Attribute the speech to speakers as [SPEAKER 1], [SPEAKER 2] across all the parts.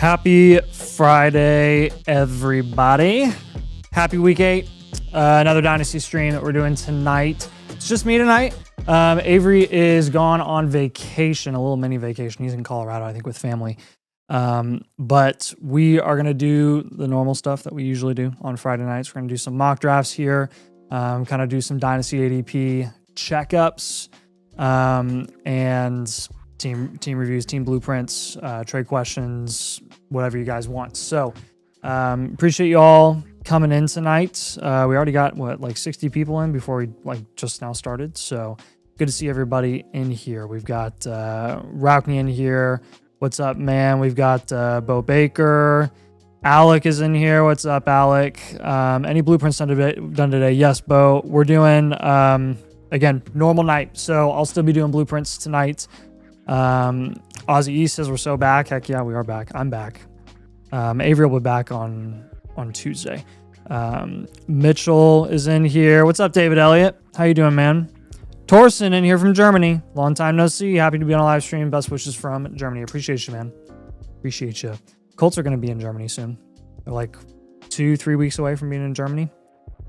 [SPEAKER 1] Happy Friday, everybody. Happy week 8. Another Dynasty stream that we're doing tonight. It's just me tonight. Avery is gone on vacation, a little mini vacation. He's in Colorado, I think, with family. But we are going to do the normal stuff that we usually do on Friday nights. We're going to do some mock drafts here, kind of do some Dynasty ADP checkups, and team reviews, team blueprints, trade questions, whatever you guys want. So appreciate you all coming in tonight. We already got like 60 people in before we just now started. So good to see everybody in here. We've got Rockney in here. What's up, man? We've got Bo Baker. Alec is in here. What's up, Alec? Any blueprints done today? Yes, Bo. We're doing, again, normal night. So I'll still be doing blueprints tonight. Aussie East says we're so back. Heck yeah, we are back. I'm back. Avery will be back on Tuesday. Mitchell is in here. What's up, David Elliott? How you doing, man? Torsten in here from Germany. Long time no see. Happy to be on a live stream. Best wishes from Germany. Appreciate you, man. Appreciate you. Colts are going to be in Germany soon. They're like 2-3 weeks away from being in Germany.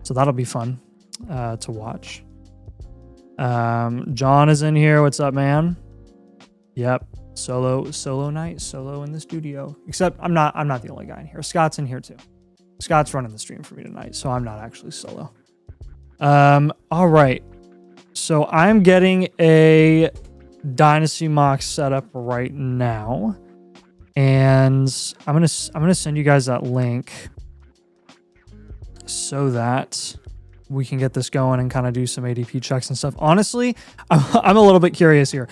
[SPEAKER 1] So that'll be fun to watch. John is in here. What's up, man? Yep. Solo night. Solo in the studio. Except I'm not the only guy in here. Scott's in here too. Scott's running the stream for me tonight, so I'm not actually solo. All right. So I'm getting a Dynasty mock setup right now, and I'm gonna send you guys that link so that we can get this going and kind of do some ADP checks and stuff. Honestly, I'm a little bit curious here.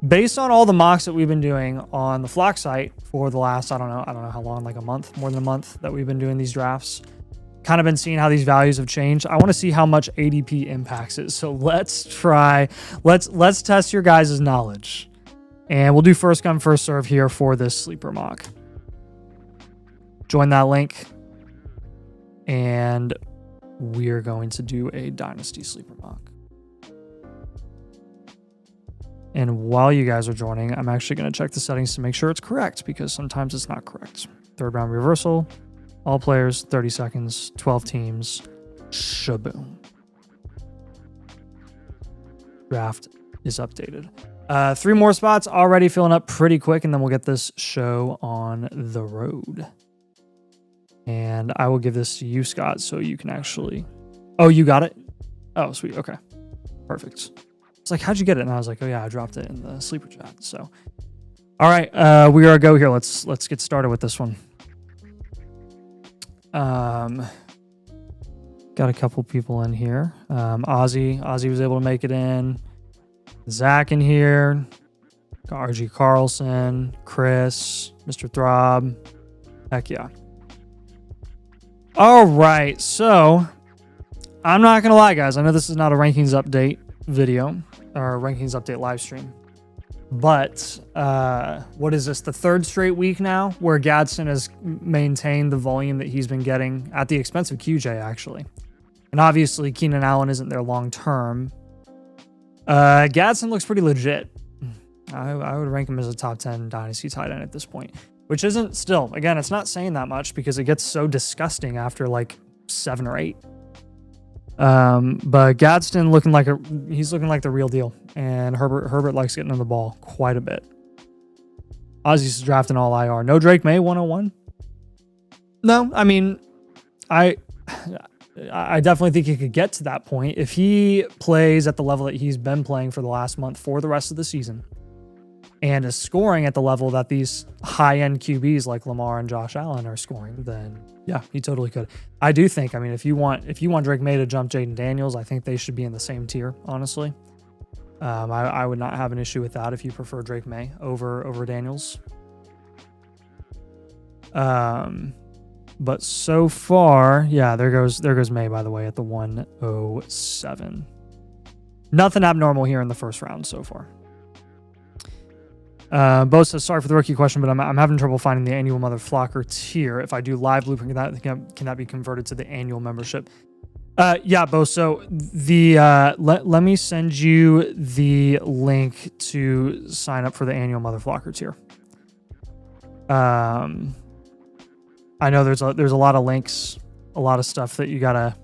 [SPEAKER 1] Based on all the mocks that we've been doing on the Flock site for the last, I don't know how long, like a month, more than a month that we've been doing these drafts, kind of been seeing how these values have changed. I want to see how much ADP impacts it. So let's test your guys' knowledge. And we'll do first come, first serve here for this sleeper mock. Join that link. And we're going to do a Dynasty sleeper mock. And while you guys are joining, I'm actually going to check the settings to make sure it's correct, because sometimes it's not correct. Third round reversal, all players, 30 seconds, 12 teams, shaboom. Draft is updated. 3 more spots already filling up pretty quick, and then we'll get this show on the road. And I will give this to you, Scott, so you can actually... Oh, you got it? Oh, sweet. Okay. Perfect. It's like, how'd you get it? And I was like, oh yeah, I dropped it in the sleeper chat. So, all right, we are go here. Let's get started with this one. Got a couple people in here. Ozzy was able to make it in. Zach in here. Got RG Carlson, Chris, Mr. Throb. Heck yeah. All right, so I'm not gonna lie, guys. I know this is not a rankings update video or rankings update live stream, but what is this, the 3rd straight week now where Gadsden has maintained the volume that he's been getting at the expense of QJ, actually. And obviously Keenan Allen isn't there long term. Gadsden looks pretty legit. I would rank him as a top 10 Dynasty tight end at this point, which isn't, still, again, it's not saying that much because it gets so disgusting after like 7 or 8. But Gadsden he's looking like the real deal, and Herbert likes getting on the ball quite a bit. Ozzy's drafting all IR. No Drake May 101. No, I mean, I definitely think he could get to that point if he plays at the level that he's been playing for the last month for the rest of the season, and is scoring at the level that these high-end QBs like Lamar and Josh Allen are scoring, then yeah, he totally could. I do think, I mean, if you want Drake May to jump Jaden Daniels, I think they should be in the same tier, honestly. I would not have an issue with that if you prefer Drake May over Daniels. But so far, yeah, there goes May, by the way, at the 107. Nothing abnormal here in the first round so far. Bo says, sorry for the rookie question, but I'm having trouble finding the annual Mother Flocker tier. If I do live blueprint, can that be converted to the annual membership? Yeah, Bo. So let me send you the link to sign up for the annual Mother Flocker tier. I know there's a lot of links, a lot of stuff that you gotta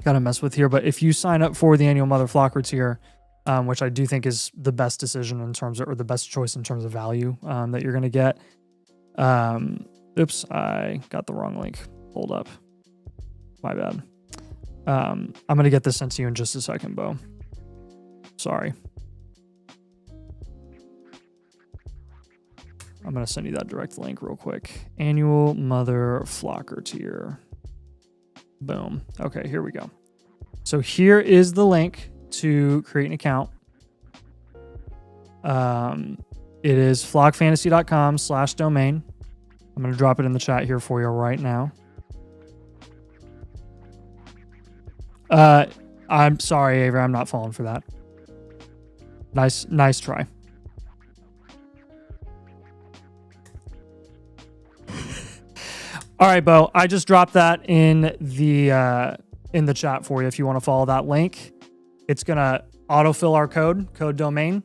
[SPEAKER 1] mess with here. But if you sign up for the annual Mother Flocker tier, which I do think is the best decision in terms of, or the best choice in terms of value that you're gonna get. Oops, I got the wrong link. Hold up, my bad. I'm gonna get this sent to you in just a second, Bo. Sorry. I'm going to send you that direct link real quick. Annual Mother Flocker tier. Boom. Okay, here we go. So here is the link to create an account. It is flockfantasy.com/domain. I'm going to drop it in the chat here for you right now. I'm sorry, Avery. I'm not falling for that. Nice try. All right, Bo. I just dropped that in the chat for you. If you want to follow that link, it's gonna autofill our code domain,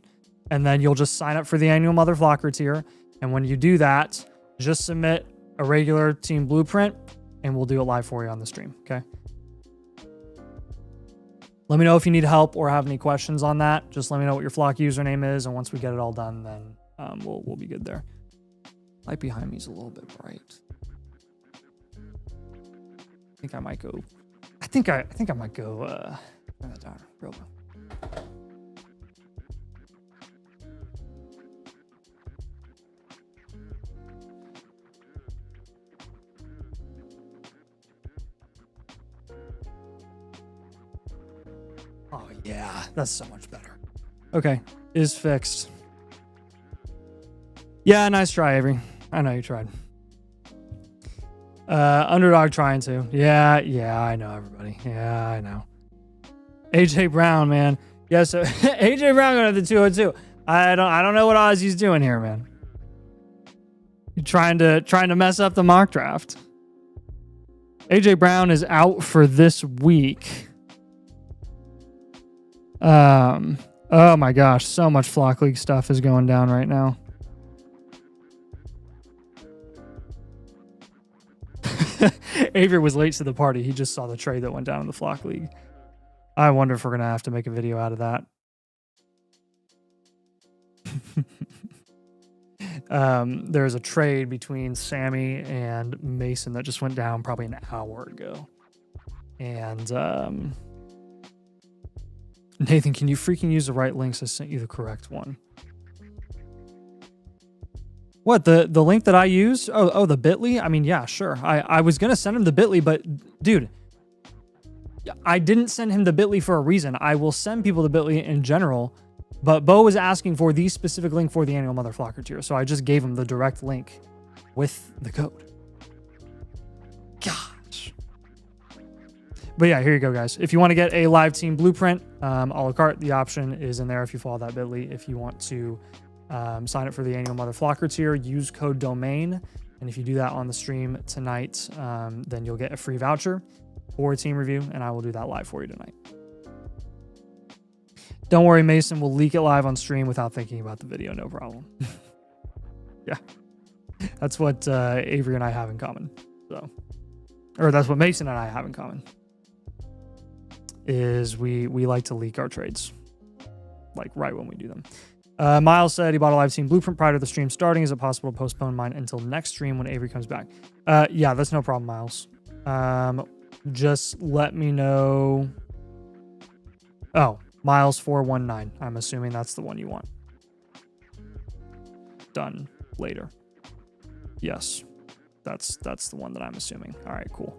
[SPEAKER 1] and then you'll just sign up for the annual Mother Flocker tier. And when you do that, just submit a regular team blueprint, and we'll do it live for you on the stream. Okay. Let me know if you need help or have any questions on that. Just let me know what your Flock username is, and once we get it all done, then we'll be good there. Light behind me is a little bit bright. I think I might go. I think I might go. Turn that down real low. Oh yeah, that's so much better. Okay, is fixed. Yeah, nice try, Avery. I know you tried. Underdog trying to. Yeah, I know everybody. Yeah, I know. AJ Brown, man. Yeah, so AJ Brown going to the 202. I don't know what Ozzy's doing here, man. You're trying to mess up the mock draft. AJ Brown is out for this week. Oh my gosh, so much Flock League stuff is going down right now. Avery was late to the party. He just saw the trade that went down in the Flock League. I wonder if we're going to have to make a video out of that. There's a trade between Sammy and Mason that just went down probably an hour ago. And Nathan, can you freaking use the right links? I sent you the correct one. What, the link that I used? Oh, the bit.ly? I mean, yeah, sure. I was going to send him the bit.ly, but dude, I didn't send him the bit.ly for a reason. I will send people the bit.ly in general, but Bo was asking for the specific link for the annual Mother Flocker tier, so I just gave him the direct link with the code. Gosh. But yeah, here you go, guys. If you want to get a live team blueprint, a la carte, the option is in there if you follow that bit.ly. If you want to sign up for the annual Mother Flocker tier, use code domain, and if you do that on the stream tonight, then you'll get a free voucher for a team review, and I will do that live for you tonight. Don't worry, Mason will leak it live on stream without thinking about the video, no problem. Yeah, that's what Avery and I have in common. So, or that's what Mason and I have in common, is we like to leak our trades, like right when we do them. Miles said he bought a live team blueprint prior to the stream starting. Is it possible to postpone mine until next stream when Avery comes back? Yeah, that's no problem, Miles. Just let me know. Oh, Miles 419. I'm assuming that's the one you want. Done later. Yes, that's the one that I'm assuming. All right, cool.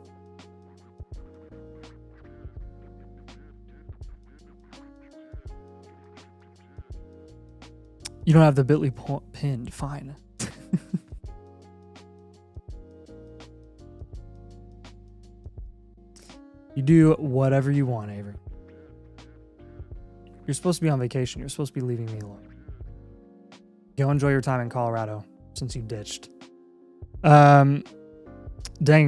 [SPEAKER 1] You don't have the bit.ly pinned. Fine. You do whatever you want, Avery. You're supposed to be on vacation. You're supposed to be leaving me alone. Go enjoy your time in Colorado since you ditched. Dang,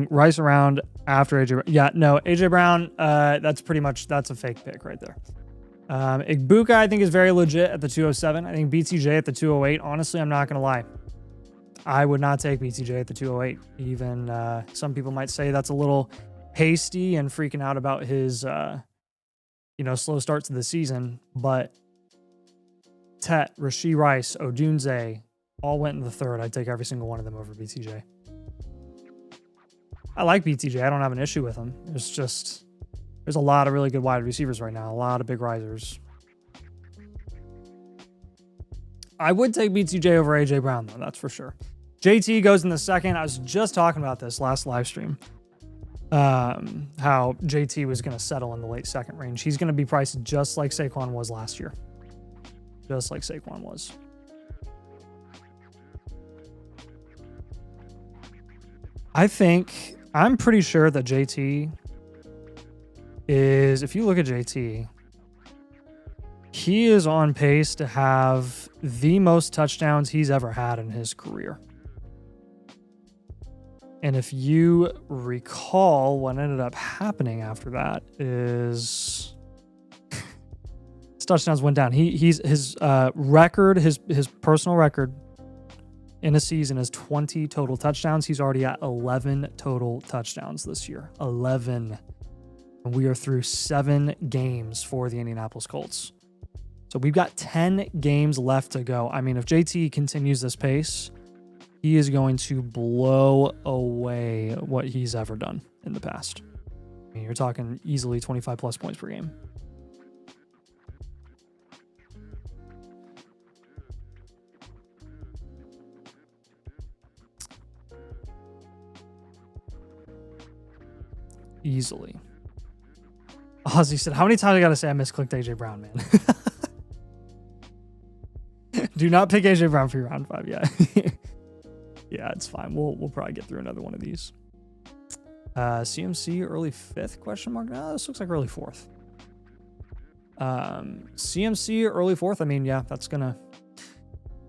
[SPEAKER 1] Rice around after AJ. Yeah, no, AJ Brown, that's a fake pick right there. Igbuka, I think, is very legit at the 207. I think BTJ at the 208. Honestly, I'm not going to lie. I would not take BTJ at the 208. Even some people might say that's a little hasty and freaking out about his, slow start to the season. But Tet, Rashee Rice, Odunze all went in the third. I'd take every single one of them over BTJ. I like BTJ. I don't have an issue with him. There's a lot of really good wide receivers right now. A lot of big risers. I would take BTJ over AJ Brown, though. That's for sure. JT goes in the second. I was just talking about this last live stream. How JT was going to settle in the late second range. He's going to be priced just like Saquon was last year. Just like Saquon was. I'm pretty sure that JT is, if you look at JT, he is on pace to have the most touchdowns he's ever had in his career. And if you recall, what ended up happening after that is his touchdowns went down. His personal record in a season is 20 total touchdowns. He's already at 11 total touchdowns this year. 11. And we are through 7 games for the Indianapolis Colts. So we've got 10 games left to go. I mean, if JT continues this pace, he is going to blow away what he's ever done in the past. I mean, you're talking easily 25 plus points per game. Easily. Ozzy said, how many times I got to say I misclicked AJ Brown, man? Do not pick AJ Brown for your round 5. Yeah. Yeah, it's fine. We'll probably get through another one of these. CMC early 5th question mark? No, this looks like early 4th. CMC early 4th. I mean, yeah, that's gonna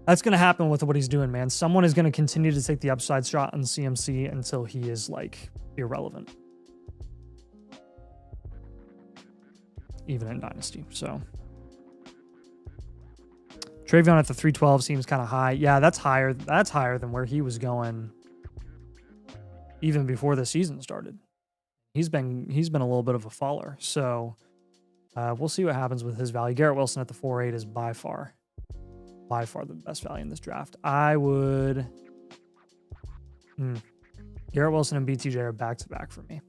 [SPEAKER 1] happen with what he's doing, man. Someone is gonna continue to take the upside shot on CMC until he is like irrelevant. Even in Dynasty. So Travion at the 312 seems kind of high. Yeah, that's higher. That's higher than where he was going even before the season started. He's been a little bit of a faller. So we'll see what happens with his value. Garrett Wilson at the 4.8 is by far the best value in this draft. I would. Garrett Wilson and BTJ are back to back for me.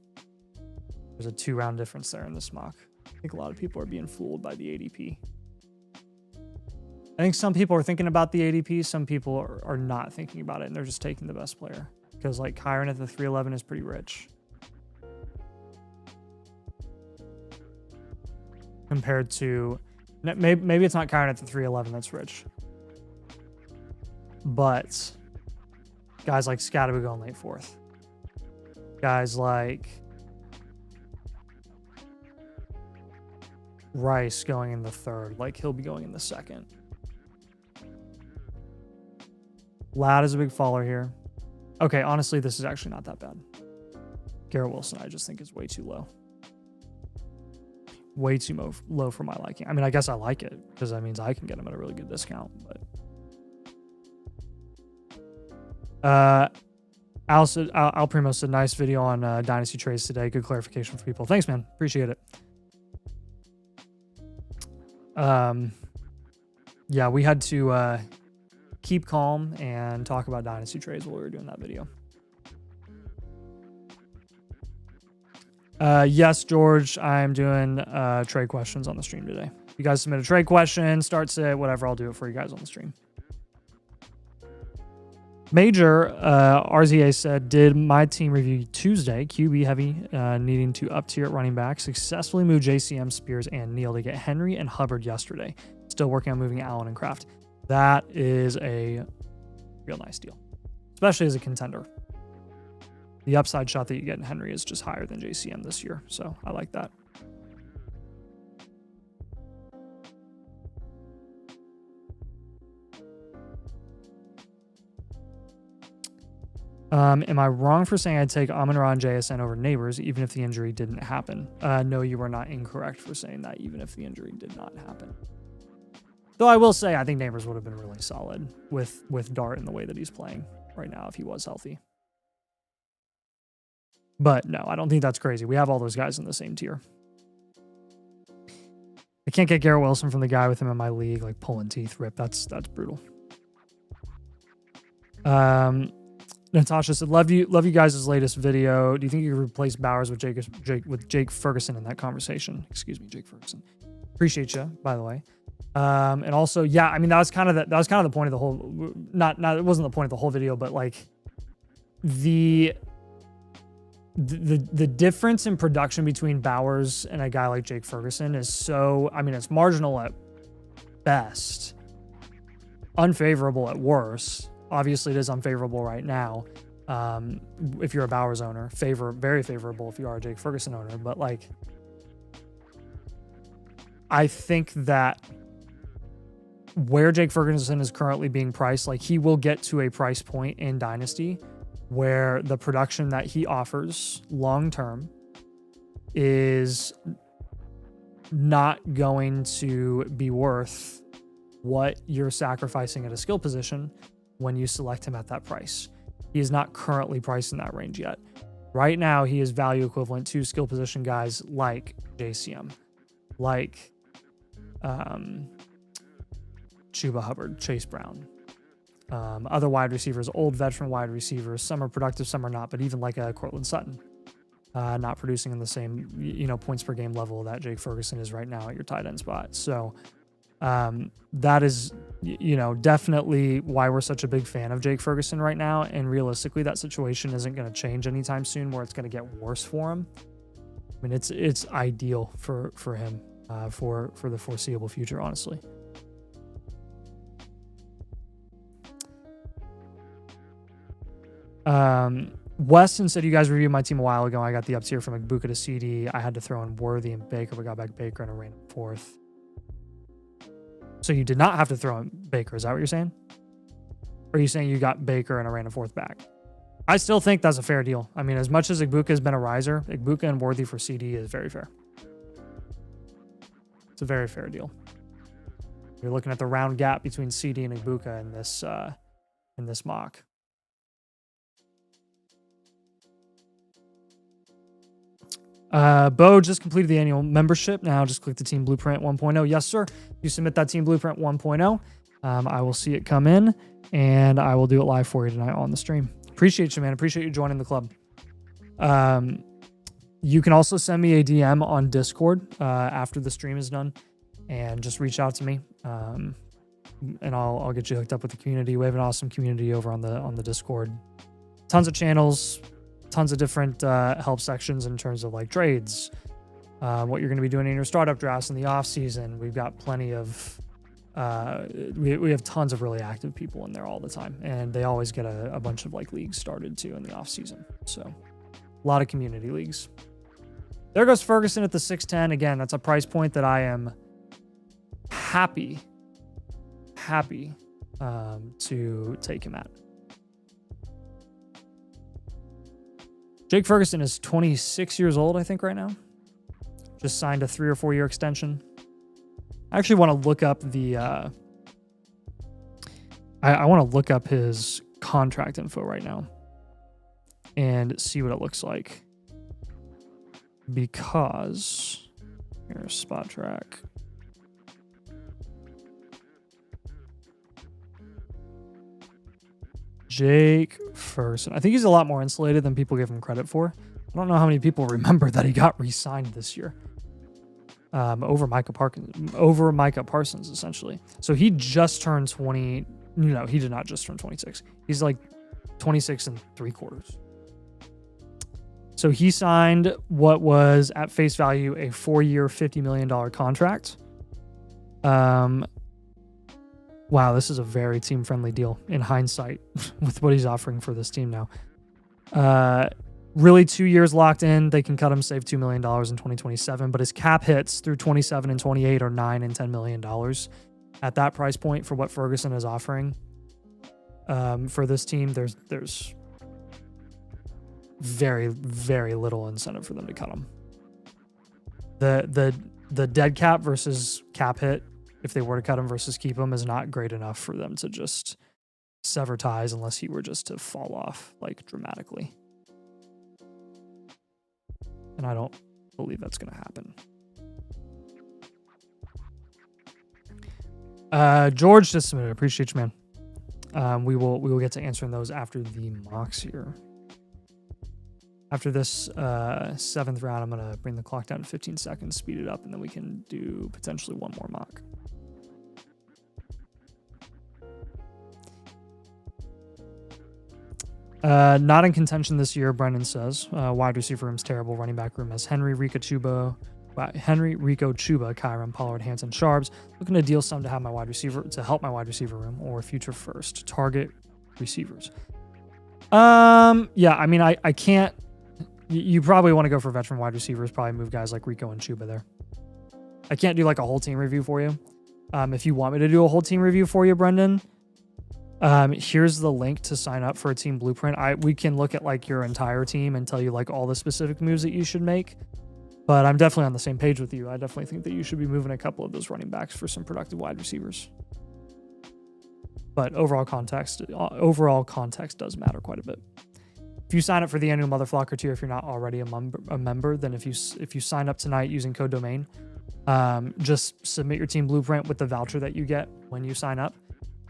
[SPEAKER 1] There's a 2-round difference there in this mock. I think a lot of people are being fooled by the ADP. I think some people are thinking about the ADP. Some people are not thinking about it, and they're just taking the best player. Because like Kyron at the 311 is pretty rich. Compared to, maybe it's not Kyron at the 311 that's rich. But guys like Scatterby going late 4th. Guys like Rice going in the 3rd. Like he'll be going in the 2nd. Ladd is a big faller here. Okay, honestly, this is actually not that bad. Garrett Wilson, I just think is way too low. Way too low for my liking. I mean, I guess I like it because that means I can get him at a really good discount. But Al Primo said, nice video on Dynasty trades today. Good clarification for people. Thanks, man. Appreciate it. Yeah, we had to keep calm and talk about Dynasty trades while we were doing that video. Yes, George, I'm doing trade questions on the stream today. If you guys submit a trade question, start sit, whatever, I'll do it for you guys on the stream. Major RZA said, did my team review Tuesday, QB heavy, needing to up tier at running back, successfully move JCM, Spears, and Neal to get Henry and Hubbard yesterday. Still working on moving Allen and Kraft. That is a real nice deal, especially as a contender. The upside shot that you get in Henry is just higher than JCM this year, so I like that. Am I wrong for saying I'd take Amon-Ra and JSN over Neighbors even if the injury didn't happen? No, you are not incorrect for saying that even if the injury did not happen. Though I will say I think Neighbors would have been really solid with Dart in the way that he's playing. right now if he was healthy. But no, I don't think that's crazy. We have all those guys in the same tier. I can't get Garrett Wilson from the guy with him in my league, like pulling teeth. Rip. That's brutal. Natasha said, love you guys' latest video. Do you think you could replace Bowers with Jake Ferguson in that conversation? Excuse me, Jake Ferguson. Appreciate you, by the way. And also, yeah, I mean, that was kind of the point of the whole, not it wasn't the point of the whole video, but like the difference in production between Bowers and a guy like Jake Ferguson is so, I mean, it's marginal at best, unfavorable at worst. Obviously, it is unfavorable right now. If you're a Bowers owner, very favorable if you are a Jake Ferguson owner. But like, I think that where Jake Ferguson is currently being priced, like he will get to a price point in Dynasty where the production that he offers long-term is not going to be worth what you're sacrificing at a skill position when you select him at that price. He is not currently priced in that range yet. Right now, he is value equivalent to skill position guys like JCM, like Chuba Hubbard, Chase Brown, other wide receivers, old veteran wide receivers. Some are productive, some are not, but even like a Cortland Sutton, not producing in the same, points per game level that Jake Ferguson is right now at your tight end spot. So that is, definitely why we're such a big fan of Jake Ferguson right now. And realistically, that situation isn't going to change anytime soon where it's going to get worse for him. I mean, it's ideal for him for the foreseeable future, honestly. Weston said, you guys reviewed my team a while ago. I got the up tier from Ibuka to CD. I had to throw in Worthy and Baker, but got back Baker and a random fourth. So you did not have to throw in Baker. Is that what you're saying? Or are you saying you got Baker and a random fourth back? I still think that's a fair deal. I mean, as much as Ibuka has been a riser, Ibuka and Worthy for CD is very fair. It's a very fair deal. You're looking at the round gap between CD and Ibuka in this mock. Bo just completed the annual membership. Now just click the Team Blueprint 1.0. Yes, sir. You submit that Team Blueprint 1.0. I will see it come in, and I will do it live for you tonight on the stream. Appreciate you, man. Appreciate you joining the club. You can also send me a DM on Discord after the stream is done, and just reach out to me, and I'll get you hooked up with the community. We have an awesome community over on the Discord. Tons of channels. Tons of different help sections in terms of like trades, what you're going to be doing in your startup drafts in the off season. We've got plenty of, we have tons of really active people in there all the time, and they always get a bunch of like leagues started too in the off season. So a lot of community leagues. There goes Ferguson at the 610. Again, that's a price point that I am happy to take him at. Jake Ferguson is 26 years old, I think, right now. Just signed a 3 or 4 year extension. I actually want to look up the... I want to look up his contract info right now and see what it looks like. Because... Here's Spot Track. Jake Ferguson. I think he's a lot more insulated than people give him credit for. I don't know how many people remember that he got re-signed this year. Over Micah Parsons, essentially. So he just turned 20. No, he did not just turn 26. He's like 26 and 3/4. So he signed what was at face value a 4-year, $50 million contract. Wow, this is a very team-friendly deal in hindsight with what he's offering for this team now. Really 2 years locked in. They can cut him, save $2 million in 2027, but his cap hits through 27 and 28 are $9 and $10 million. At that price point for what Ferguson is offering for this team, there's very, very little incentive for them to cut him. The dead cap versus cap hit, if they were to cut him versus keep him, is not great enough for them to just sever ties unless he were just to fall off like dramatically. And I don't believe that's going to happen. George just submitted. Appreciate you, man. We will get to answering those after the mocks here. After this 7th round, I'm going to bring the clock down to 15 seconds, speed it up, and then we can do potentially one more mock. Not in contention this year, Brendan says. Wide receiver room's terrible. Running back room has Henry, Rico Chuba, Kyron, Pollard, Hanson, Sharps. Looking to deal some to have my wide receiver to help my wide receiver room or future first target receivers. Yeah, I mean, I can't. You probably want to go for veteran wide receivers. Probably move guys like Rico and Chuba there. I can't do like a whole team review for you. If you want me to do a whole team review for you, Brendan, here's the link to sign up for a team blueprint. We can look at like your entire team and tell you like all the specific moves that you should make. But I'm definitely on the same page with you. I definitely think that you should be moving a couple of those running backs for some productive wide receivers. But overall context does matter quite a bit. If you sign up for the annual Motherflocker tier, if you're not already a member, then if you sign up tonight using code domain, just submit your team blueprint with the voucher that you get when you sign up.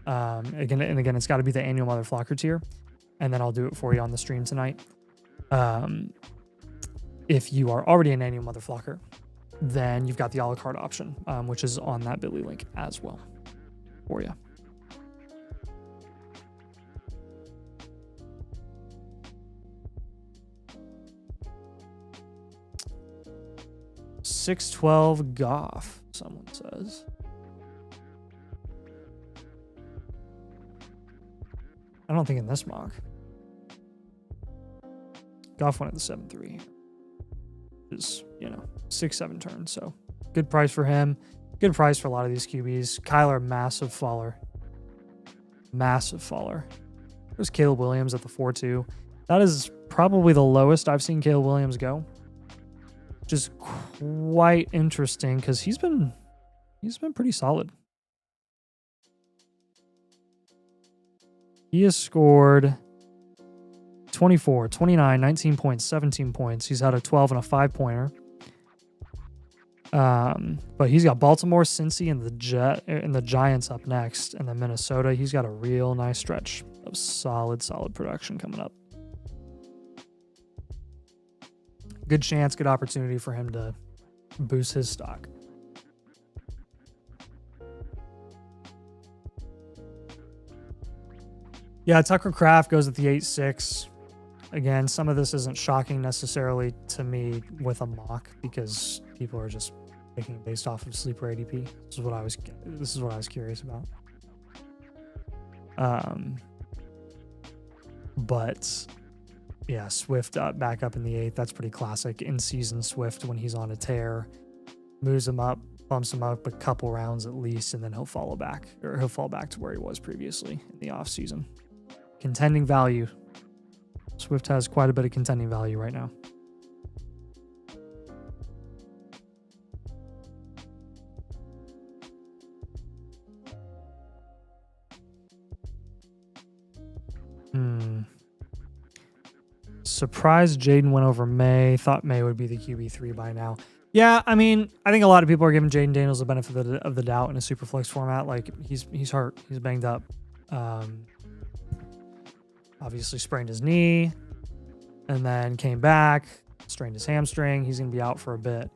[SPEAKER 1] Again, it's got to be the annual Motherflocker tier, and then I'll do it for you on the stream tonight. If you are already an annual Motherflocker, then you've got the a la carte option, which is on that bit.ly link as well for you. $612 Goff, someone says. I don't think in this mock. Goff went at the 7-3. Is, 6-7 turns. So good price for him. Good price for a lot of these QBs. Kyler, massive faller. Massive faller. There's Caleb Williams at the 4-2. That is probably the lowest I've seen Caleb Williams go. Which is quite interesting because he's been pretty solid. He has scored 24, 29, 19 points, 17 points. He's had a 12 and a 5-pointer. But he's got Baltimore, Cincy, and the Giants up next, and then Minnesota. He's got a real nice stretch of solid production coming up. Good chance, good opportunity for him to boost his stock. Yeah, Tucker Kraft goes at the 8-6. Again, some of this isn't shocking necessarily to me with a mock because people are just picking based off of sleeper ADP. This is what I was curious about. But yeah, Swift back up in the 8th. That's pretty classic. In-season Swift when he's on a tear, moves him up, bumps him up a couple rounds at least, and then he'll fall back to where he was previously in the offseason. Contending value. Swift has quite a bit of contending value right now. Surprised Jaden went over May. Thought May would be the QB3 by now. Yeah, I mean, I think a lot of people are giving Jaden Daniels the benefit of the doubt in a super flex format. Like he's hurt, he's banged up. Obviously sprained his knee, and then came back, strained his hamstring. He's gonna be out for a bit.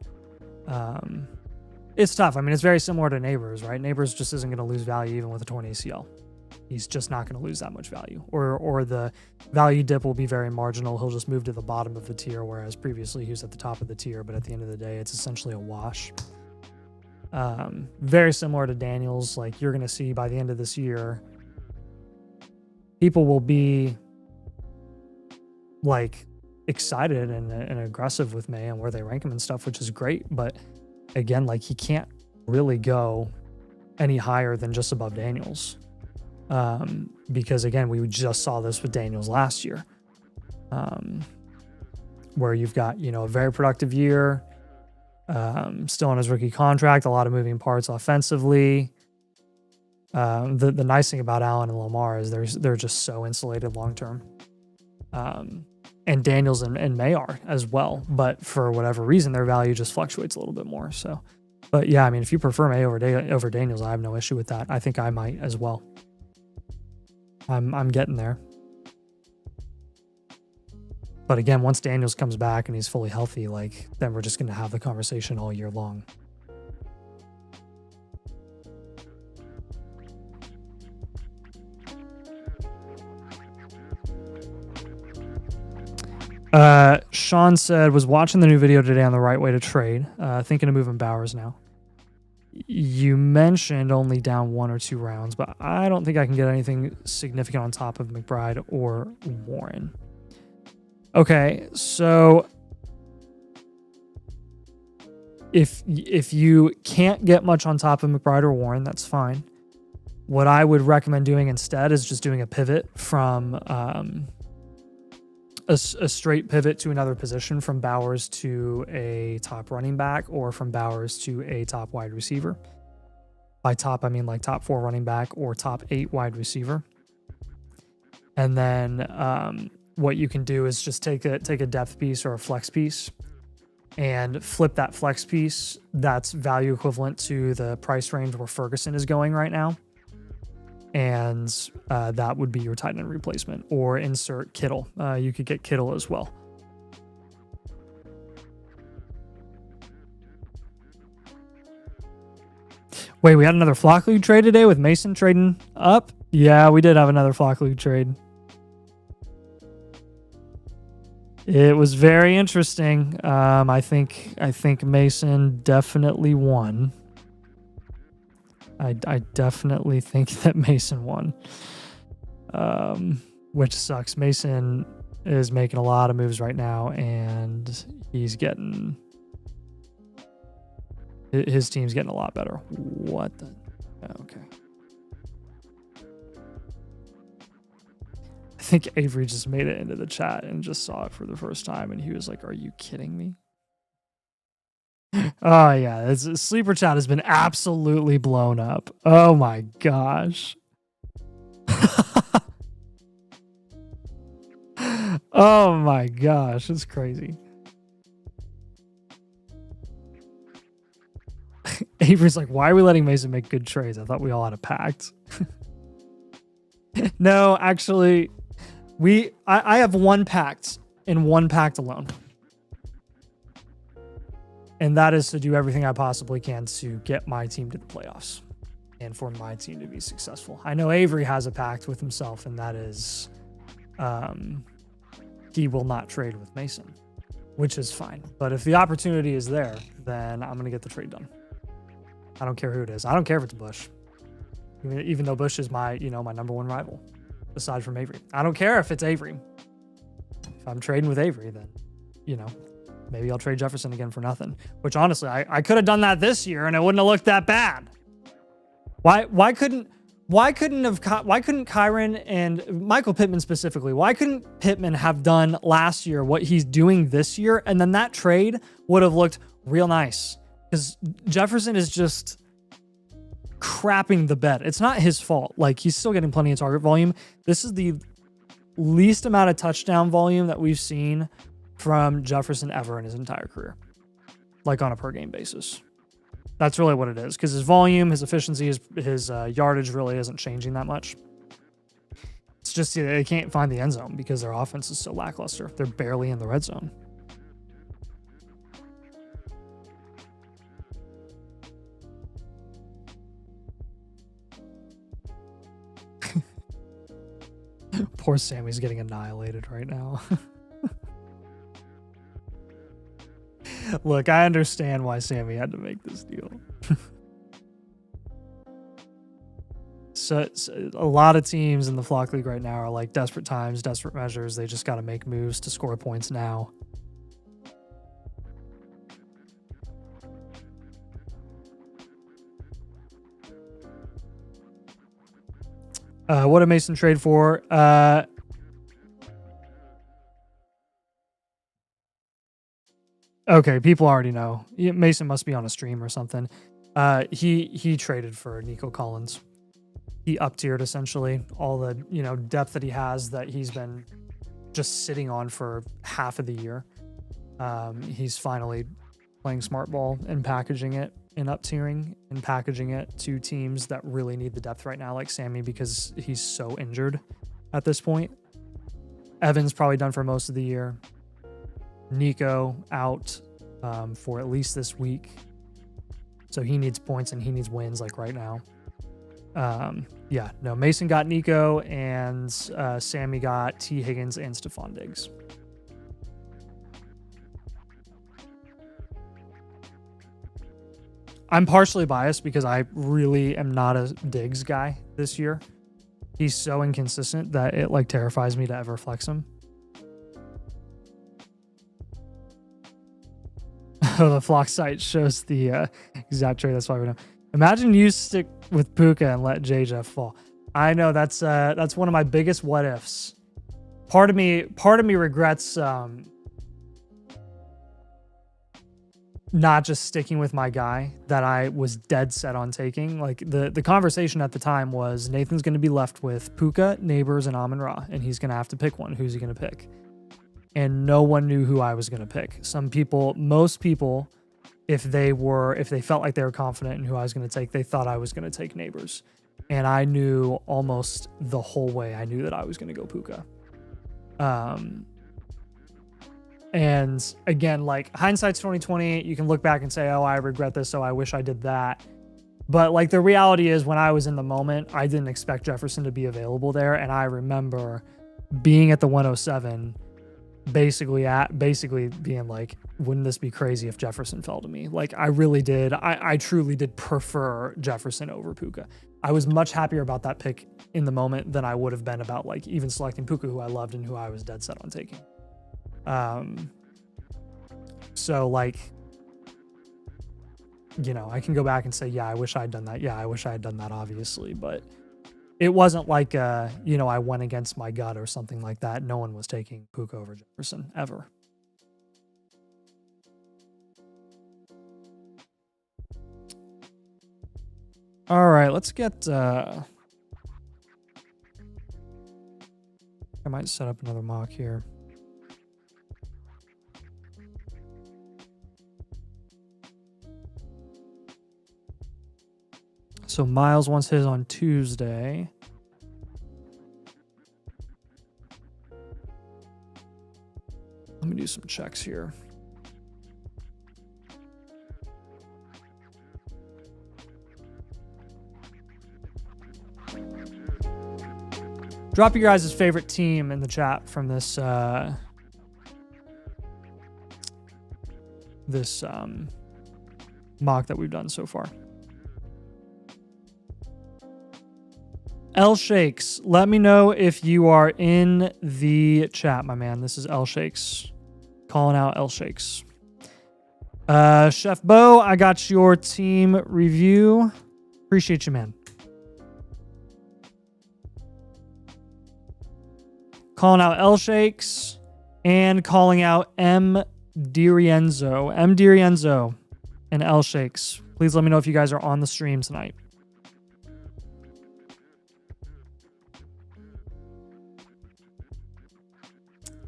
[SPEAKER 1] It's tough. I mean, it's very similar to Neighbors, right? Neighbors just isn't gonna lose value even with a torn ACL. He's just not going to lose that much value, or the value dip will be very marginal. He'll just move to the bottom of the tier, whereas previously he was at the top of the tier. But at the end of the day, it's essentially a wash. Very similar to Daniels. Like you're going to see by the end of this year, people will be like excited and aggressive with May and where they rank him and stuff, which is great. But again, like he can't really go any higher than just above Daniels. Because again, we just saw this with Daniels last year, where you've got, a very productive year, still on his rookie contract, a lot of moving parts offensively. The nice thing about Allen and Lamar is they're just so insulated long term. And Daniels and May are as well, but for whatever reason, their value just fluctuates a little bit more. So, but yeah, I mean, if you prefer May over Daniels, I have no issue with that. I think I might as well. I'm getting there. But again, once Daniels comes back and he's fully healthy, like, then we're just going to have the conversation all year long. Sean said, was watching the new video today on the right way to trade. Thinking of moving Bowers now. You mentioned only down 1 or 2 rounds, but I don't think I can get anything significant on top of McBride or Warren. Okay, so if you can't get much on top of McBride or Warren, that's fine. What I would recommend doing instead is just doing a pivot from a straight pivot to another position, from Bowers to a top running back or from Bowers to a top wide receiver. By top, I mean like top 4 running back or top 8 wide receiver. And then what you can do is just take a depth piece or a flex piece and flip that flex piece that's value equivalent to the price range where Ferguson is going right now. And that would be your tight end replacement, or insert Kittle. You could get Kittle as well. Wait, we had another Flock League trade today with Mason trading up? Yeah, we did have another Flock League trade. It was very interesting. I think Mason definitely won. I definitely think that Mason won, which sucks. Mason is making a lot of moves right now, and he's getting his team's getting a lot better. What the? Okay. I think Avery just made it into the chat and just saw it for the first time, and he was like, "Are you kidding me?" Oh yeah, sleeper chat has been absolutely blown up. Oh my gosh. Oh my gosh, it's crazy. Avery's like, why are we letting Mason make good trades? I thought we all had a pact. No, actually, I have one pact, and one pact alone. And that is to do everything I possibly can to get my team to the playoffs and for my team to be successful. I know Avery has a pact with himself, and that is he will not trade with Mason, which is fine. But if the opportunity is there, then I'm going to get the trade done. I don't care who it is. I don't care if it's Bush, even though Bush is my number one rival, aside from Avery. I don't care if it's Avery. If I'm trading with Avery, then, maybe I'll trade Jefferson again for nothing, which honestly, I could have done that this year and it wouldn't have looked that bad. Why couldn't Kyron and Michael Pittman specifically, why couldn't Pittman have done last year what he's doing this year? And then that trade would have looked real nice, because Jefferson is just crapping the bed. It's not his fault. Like, he's still getting plenty of target volume. This is the least amount of touchdown volume that we've seen from Jefferson ever in his entire career, like on a per game basis. That's really what it is, because his volume, his efficiency, his yardage really isn't changing that much. It's just they can't find the end zone because their offense is so lackluster. They're barely in the red zone. Poor Sammy's getting annihilated right now. Look, I understand why Sammy had to make this deal. So a lot of teams in the Flock League right now are like desperate times, desperate measures. They just got to make moves to score points now. What did Mason trade for? Okay, people already know. Mason must be on a stream or something. He traded for Nico Collins. he up-tiered essentially all the, you know, depth that he has that he's been just sitting on for half of the year. He's finally playing smart ball and packaging it and up-tiering and packaging it to teams that really need the depth right now, like Sammy, because he's so injured at this point. Evan's probably done for most of the year. Nico out for at least this week. So he needs points and he needs wins like right now. Yeah, no, Mason got Nico and Sammy got T. Higgins and Stephon Diggs. I'm partially biased because I really am not a Diggs guy this year. He's so inconsistent that it like terrifies me to ever flex him. Oh, the flock site shows the exact trade. That's why we know. Imagine you stick with Puka and let JJ fall. I know that's one of my biggest what ifs. Part of me regrets not just sticking with my guy that I was dead set on taking. Like the conversation at the time was Nathan's going to be left with Puka, Neighbors, and Amon-Ra, and he's going to have to pick one. Who's he going to pick? And no one knew who I was going to pick. Most people, if they felt like they were confident in who I was going to take, they thought I was going to take Neighbors. And I knew almost the whole way, I knew that I was going to go Puka. And again, like hindsight's 2020, you can look back and say, oh, I regret this, so I wish I did that. But like the reality is when I was in the moment, I didn't expect Jefferson to be available there. And I remember being at the 107, basically being like, wouldn't this be crazy if Jefferson fell to me? Like I really did. I truly did prefer Jefferson over Puka. I was much happier about that pick in the moment than I would have been about like even selecting Puka, who I loved and who I was dead set on taking. So like, you know, I can go back and say, yeah, I wish I had done that. Yeah, I wish I had done that, obviously, but it wasn't like, you know, I went against my gut or something like that. No one was taking Puka over Jefferson ever. All right, let's get, I might set up another mock here. So Miles wants his on Tuesday. Let me do some checks here. Drop your guys' favorite team in the chat from this mock that we've done so far. L Shakes, let me know if you are in the chat, my man. This is L Shakes. Calling out L Shakes. Chef Bo, I got your team review. Appreciate you, man. Calling out L Shakes and calling out M. Dirienzo. M. Dirienzo and L Shakes. Please let me know if you guys are on the stream tonight.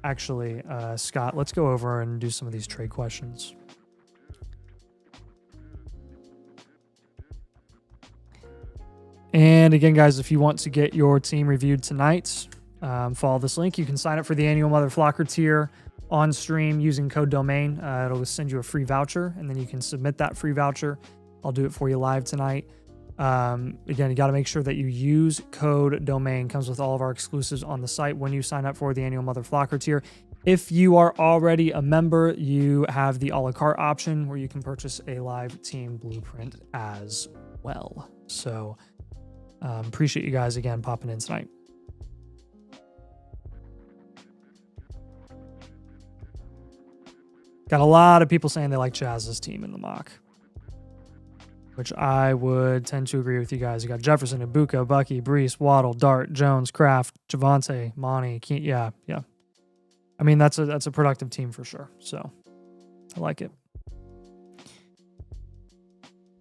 [SPEAKER 1] Actually, Scott, let's go over and do some of these trade questions. And again, guys, if you want to get your team reviewed tonight, follow this link. You can sign up for the annual Mother Flocker tier on stream using code DOMAIN. It'll send you a free voucher, and then you can submit that free voucher. I'll do it for you live tonight. Again, you got to make sure that you use code DOMAIN. Comes with all of our exclusives on the site when you sign up for the annual Mother Flocker tier. If you are already a member, you have the a la carte option where you can purchase a live team blueprint as well. So appreciate you guys again popping in tonight. Got a lot of people saying they like Chaz's team in the mock, which I would tend to agree with you guys. You got Jefferson, Ibuka, Bucky, Brees, Waddle, Dart, Jones, Kraft, Javonte, Monty. Yeah. I mean, that's a productive team for sure. So I like it.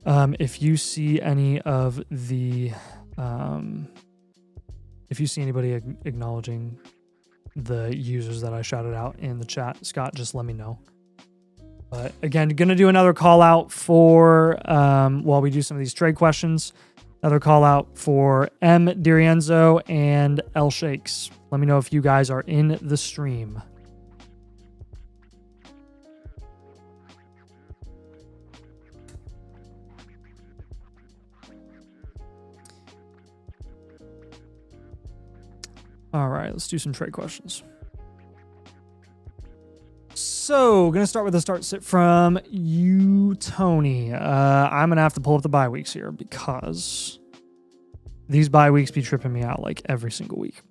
[SPEAKER 1] If you see any of the If you see anybody acknowledging the users that I shouted out in the chat, Scott, just let me know. But again, going to do another call out for, while we do some of these trade questions, another call out for M. Dirienzo and L Shakes. Let me know if you guys are in the stream. All right, let's do some trade questions. So, going to start with a start sit from you, Tony. I'm going to have to pull up the bye weeks here because these bye weeks be tripping me out like every single week.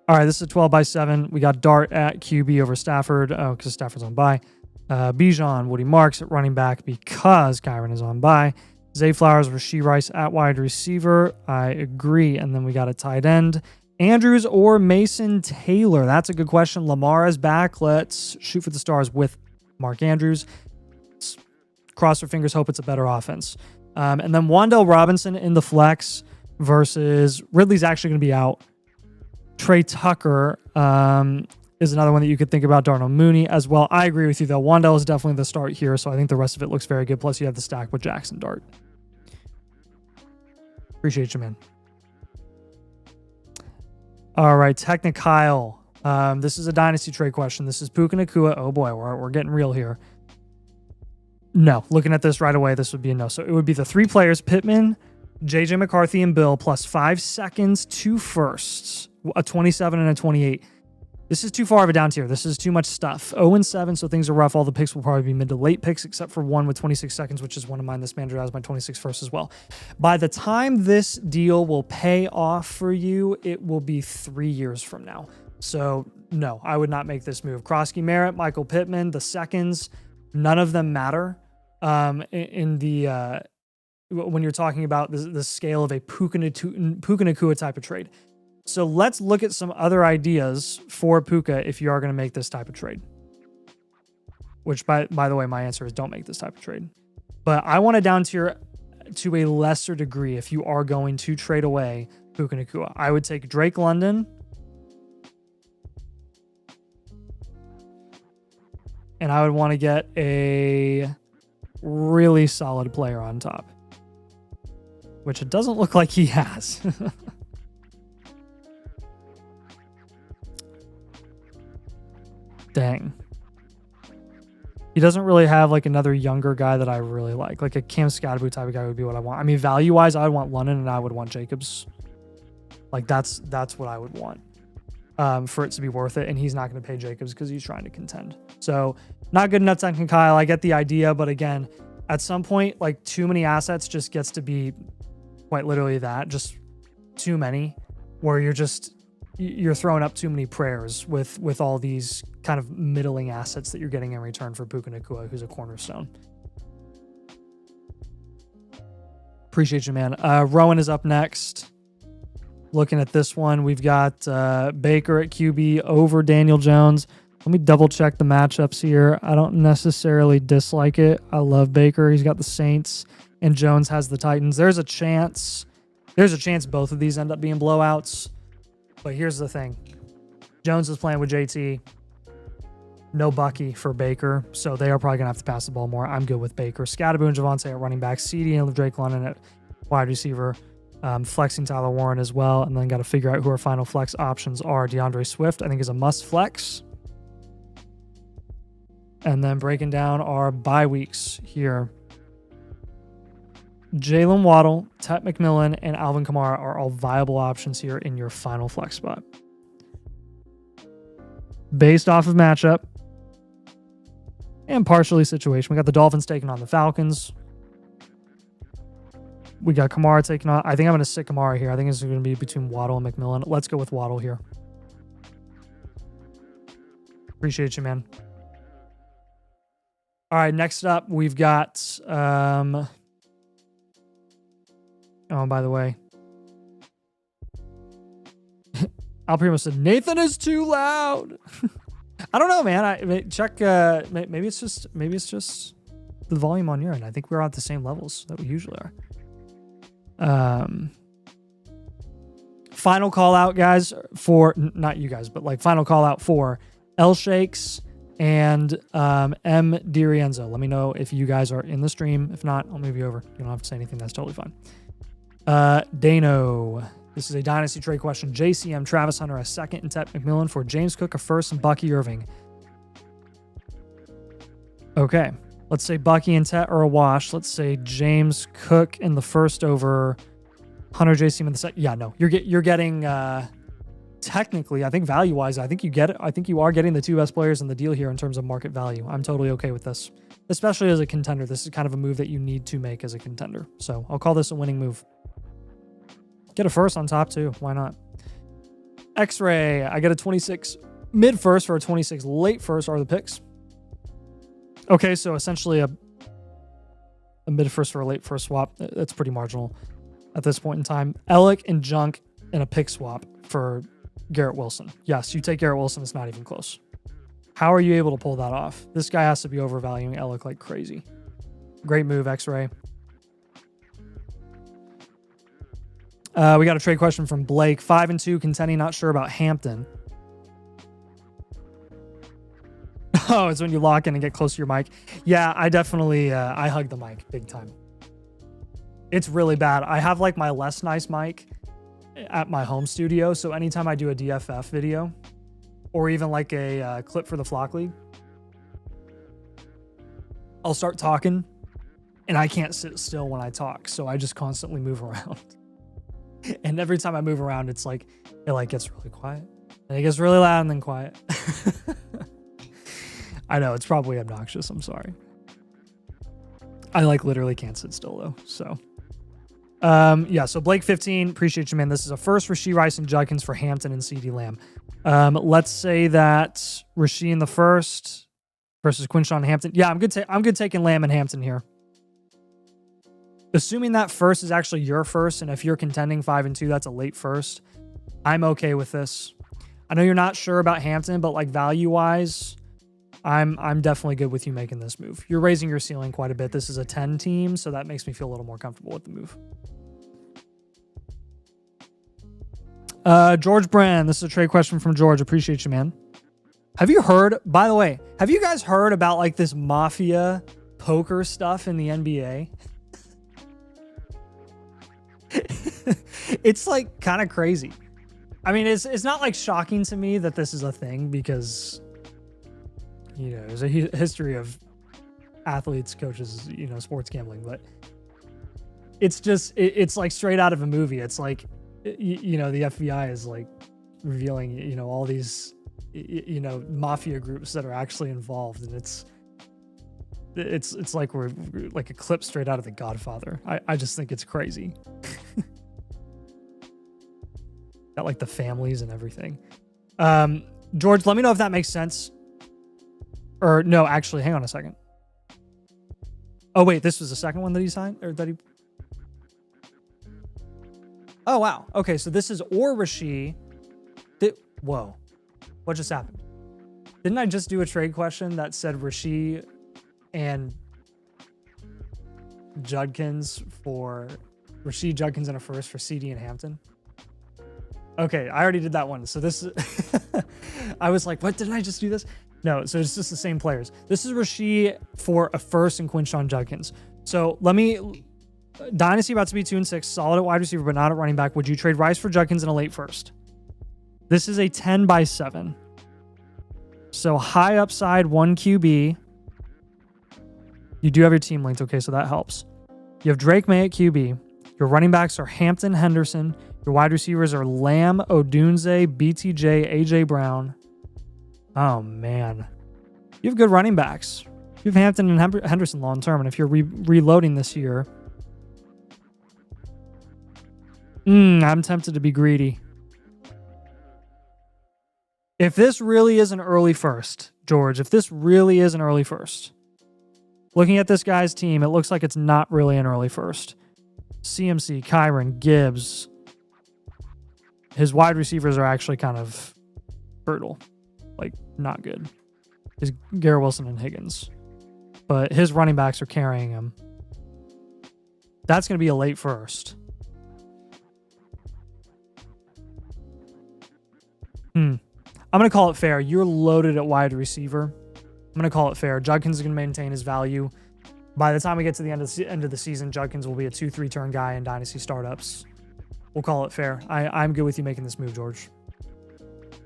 [SPEAKER 1] All right, this is a 12-by-7. We got Dart at QB over Stafford. Oh, because Stafford's on bye. Bijan, Woody Marks at running back because Kyron is on bye. Zay Flowers, Rashee Rice at wide receiver. I agree. And then we got a tight end. Andrews or Mason Taylor? That's a good question. Lamar is back. Let's shoot for the stars with Mark Andrews. Let's cross our fingers, hope it's a better offense. And then Wan'Dale Robinson in the flex versus Ridley's actually going to be out. Trey Tucker is another one that you could think about. Darnell Mooney as well. I agree with you, though. Wan'Dale is definitely the start here, so I think the rest of it looks very good. Plus, you have the stack with Jackson Dart. Appreciate you, man. All right, Technikyle. This is a dynasty trade question. This is Puka Nacua. Oh, boy, we're getting real here. No, looking at this right away, this would be a no. So it would be the three players, Pittman, JJ McCarthy, and Bill, plus 5 seconds, 2 firsts, a 27 and a 28. This is too far of a down tier. This is too much stuff. 0-7, so things are rough. All the picks will probably be mid to late picks, except for one with 26 seconds, which is one of mine. This manager has my 26 first as well. By the time this deal will pay off for you, it will be 3 years from now. So, no, I would not make this move. Krosky Merritt, Michael Pittman, the seconds, none of them matter in the when you're talking about the scale of a Puka Nacua type of trade. So let's look at some other ideas for Puka if you are going to make this type of trade. Which, by the way, my answer is don't make this type of trade. But I want to down tier to a lesser degree if you are going to trade away Puka Nacua. I would take Drake London. And I would want to get a really solid player on top. Which it doesn't look like he has. Dang. He doesn't really have like another younger guy that I really like. Like a Cam Scatterboot type of guy would be what I want. I mean, value-wise, I would want London and I would want Jacobs. Like that's what I would want for it to be worth it. And he's not going to pay Jacobs because he's trying to contend. So not good enough on Kyle. I get the idea, but again, at some point, like too many assets just gets to be quite literally that, just too many, where you're throwing up too many prayers with all these kind of middling assets that you're getting in return for Puka Nacua, who's a cornerstone. Appreciate you, man. Rowan is up next. Looking at this one, we've got Baker at QB over Daniel Jones. Let me double check the matchups here. I don't necessarily dislike it. I love Baker. He's got the Saints, and Jones has the Titans. There's a chance both of these end up being blowouts. But here's the thing. Jones is playing with JT. No Bucky for Baker, so they are probably going to have to pass the ball more. I'm good with Baker. Scatterboot and Javonte at running back. CD and Drake London at wide receiver. Flexing Tyler Warren as well. And then got to figure out who our final flex options are. DeAndre Swift, I think, is a must flex. And then breaking down our bye weeks here. Jalen Waddle, Tet McMillan, and Alvin Kamara are all viable options here in your final flex spot. Based off of matchup and partially situation, we got the Dolphins taking on the Falcons. We got Kamara taking on... I think I'm going to sit Kamara here. I think it's going to be between Waddle and McMillan. Let's go with Waddle here. Appreciate you, man. All right, next up, we've got... oh, by the way. Al Primo said, Nathan is too loud. I don't know, man. Check. Maybe it's just the volume on your end. I think we're at the same levels that we usually are. Final call out, guys, for not you guys, but like final call out for L Shakes and M Dirienzo. Let me know if you guys are in the stream. If not, I'll move you over. You don't have to say anything. That's totally fine. Dano. This is a Dynasty trade question. JCM, Travis Hunter, a second, and Ted McMillan for James Cook, a first, and Bucky Irving. Okay. Let's say Bucky and Tet are a wash. Let's say James Cook in the first over Hunter JCM in the second. Yeah, no. You're getting technically, I think value-wise, I think you are getting the two best players in the deal here in terms of market value. I'm totally okay with this. Especially as a contender. This is kind of a move that you need to make as a contender. So I'll call this a winning move. Get a first on top too. Why not? X-Ray. I get a 26 mid first for a 26 late first are the picks. Okay, so essentially a mid first for a late first swap. That's pretty marginal at this point in time. Alec and Junk in a pick swap for Garrett Wilson. Yes, you take Garrett Wilson. It's not even close. How are you able to pull that off? This guy has to be overvaluing Alec like crazy. Great move, X-Ray. We got a trade question from Blake. 5-2 contending, not sure about Hampton. Oh, it's when you lock in and get close to your mic. Yeah, I definitely, I hug the mic big time. It's really bad. I have like my less nice mic at my home studio. So anytime I do a DFF video or even like a clip for the Flock League, I'll start talking and I can't sit still when I talk. So I just constantly move around. And every time I move around, it's like, it like gets really quiet and it gets really loud and then quiet. I know it's probably obnoxious. I'm sorry. I like literally can't sit still though. So, yeah. So Blake 15, appreciate you, man. This is a first Rasheed Rice and Judkins for Hampton and CeeDee Lamb. Let's say that Rasheed in the first versus Quinshawn Hampton. Yeah, I'm good taking Lamb and Hampton here. Assuming that first is actually your first, and if you're contending 5-2, that's a late first. I'm okay with this. I know you're not sure about Hampton, but like value-wise, I'm definitely good with you making this move. You're raising your ceiling quite a bit. This is a 10 team, so that makes me feel a little more comfortable with the move. George Brand, this is a trade question from George. Appreciate you, man. Have you heard, by the way, have you guys heard about like this mafia poker stuff in the NBA? It's like kind of crazy. I mean, it's not like shocking to me that this is a thing because, you know, there's a history of athletes, coaches, you know, sports gambling, but it's just, it's like straight out of a movie. It's like, you know, the FBI is like revealing, you know, all these, you know, mafia groups that are actually involved. And it's like we're like a clip straight out of The Godfather. I just think it's crazy. Got like the families and everything. George, let me know if that makes sense. Or no, actually, hang on a second. Oh wait, this was the second one that he signed or that he. Oh wow. Okay, so this is or Rasheed. Whoa, what just happened? Didn't I just do a trade question that said Rasheed and Judkins for Rasheed Judkins and a first for CD and Hampton? Okay, I already did that one. So this is I was like, what, did I just do this? No, so it's just the same players. This is Rasheed for a first and Quinshawn Judkins. So let me, Dynasty about to be 2-6, solid at wide receiver, but not at running back. Would you trade Rice for Judkins in a late first? This is a 10-by-7. So high upside, 1 QB. You do have your team linked. Okay, so that helps. You have Drake May at QB. Your running backs are Hampton, Henderson. Your wide receivers are Lamb, Odunze, BTJ, AJ Brown. Oh, man. You have good running backs. You have Hampton and Henderson long term. And if you're reloading this year, I'm tempted to be greedy. If this really is an early first, George, if this really is an early first, looking at this guy's team, it looks like it's not really an early first. CMC, Kyron, Gibbs. His wide receivers are actually kind of brutal. Like, not good. Is Garrett Wilson and Higgins. but his running backs are carrying him. That's going to be a late first. I'm going to call it fair. You're loaded at wide receiver. I'm going to call it fair. Judkins is going to maintain his value. By the time we get to the end of the season, Judkins will be a 2-3 turn guy in Dynasty startups. We'll call it fair. I'm good with you making this move, George.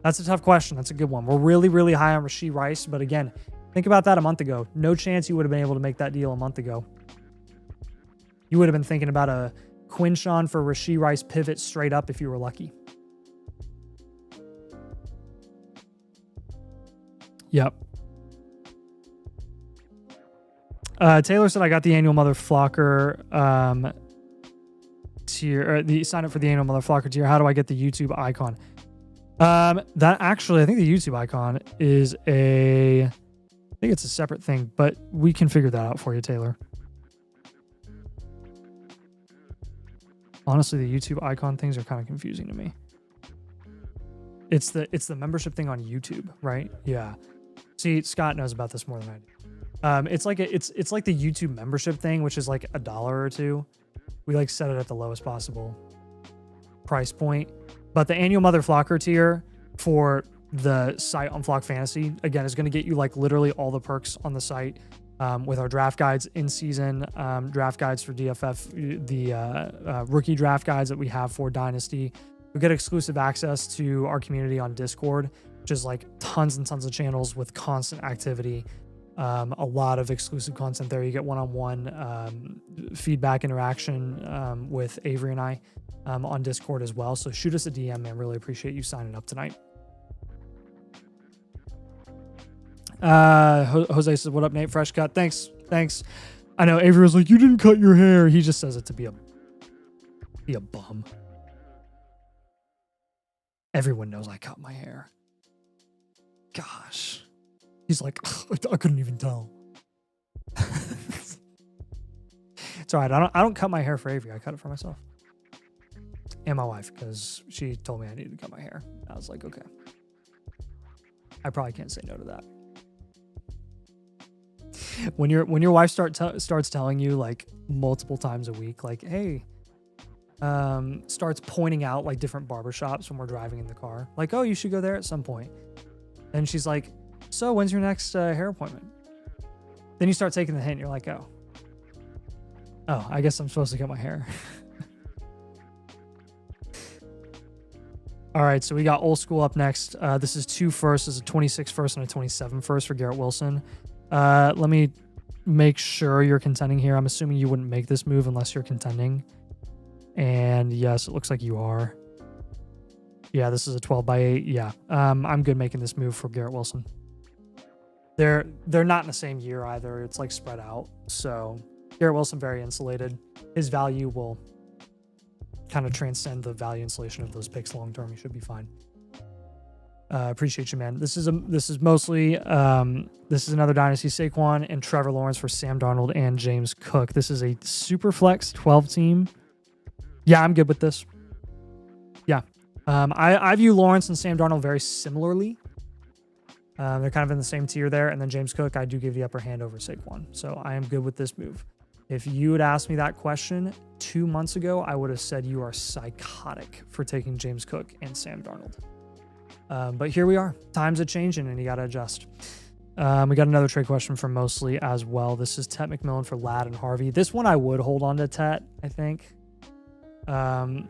[SPEAKER 1] That's a tough question. That's a good one. We're really, really high on Rashee Rice, but again, think about that a month ago. No chance you would have been able to make that deal a month ago. You would have been thinking about a Quinshawn for Rashee Rice pivot straight up if you were lucky. Yep. Taylor said I got the annual Mother Flocker tier, the sign up for the annual Mother Flocker tier. How do I get the YouTube icon? That actually, I think the YouTube icon is I think it's a separate thing, but we can figure that out for you, Taylor. Honestly, the YouTube icon things are kind of confusing to me. It's the membership thing on YouTube, right? Yeah. See, Scott knows about this more than I do. It's like the YouTube membership thing, which is like $1 or $2. We like set it at the lowest possible price point. But the annual Mother Flocker tier for the site on Flock Fantasy, again, is going to get you like literally all the perks on the site with our draft guides in season, draft guides for DFF, the rookie draft guides that we have for Dynasty. We get exclusive access to our community on Discord, which is like tons and tons of channels with constant activity. A lot of exclusive content there. You get one-on-one feedback interaction with Avery and I on Discord as well. So shoot us a DM, man. Really appreciate you signing up tonight. Jose says, what up, Nate? Fresh cut. Thanks. I know Avery was like, you didn't cut your hair. He just says it to be a bum. Everyone knows I cut my hair. Gosh. He's like, I couldn't even tell. It's all right. I don't cut my hair for Avery. I cut it for myself. And my wife, because she told me I needed to cut my hair. I was like, okay. I probably can't say no to that. When your wife starts telling you like multiple times a week, like, hey, starts pointing out like different barbershops when we're driving in the car, like, oh, you should go there at some point. And she's like, so when's your next hair appointment? Then you start taking the hint. You're like, oh, I guess I'm supposed to cut my hair. All right, so we got old school up next. This is 2 firsts. This is a 26 first and a 27 first for Garrett Wilson. Let me make sure you're contending here. I'm assuming you wouldn't make this move unless you're contending. And yes, it looks like you are. Yeah, this is a 12/8. Yeah, I'm good making this move for Garrett Wilson. They're not in the same year either. It's like spread out. So Garrett Wilson, very insulated. His value will kind of transcend the value insulation of those picks long term. You should be fine. Appreciate you, man. This is mostly this is another Dynasty Saquon and Trevor Lawrence for Sam Darnold and James Cook. This is a super flex 12 team. Yeah, I'm good with this. Yeah. I view Lawrence and Sam Darnold very similarly. They're kind of in the same tier there. And then James Cook, I do give the upper hand over Saquon. So I am good with this move. If you had asked me that question 2 months ago, I would have said you are psychotic for taking James Cook and Sam Darnold. But here we are. Times are changing and you got to adjust. We got another trade question from Mostly as well. This is Tet McMillan for Ladd and Harvey. This one I would hold on to Tet, I think. Ladd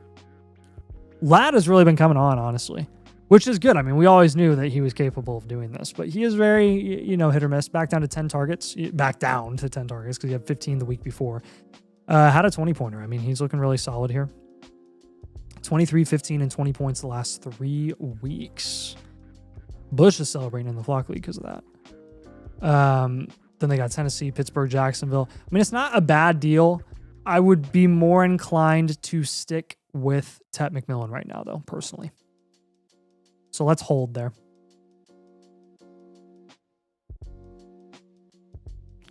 [SPEAKER 1] has really been coming on, honestly, which is good. I mean, we always knew that he was capable of doing this, but he is very, hit or miss. Back down to 10 targets because he had 15 the week before. Had a 20-pointer. I mean, he's looking really solid here. 23, 15, and 20 points the last 3 weeks. Bush is celebrating in the Flock League because of that. Then they got Tennessee, Pittsburgh, Jacksonville. I mean, it's not a bad deal. I would be more inclined to stick with Tet McMillan right now, though, personally. So let's hold there.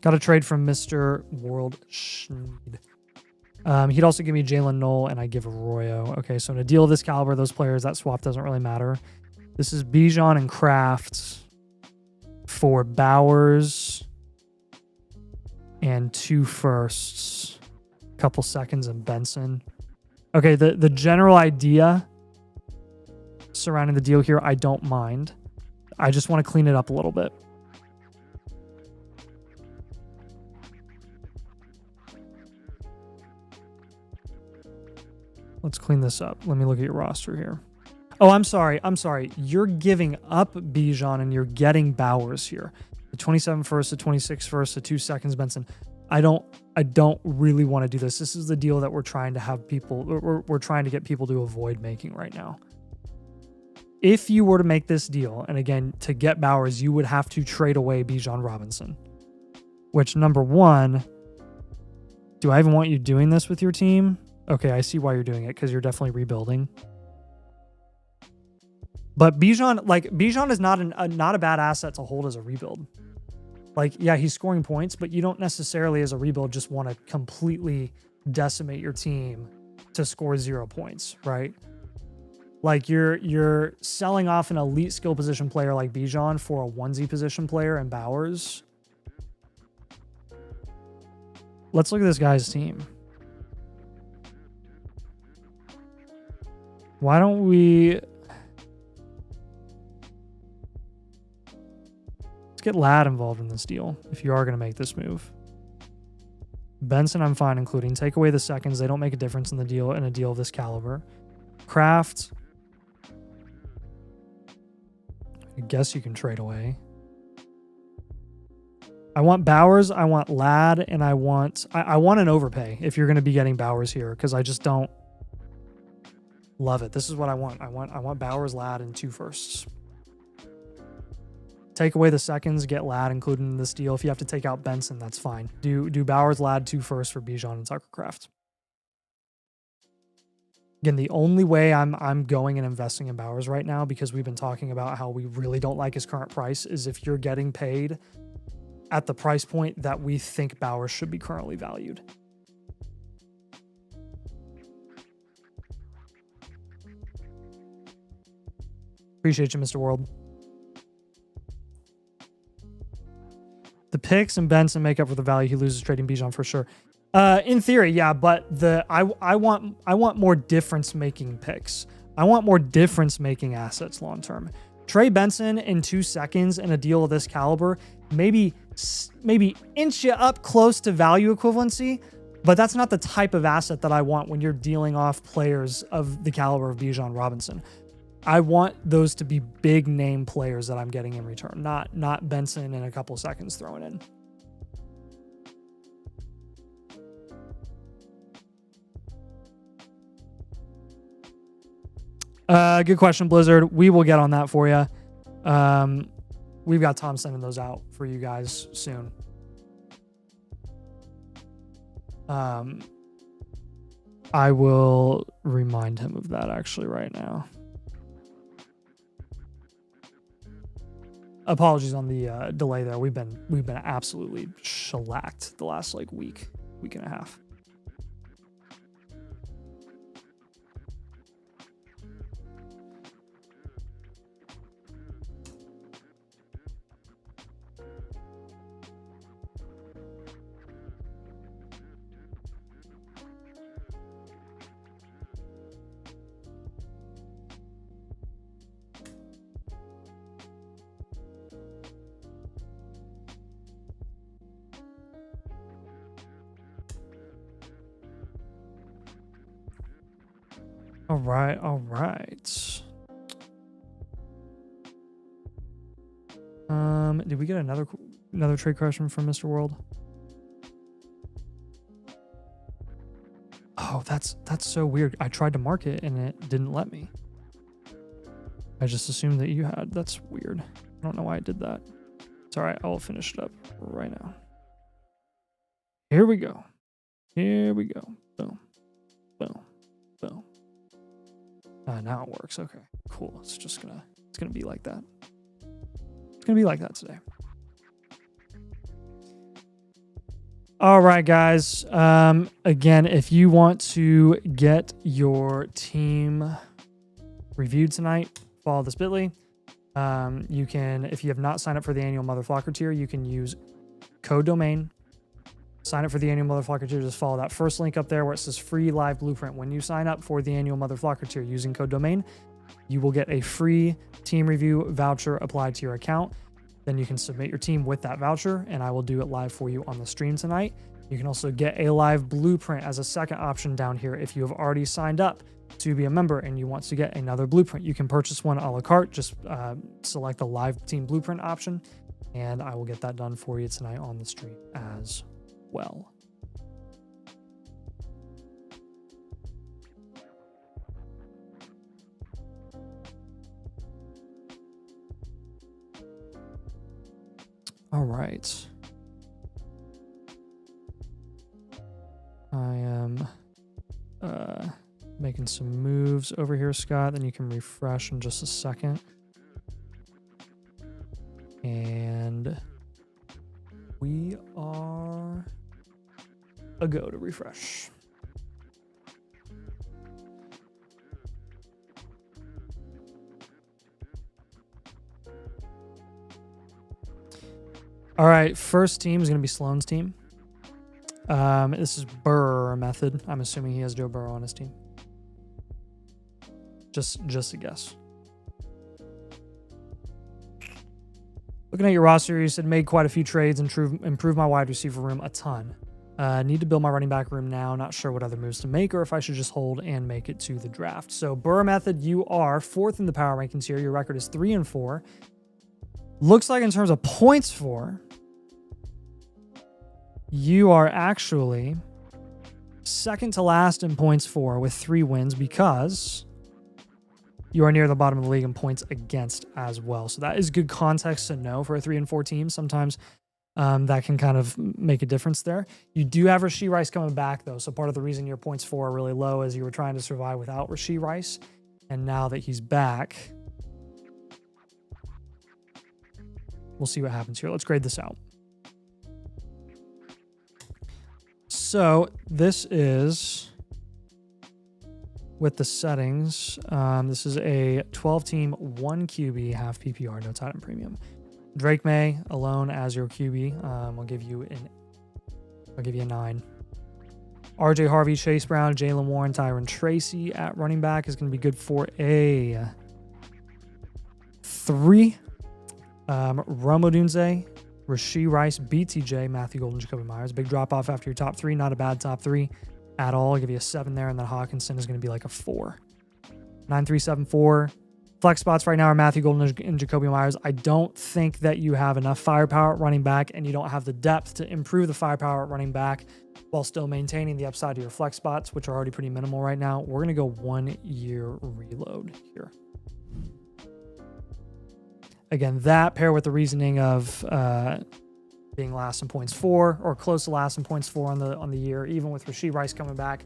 [SPEAKER 1] Got a trade from Mr. World Schneed. He'd also give me Jalen Knoll, and I give Arroyo. Okay, so in a deal of this caliber, those players, that swap doesn't really matter. This is Bijan and Kraft for Bowers and 2 firsts, a couple seconds, and Benson. Okay, the general idea surrounding the deal here, I don't mind. I just want to clean it up a little bit. Let's clean this up. Let me look at your roster here. Oh, I'm sorry. You're giving up Bijan and you're getting Bowers here. The 27 first, the 26 first, the 2 seconds, Benson. I don't really want to do this. This is the deal that we're trying to have people, we're trying to get people to avoid making right now. If you were to make this deal, and again, to get Bowers, you would have to trade away Bijan Robinson. Which, number one, do I even want you doing this with your team? Okay, I see why you're doing it, because you're definitely rebuilding. But Bijan is not a bad asset to hold as a rebuild. Like, yeah, he's scoring points, but you don't necessarily, as a rebuild, just want to completely decimate your team to score 0 points, right? Like, you're selling off an elite skill position player like Bijan for a onesie position player and Bowers. Let's look at this guy's team. Why don't we... Let's get Ladd involved in this deal, if you are going to make this move. Benson, I'm fine including. Take away the seconds. They don't make a difference in the deal, in a deal of this caliber. Kraft... I guess you can trade away. I want Bowers, I want Ladd, and I want an overpay if you're going to be getting Bowers here, because I just don't love it. This is what I want. I want Bowers, Ladd, and 2 firsts. Take away the seconds, get Ladd included in this deal. If you have to take out Benson, that's fine. Do Bowers, Ladd, 2 firsts for Bijan and Tucker Kraft. Again, the only way I'm going and investing in Bowers right now, because we've been talking about how we really don't like his current price, is if you're getting paid at the price point that we think Bowers should be currently valued. Appreciate you, Mr. World. The picks and Benson make up for the value he loses trading Bijan for sure. In theory, yeah, but I want more difference making picks. I want more difference making assets long term. Trey Benson in 2 seconds in a deal of this caliber, maybe inch you up close to value equivalency, but that's not the type of asset that I want when you're dealing off players of the caliber of Bijan Robinson. I want those to be big name players that I'm getting in return, not Benson in a couple seconds thrown in. Good question, Blizzard. We will get on that for you. We've got Tom sending those out for you guys soon. I will remind him of that actually right now. Apologies on the delay there. We've been absolutely shellacked the last week and a half. All right. Did we get another trade question from Mr. World? Oh, that's so weird. I tried to mark it and it didn't let me. I just assumed that you had. That's weird. I don't know why I did that. It's all right. I will finish it up right now. Here we go. Boom. Boom. Boom. Now it works. Okay, cool. It's gonna be like that. It's gonna be like that today. All right, guys. Again, if you want to get your team reviewed tonight, follow this bit.ly. You can, if you have not signed up for the annual Mother Flocker tier, you can use code domain Sign up for the annual Motherflocker tier. Just follow that first link up there where it says free live blueprint. When you sign up for the annual Motherflocker tier using code domain, you will get a free team review voucher applied to your account. Then you can submit your team with that voucher, and I will do it live for you on the stream tonight. You can also get a live blueprint as a second option down here if you have already signed up to be a member and you want to get another blueprint. You can purchase one a la carte. Just select the live team blueprint option, and I will get that done for you tonight on the stream as well. All right. I am making some moves over here, Scott. Then you can refresh in just a second. And we are a go to refresh. All right, first team is going to be Sloan's team. This is Burr method. I'm assuming he has Joe Burrow on his team. Just a guess. Looking at your roster, you said made quite a few trades and improve my wide receiver room a ton. Need to build my running back room now. Not sure what other moves to make or if I should just hold and make it to the draft. So Burr method, you are 4th in the power rankings here. Your record is 3-4. Looks like in terms of points for, you are actually second to last in points for with 3 wins because you are near the bottom of the league in points against as well. So that is good context to know for a 3-4 team. Sometimes that can kind of make a difference there. You do have Rashee Rice coming back though. So part of the reason your points for are really low is you were trying to survive without Rashee Rice. And now that he's back, we'll see what happens here. Let's grade this out. So this is with the settings. This is a 12-team, 1 QB, half PPR, no tight end premium. Drake May alone as your QB. I'll give you a 9. RJ Harvey, Chase Brown, Jalen Warren, Tyron Tracy at running back is going to be good for a 3. Rome Odunze, Rashee Rice, BTJ, Matthew Golden, Jacoby Myers. Big drop off after your top 3. Not a bad top 3 at all. I'll give you a 7 there, and then Hawkinson is going to be like a 4. 9, 3, 7, 4. Flex spots right now are Matthew Golden and Jacoby Myers. I don't think that you have enough firepower at running back, and you don't have the depth to improve the firepower at running back while still maintaining the upside of your flex spots, which are already pretty minimal right now. We're going to go 1 year reload here. Again, that pair with the reasoning of being last in points for, or close to last in points for on the year, even with Rashee Rice coming back.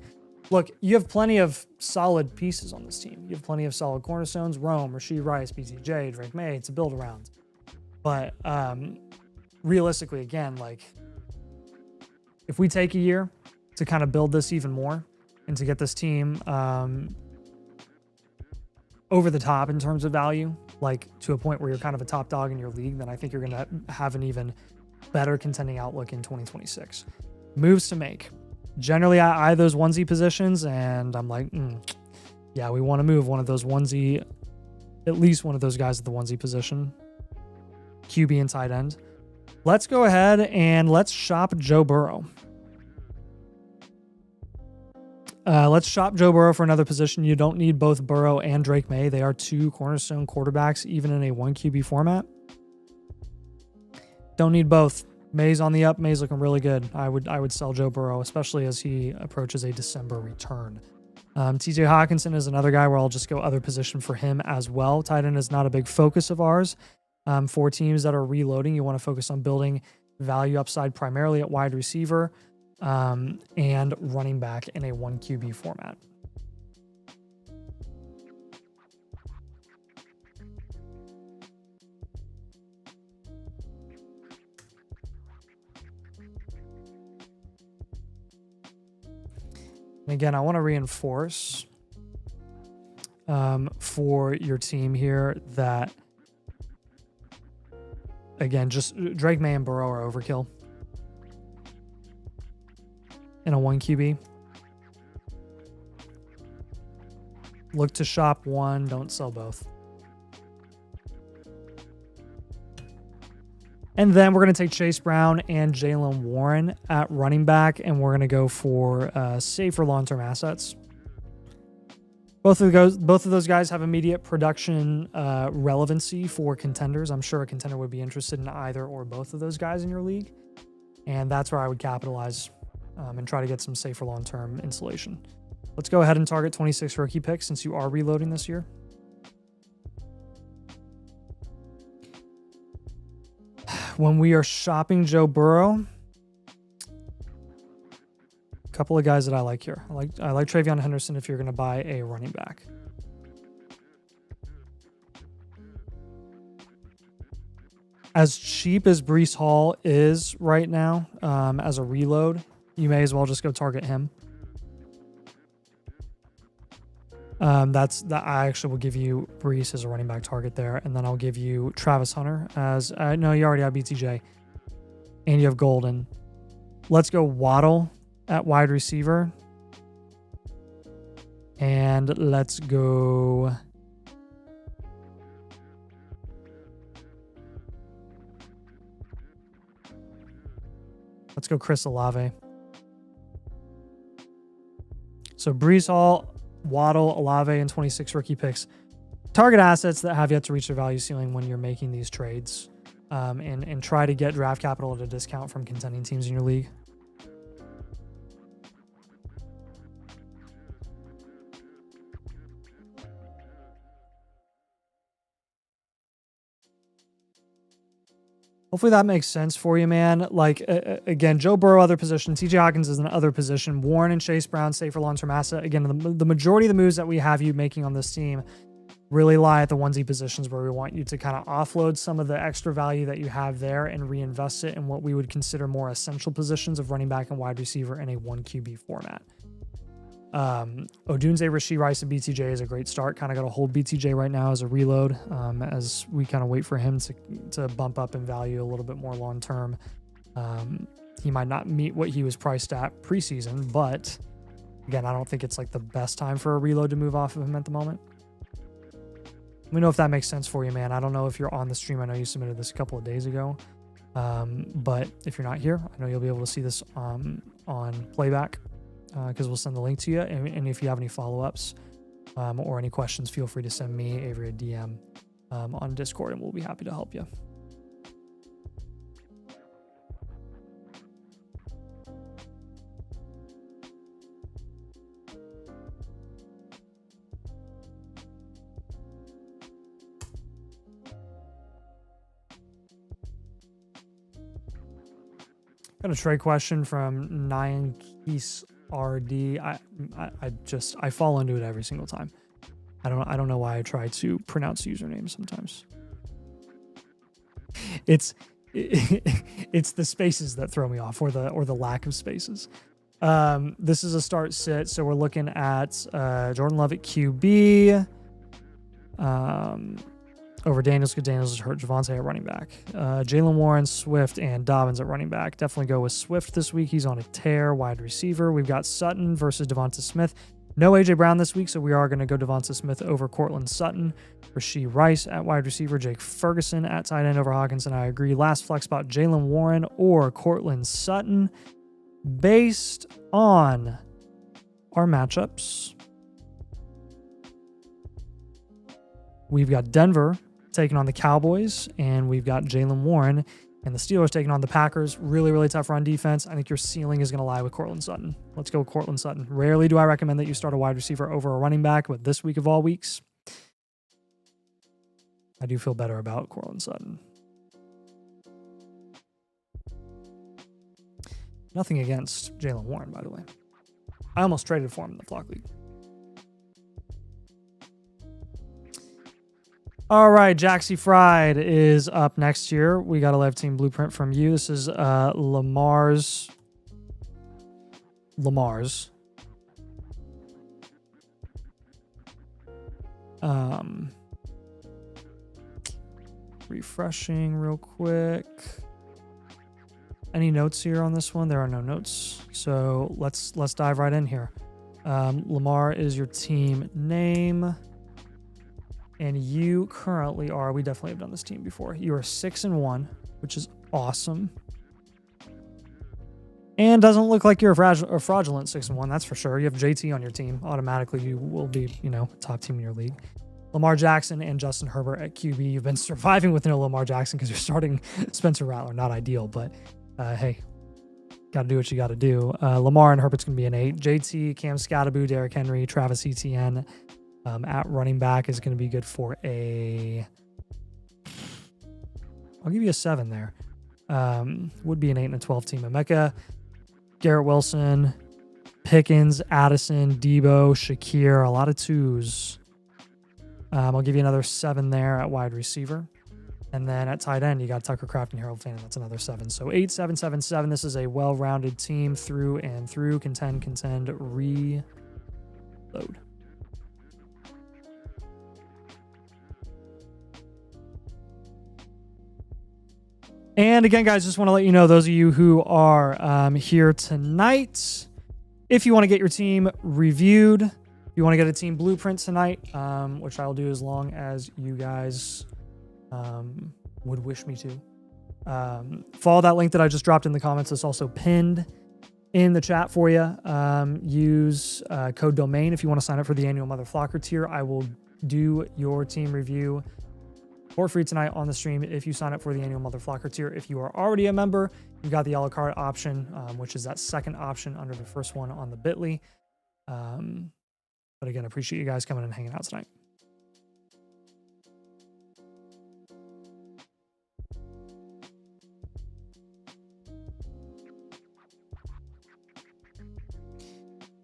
[SPEAKER 1] Look, you have plenty of solid pieces on this team. You have plenty of solid cornerstones. Rome, Rashee Rice, BTJ, Drake May to build around. But realistically, again, like if we take a year to kind of build this even more and to get this team over the top in terms of value, like to a point where you're kind of a top dog in your league, then I think you're going to have an even better contending outlook in 2026. Moves to make. Generally, I eye those onesie positions, and I'm like, yeah, we want to move one of those onesie, at least one of those guys at the onesie position, QB and tight end. Let's go ahead and let's shop Joe Burrow. Let's shop Joe Burrow for another position. You don't need both Burrow and Drake May. They are 2 cornerstone quarterbacks, even in a 1 QB format. Don't need both. May's on the up. May's looking really good. I would sell Joe Burrow, especially as he approaches a December return. TJ Hawkinson is another guy where I'll just go other position for him as well. Tight end is not a big focus of ours. For teams that are reloading, you want to focus on building value upside primarily at wide receiver and running back in a 1 QB format. And again, I want to reinforce for your team here that, again, just Drake May and Burrow are overkill. in a 1 QB. Look to shop one, don't sell both. And then we're going to take Chase Brown and Jaylen Warren at running back, and we're going to go for safer long-term assets. Both of those guys have immediate production relevancy for contenders. I'm sure a contender would be interested in either or both of those guys in your league, and that's where I would capitalize and try to get some safer long-term insulation. Let's go ahead and target 26 rookie picks since you are reloading this year. When we are shopping Joe Burrow, a couple of guys that I like here. I like Travion Henderson if you're going to buy a running back. As cheap as Breece Hall is right now as a reload, you may as well just go target him. I actually will give you Breece as a running back target there, and then I'll give you Travis Hunter as no, you already have BTJ, and you have Golden. Let's go Waddle at wide receiver, and let's go. Let's go Chris Olave. So Breece Hall, Waddle, Olave, and 26 rookie picks. Target assets that have yet to reach their value ceiling when you're making these trades, and try to get draft capital at a discount from contending teams in your league. Hopefully that makes sense for you, man. Like, again, Joe Burrow, other position. TJ Hawkins is an other position. Warren and Chase Brown, safer long-term asset. Again, the majority of the moves that we have you making on this team really lie at the onesie positions where we want you to kind of offload some of the extra value that you have there and reinvest it in what we would consider more essential positions of running back and wide receiver in a 1 QB format. Odunze, Rashee Rice, and BTJ is a great start. Kind of got to hold BTJ right now as a reload as we kind of wait for him to bump up in value a little bit more long term. He might not meet what he was priced at preseason, but again, I don't think it's like the best time for a reload to move off of him at the moment. Let me know if that makes sense for you, man. I don't know if you're on the stream. I know you submitted this a couple of days ago, but if you're not here, I know you'll be able to see this on playback. Because we'll send the link to you. And if you have any follow-ups or any questions, feel free to send me, Avery, a DM on Discord, and we'll be happy to help you. Got a trade question from Nyan Keys RD. I fall into it every single time. I don't know why I try to pronounce usernames sometimes. It's the spaces that throw me off, or the lack of spaces. This is a start sit, so we're looking at Jordan Love at QB. Over Daniels, because Daniels is hurt. Javonte at running back. Jaylen Warren, Swift, and Dobbins at running back. Definitely go with Swift this week. He's on a tear. Wide receiver. We've got Sutton versus Devonta Smith. No AJ Brown this week, so we are going to go Devonta Smith over Cortland Sutton. Rashee Rice at wide receiver. Jake Ferguson at tight end over Hawkinson. I agree. Last flex spot, Jaylen Warren or Cortland Sutton. Based on our matchups, we've got Denver taking on the Cowboys, and we've got Jaylen Warren and the Steelers taking on the Packers. Really, really tough run defense. I think your ceiling is going to lie with Cortland Sutton. Let's go with Cortland Sutton. Rarely do I recommend that you start a wide receiver over a running back, but this week of all weeks, I do feel better about Cortland Sutton. Nothing against Jaylen Warren, by the way. I almost traded for him in the Flock League. All right, Jaxie Fried is up next year. We got a live team blueprint from you. This is Lamar's. Refreshing real quick. Any notes here on this one? There are no notes. So let's dive right in here. Lamar is your team name. And you currently are, we definitely have done this team before. You are 6-1, which is awesome. And doesn't look like you're a fraudulent 6-1, that's for sure. You have JT on your team. Automatically, you will be, top team in your league. Lamar Jackson and Justin Herbert at QB. You've been surviving with no Lamar Jackson because you're starting Spencer Rattler. Not ideal, but hey, got to do what you got to do. Lamar and Herbert's going to be an 8. JT, Cam Scatterboo, Derrick Henry, Travis Etienne at running back is going to be good for a... I'll give you a 7 there. Would be an 8 and a 12 team. Emeka, Garrett Wilson, Pickens, Addison, Debo, Shakir, a lot of 2s. I'll give you another 7 there at wide receiver. And then at tight end, you got Tucker Kraft and Harold Fannin. That's another 7. So 8, 7, 7, 7. This is a well-rounded team through and through. Contend, reload. And again, guys, just want to let you know, those of you who are here tonight, if you want to get your team reviewed, if you want to get a team blueprint tonight, which I'll do as long as you guys would wish me to, follow that link that I just dropped in the comments. It's also pinned in the chat for you. Use code DOMAIN if you want to sign up for the annual Mother Flocker tier. I will do your team review for free tonight on the stream if you sign up for the annual Mother Flocker tier. If you are already a member, you've got the a la carte option, which is that second option under the first one on the bit.ly. But again, appreciate you guys coming and hanging out tonight.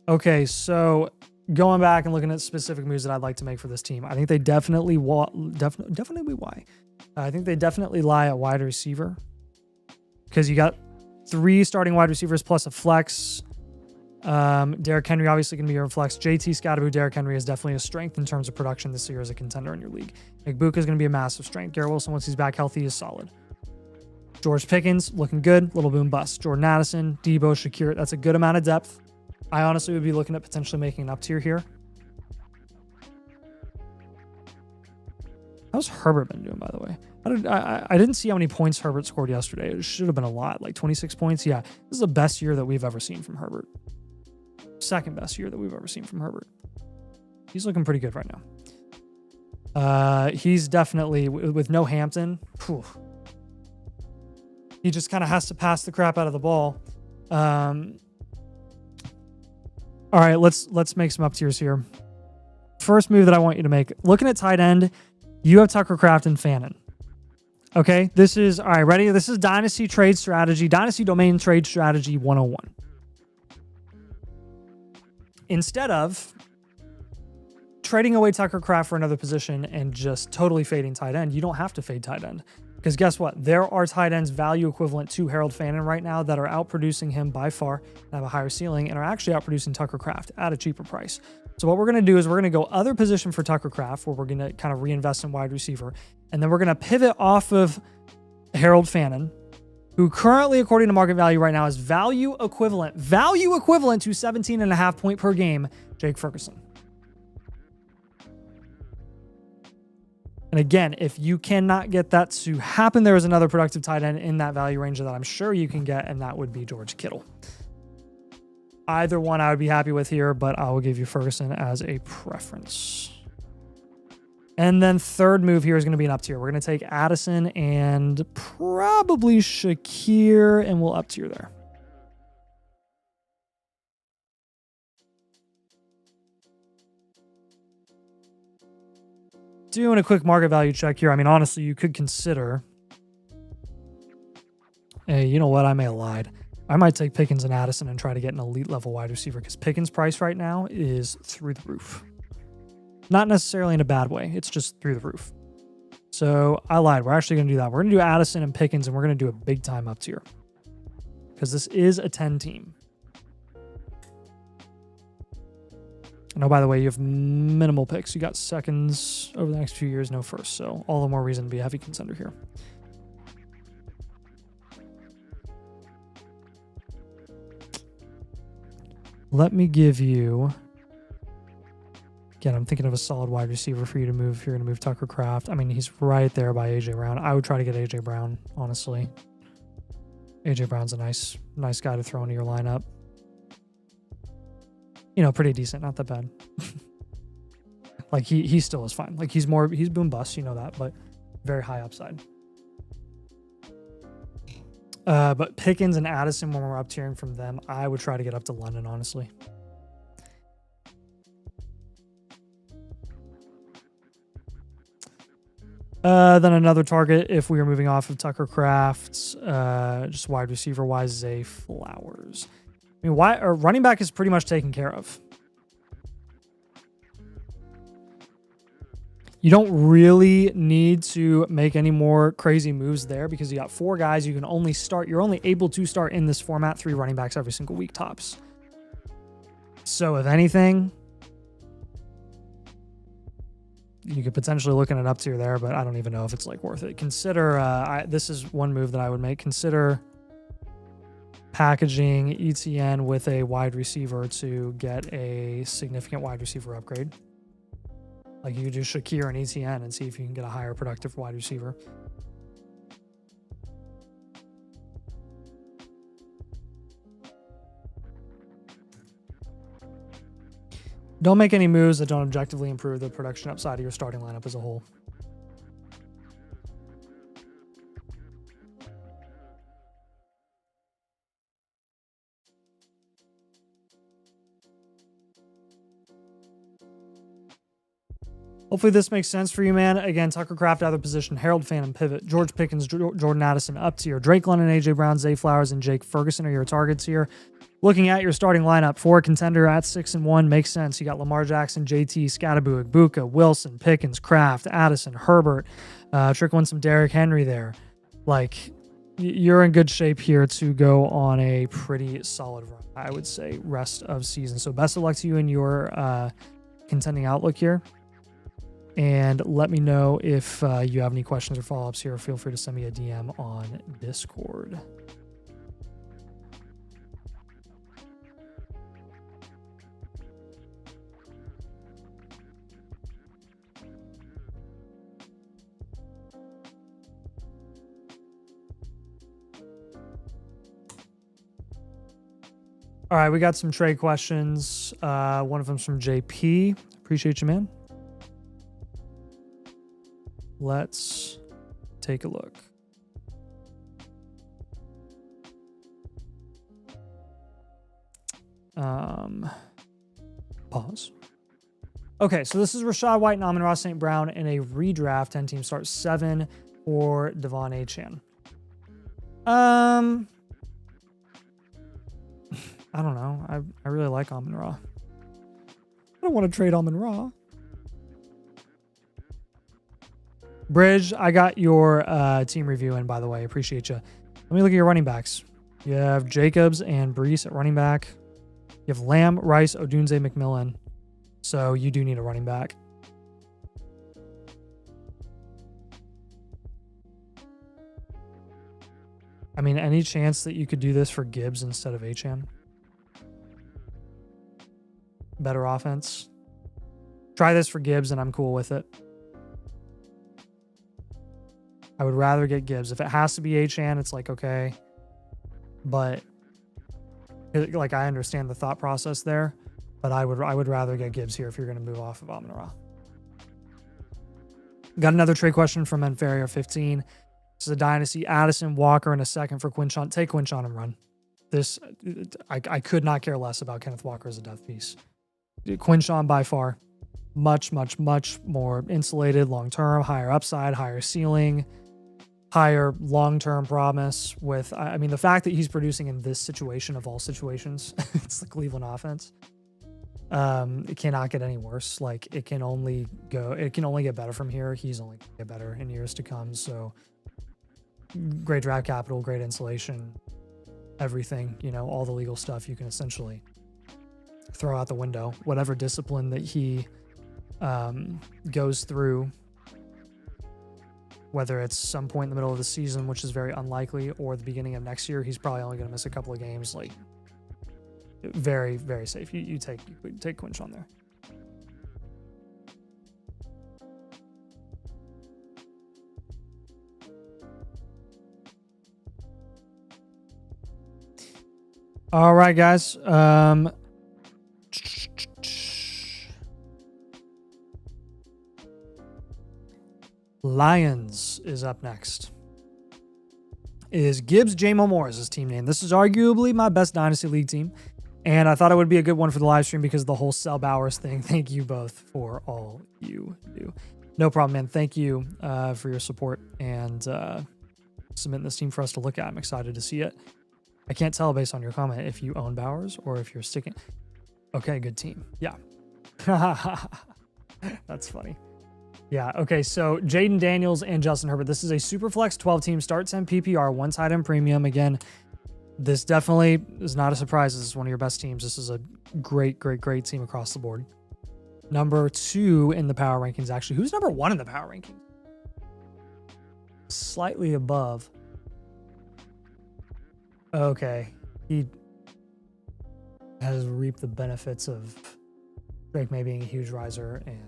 [SPEAKER 1] Okay, so going back and looking at specific moves that I'd like to make for this team, I think they definitely I think they definitely lie at wide receiver, because you got 3 starting wide receivers plus a flex. Derrick Henry obviously going to be your flex. JT Scatterboo, Derrick Henry is definitely a strength in terms of production this year as a contender in your league. McBuka is going to be a massive strength. Garrett Wilson, once he's back healthy, is solid. George Pickens looking good, little boom bust. Jordan Addison, Debo, Shakir, that's a good amount of depth. I honestly would be looking at potentially making an up tier here. How's Herbert been doing, by the way? I didn't see how many points Herbert scored yesterday. It should have been a lot, like 26 points. Yeah, this is the best year that we've ever seen from Herbert. Second best year that we've ever seen from Herbert. He's looking pretty good right now. He's definitely, with no Hampton, he just kind of has to pass the crap out of the ball. All right, let's make some up tiers here. First move that I want you to make, looking at tight end, you have Tucker Kraft and Fannin. Okay, this is, all right, ready? This is Dynasty Trade Strategy, Dynasty Domain Trade Strategy 101. Instead of trading away Tucker Kraft for another position and just totally fading tight end, you don't have to fade tight end. Because guess what? There are tight ends value equivalent to Harold Fannin right now that are outproducing him by far and have a higher ceiling and are actually outproducing Tucker Kraft at a cheaper price. So what we're going to do is we're going to go other position for Tucker Kraft, where we're going to kind of reinvest in wide receiver. And then we're going to pivot off of Harold Fannin, who currently, according to market value right now, is value equivalent to 17.5 point per game, Jake Ferguson. And again, if you cannot get that to happen, there is another productive tight end in that value range that I'm sure you can get, and that would be George Kittle. Either one I would be happy with here, but I will give you Ferguson as a preference. And then third move here is going to be an up tier. We're going to take Addison and probably Shakir, and we'll up tier there. Doing a quick market value check here. I mean, honestly, you could consider... Hey, you know what? I may have lied. I might take Pickens and Addison and try to get an elite level wide receiver, because Pickens' price right now is through the roof. Not necessarily in a bad way. It's just through the roof. So I lied. We're actually going to do that. We're going to do Addison and Pickens, and we're going to do a big time up tier, because this is a 10 team. And oh, by the way, you have minimal picks. You got seconds over the next few years, no first. So all the more reason to be a heavy contender here. Let me give you... Again, I'm thinking of a solid wide receiver for you to move if you're going to move Tucker Kraft. I mean, he's right there by A.J. Brown. I would try to get A.J. Brown, honestly. A.J. Brown's a nice guy to throw into your lineup. You know, pretty decent. Not that bad. Like, he still is fine. Like, he's boom bust, you know that, but very high upside. But Pickens and Addison, when we're up tiering from them, I would try to get up to London, honestly. Then another target, if we were moving off of Tucker Kraft, just wide receiver wise, Zay Flowers. I mean, running back is pretty much taken care of. You don't really need to make any more crazy moves there because you got 4 guys you can only start. You're only able to start in this format 3 running backs every single week tops. So if anything, you could potentially look at an up tier there, but I don't even know if it's like worth it. Consider, this is one move that I would make. Consider packaging ETN with a wide receiver to get a significant wide receiver upgrade. Like you could do Shakir and ETN and see if you can get a higher productive wide receiver. Don't make any moves that don't objectively improve the production upside of your starting lineup as a whole. Hopefully this makes sense for you, man. Again, Tucker Kraft, other position, Harold Phantom, pivot, George Pickens, Jordan Addison, up tier, Drake London, AJ Brown, Zay Flowers, and Jake Ferguson are your targets here. Looking at your starting lineup, for a contender at 6-1 makes sense. You got Lamar Jackson, JT, Scatterbuick, Buka, Wilson, Pickens, Kraft, Addison, Herbert, trickle in some Derrick Henry there. Like, you're in good shape here to go on a pretty solid run, I would say, rest of season. So best of luck to you in your contending outlook here. And let me know if you have any questions or follow-ups here. Feel free to send me a DM on Discord. All right, we got some trade questions. One of them's from JP. Appreciate you, man. Let's take a look. Pause. Okay, so this is Rachaad White and Amon-Ra St. Brown in a redraft 10-team start 7 for Devon Achane. I don't know. I really like Amon-Ra. I don't want to trade Amon-Ra. Bridge, I got your team review in, by the way. Appreciate you. Let me look at your running backs. You have Jacobs and Brees at running back. You have Lamb, Rice, Odunze, McMillan. So you do need a running back. I mean, any chance that you could do this for Gibbs instead of Achane? Better offense. Try this for Gibbs and I'm cool with it. I would rather get Gibbs. If it has to be Achane, it's like, okay. But like, I understand the thought process there, but I would rather get Gibbs here if you're going to move off of Amon-Ra. Got another trade question from Enferrier 15. This is a Dynasty. Addison, Walker in a second for Quinshon. Take Quinshon and run. This, I could not care less about Kenneth Walker as a death piece. Quinshon by far. Much, much, much more insulated long-term, higher upside, higher ceiling, higher long-term promise with, I mean, the fact that he's producing in this situation of all situations, it's the Cleveland offense. It cannot get any worse. Like it can only get better from here. He's only going to get better in years to come. So great draft capital, great insulation, everything, you know, all the legal stuff you can essentially throw out the window. Whatever discipline that he goes through, whether it's some point in the middle of the season, which is very unlikely, or the beginning of next year, he's probably only going to miss a couple of games. Like, Very, very safe. You take Quinch on there. All right, guys. Lions is up next. Is Gibbs J-Mo Moore is his team name. This is arguably my best Dynasty League team. And I thought it would be a good one for the live stream because of the whole Sell Bowers thing. Thank you both for all you do. No problem, man. Thank you for your support and submitting this team for us to look at. I'm excited to see it. I can't tell based on your comment if you own Bowers or if you're sticking. Okay, good team. Yeah. That's funny. Yeah, okay, so Jaden Daniels and Justin Herbert. This is a Superflex 12-team start 10 PPR, one tight end premium. Again, this definitely is not a surprise. This is one of your best teams. This is a great, great, great team across the board. Number 2 in the power rankings, actually. Who's number 1 in the power ranking? Slightly above. Okay. He has reaped the benefits of Drake May being a huge riser and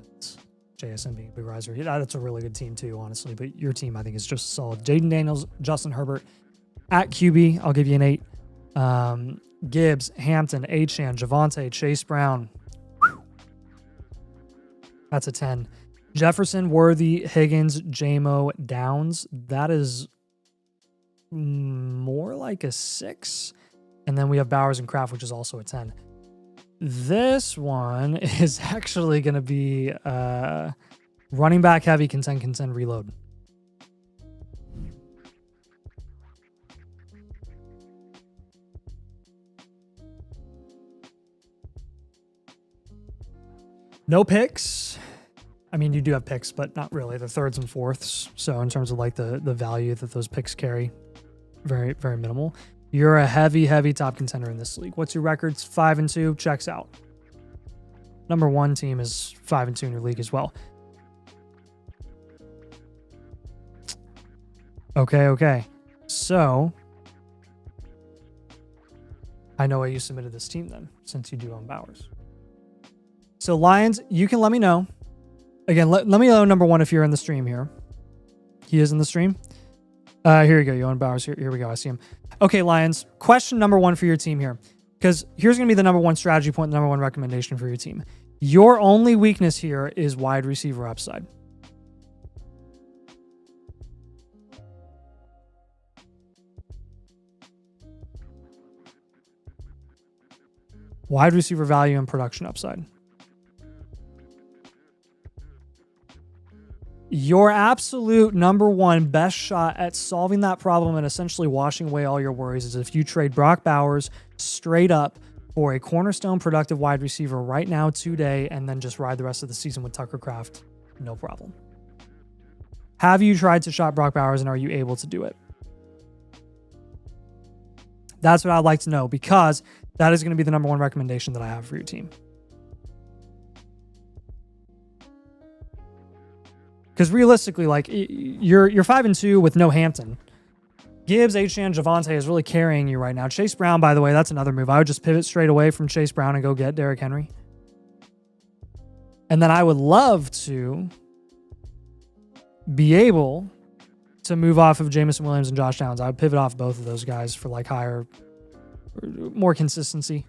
[SPEAKER 1] JSN being a big riser. That's a really good team too, honestly. But your team, I think, is just solid. Jaden Daniels, Justin Herbert at QB. I'll give you an 8. Gibbs, Hampton, Achane, Javonte, Chase Brown. Whew. That's a 10. Jefferson, Worthy, Higgins, J-Mo, Downs. That is more like a 6. And then we have Bowers and Kraft, which is also a 10. This one is actually going to be running back heavy, contend, reload. No picks. I mean, you do have picks, but not really. The thirds and fourths. So in terms of like the value that those picks carry, very, very minimal. You're a heavy, heavy top contender in this league. What's your records? 5-2. Checks out. Number 1 team is 5-2 in your league as well. Okay. So I know why you submitted this team then, since you do own Bowers. So Lions, you can let me know. Again, let me know number 1 if you're in the stream here. He is in the stream. Here you go. You own Bowers. Here we go. I see him. Okay, Lions. Question number 1 for your team here. Because here's going to be the number 1 strategy point, the number 1 recommendation for your team. Your only weakness here is wide receiver upside. Wide receiver value and production upside. Your absolute number 1 best shot at solving that problem and essentially washing away all your worries is if you trade Brock Bowers straight up for a cornerstone productive wide receiver right now today and then just ride the rest of the season with Tucker Kraft. No problem. Have you tried to shop Brock Bowers and are you able to do it? That's what I'd like to know because that is going to be the number 1 recommendation that I have for your team. Because realistically, like you're 5-2 with no Hampton. Gibbs, Achane, Javonte is really carrying you right now. Chase Brown, by the way, that's another move. I would just pivot straight away from Chase Brown and go get Derrick Henry. And then I would love to be able to move off of Jameson Williams and Josh Downs. I would pivot off both of those guys for like higher, more consistency.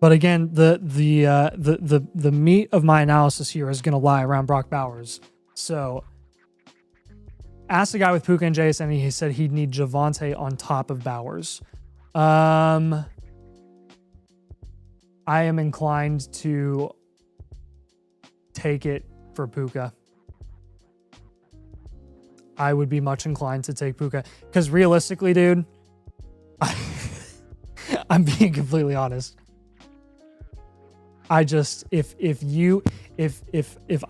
[SPEAKER 1] But again, the meat of my analysis here is going to lie around Brock Bowers. So, asked the guy with Puka and JSN, and he said he'd need Javonte on top of Bowers. I am inclined to take it for Puka. I would be much inclined to take Puka because realistically, dude, I'm being completely honest. I just if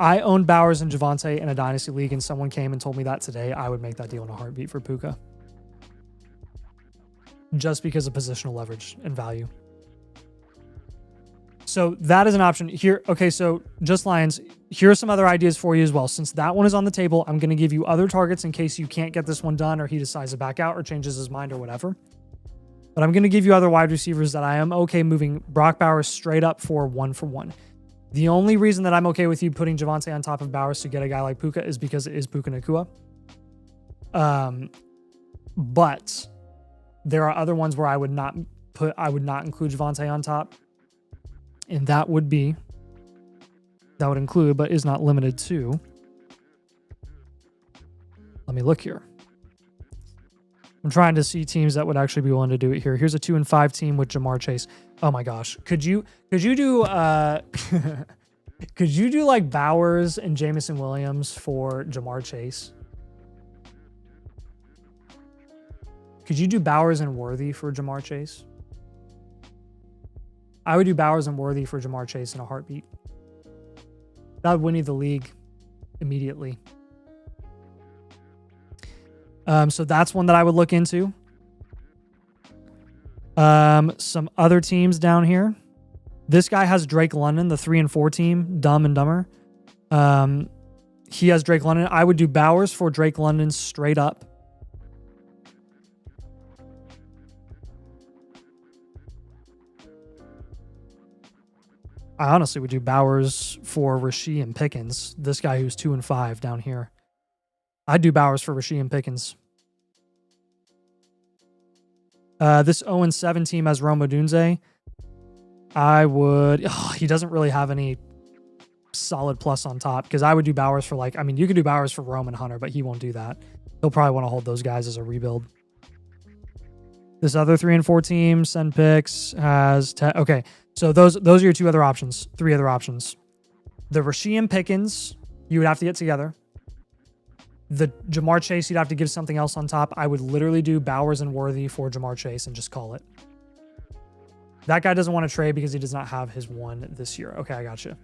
[SPEAKER 1] I owned Bowers and Javonte in a dynasty league and someone came and told me that today, I would make that deal in a heartbeat for Puka. Just because of positional leverage and value. So that is an option here. Okay, so just Lions. Here are some other ideas for you as well. Since that one is on the table, I'm going to give you other targets in case you can't get this one done or he decides to back out or changes his mind or whatever. But I'm going to give you other wide receivers that I am okay moving Brock Bowers straight up for 1-for-1. The only reason that I'm okay with you putting Javonte on top of Bowers to get a guy like Puka is because it is Puka Nacua. But there are other ones where I would not include Javonte on top. And that would include, but is not limited to. Let me look here. I'm trying to see teams that would actually be willing to do it here. Here's a 2-5 team with Jamar Chase. Oh my gosh. Could you do could you do like Bowers and Jameson Williams for Jamar Chase? Could you do Bowers and Worthy for Jamar Chase? I would do Bowers and Worthy for Jamar Chase in a heartbeat. That would win you the league immediately. So that's one that I would look into. Some other teams down here. This guy has Drake London, the 3-4 team, Dumb and Dumber. He has Drake London. I would do Bowers for Drake London straight up. I honestly would do Bowers for Rasheed and Pickens. This guy who's 2-5 down here. I'd do Bowers for Rasheed and Pickens. This 0-7 team has Rome Odunze. I would... he doesn't really have any solid plus on top because I would do Bowers for like... I mean, you could do Bowers for Rome and Hunter, but he won't do that. He'll probably want to hold those guys as a rebuild. This other 3-4 team, Send Picks, has... okay, so those are your two other options. Three other options. The Rasheed and Pickens, you would have to get together. The Jamar Chase, you'd have to give something else on top. I would literally do Bowers and Worthy for Jamar Chase and just call it. That guy doesn't want to trade because he does not have his one this year. Okay, I got you.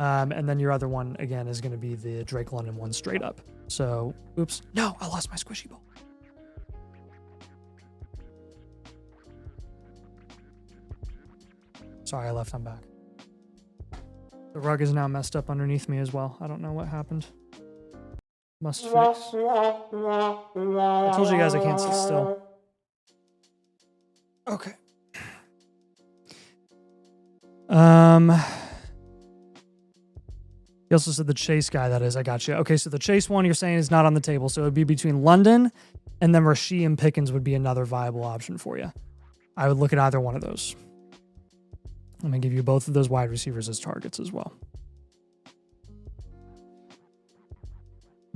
[SPEAKER 1] And then your other one, again, is going to be the Drake London one straight up. So, oops. No, I lost my squishy ball. Sorry, I left. I'm back. The rug is now messed up underneath me as well. I don't know what happened. Must fix. I told you guys I can't sit still. Okay. He also said the Chase guy, that is. I got you. Okay, so the Chase one you're saying is not on the table. So it would be between London and then Rasheed and Pickens would be another viable option for you. I would look at either one of those. I'm going to give you both of those wide receivers as targets as well.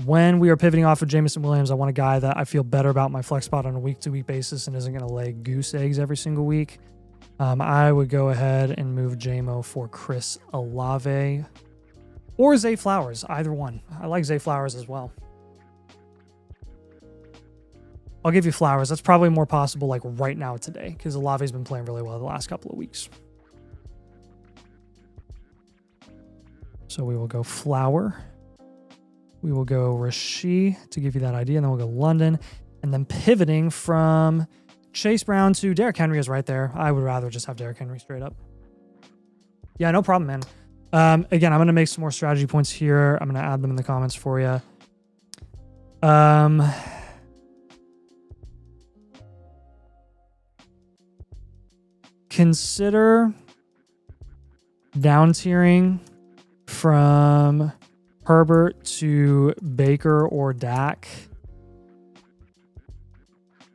[SPEAKER 1] When we are pivoting off of Jameson Williams, I want a guy that I feel better about my flex spot on a week-to-week basis and isn't going to lay goose eggs every single week. I would go ahead and move JMO for Chris Olave or Zay Flowers, either one. I like Zay Flowers as well. I'll give you Flowers. That's probably more possible like right now today because Olave's been playing really well the last couple of weeks. So we will go Flower. We will go Rasheed to give you that idea, and then we'll go London. And then pivoting from Chase Brown to Derrick Henry is right there. I would rather just have Derrick Henry straight up. Yeah, no problem, man. Again, I'm going to make some more strategy points here. I'm going to add them in the comments for you. Consider down tiering from Herbert to Baker or Dak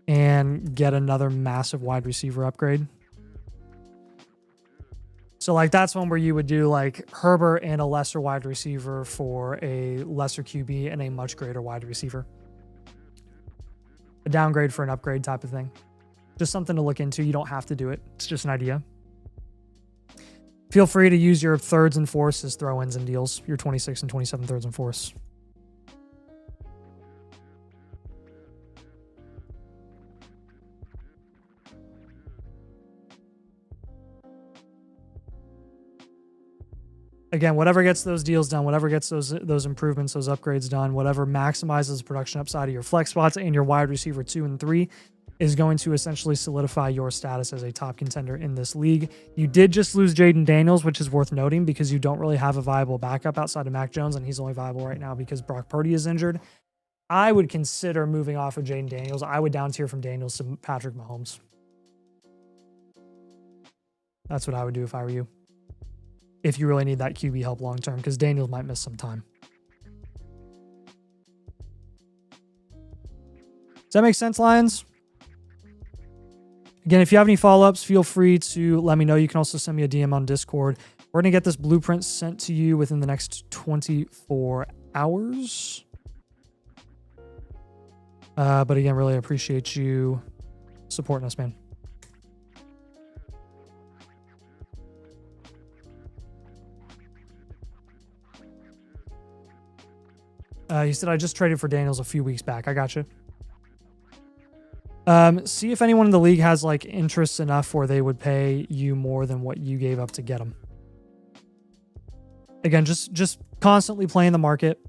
[SPEAKER 1] and get another massive wide receiver upgrade. So like that's one where you would do like Herbert and a lesser wide receiver for a lesser QB and a much greater wide receiver. A downgrade for an upgrade type of thing. Just something to look into. You don't have to do it. It's just an idea. Feel free to use your thirds and fourths as throw-ins and deals. Your 26 and 27 thirds and fourths. Again, whatever gets those deals done, whatever gets those improvements, those upgrades done, whatever maximizes the production upside of your flex spots and your wide receiver 2 and 3 is going to essentially solidify your status as a top contender in this league. You did just lose Jaden Daniels, which is worth noting because you don't really have a viable backup outside of Mac Jones, and he's only viable right now because Brock Purdy is injured. I would consider moving off of Jaden Daniels. I would down tier from Daniels to Patrick Mahomes. That's what I would do if I were you. If you really need that QB help long term, because Daniels might miss some time. Does that make sense, Lions? Again, if you have any follow-ups, feel free to let me know. You can also send me a DM on Discord. We're going to get this blueprint sent to you within the next 24 hours. But again, really appreciate you supporting us, man. You said I just traded for Daniels a few weeks back. I got you. See if anyone in the league has like interest enough where they would pay you more than what you gave up to get them. Again, just constantly playing the market.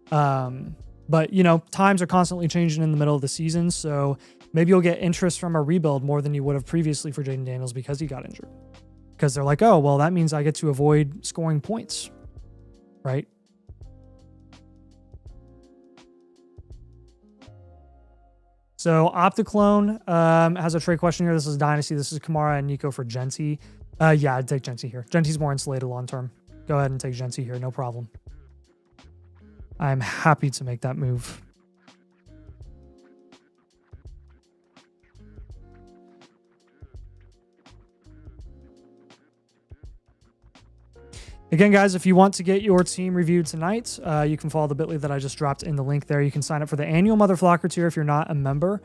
[SPEAKER 1] But you know, times are constantly changing in the middle of the season, so maybe you'll get interest from a rebuild more than you would have previously for Jaden Daniels because he got injured. Because they're like, oh, well, that means I get to avoid scoring points, right? So Opticlone has a trade question here. This is Dynasty. This is Kamara and Nico for Genty. Yeah, I'd take Genty here. Genty's more insulated long term. Go ahead and take Genty here. No problem. I'm happy to make that move. Again, guys, if you want to get your team reviewed tonight, you can follow the bit.ly that I just dropped in the link there. You can sign up for the annual Motherflocker tier if you're not a member.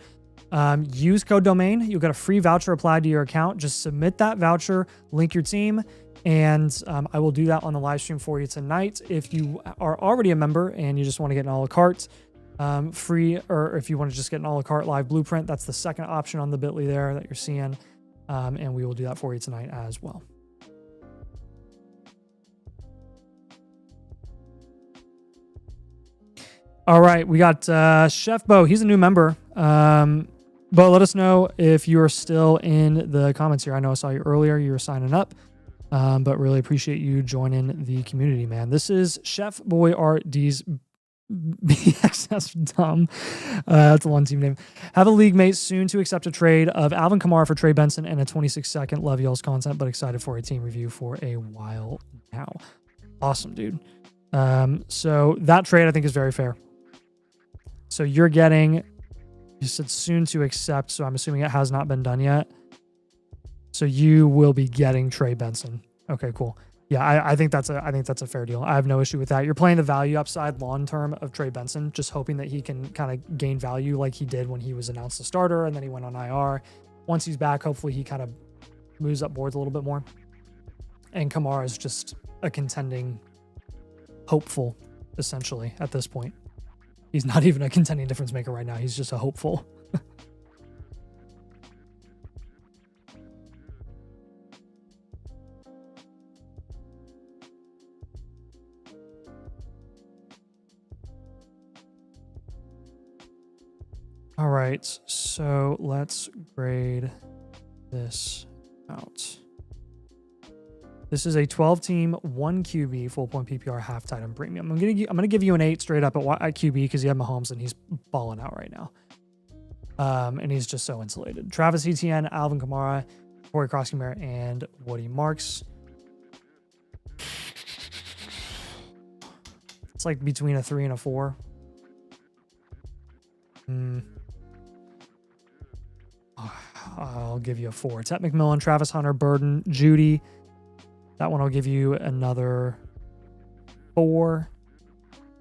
[SPEAKER 1] Use code DOMAIN. You'll get a free voucher applied to your account. Just submit that voucher, link your team, and I will do that on the live stream for you tonight. If you are already a member and you just want to get an a la carte free, or if you want to just get an a la carte live blueprint, that's the second option on the bit.ly there that you're seeing, and we will do that for you tonight as well. All right, we got Chef Bo. He's a new member. Bo, let us know if you're still in the comments here. I know I saw you earlier. You were signing up, but really appreciate you joining the community, man. This is Chef Boy RD's BXS Dumb. That's a long team name. Have a league mate soon to accept a trade of Alvin Kamara for Trey Benson and a 26-second Love Y'all's content, but excited for a team review for a while now. Awesome, dude. So that trade I think is very fair. So you're getting, you said soon to accept, so I'm assuming it has not been done yet. So you will be getting Trey Benson. Okay, cool. Yeah, I think that's a fair deal. I have no issue with that. You're playing the value upside long term of Trey Benson, just hoping that he can kind of gain value like he did when he was announced a starter and then he went on IR. Once he's back, hopefully he kind of moves up boards a little bit more. And Kamara is just a contending hopeful, essentially, at this point. He's not even a contending difference maker right now. He's just a hopeful. All right, so let's grade this out. This is a 12-team, 1 QB, full point PPR, half tight end premium. I'm gonna give you an 8 straight up at QB because you have Mahomes and he's balling out right now. And he's just so insulated. Travis Etienne, Alvin Kamara, Corey Cross-Camara, and Woody Marks. It's like between a 3 and a 4. I'll give you a 4. Ted McMillan, Travis Hunter, Burden, Judy. That one I'll give you another 4.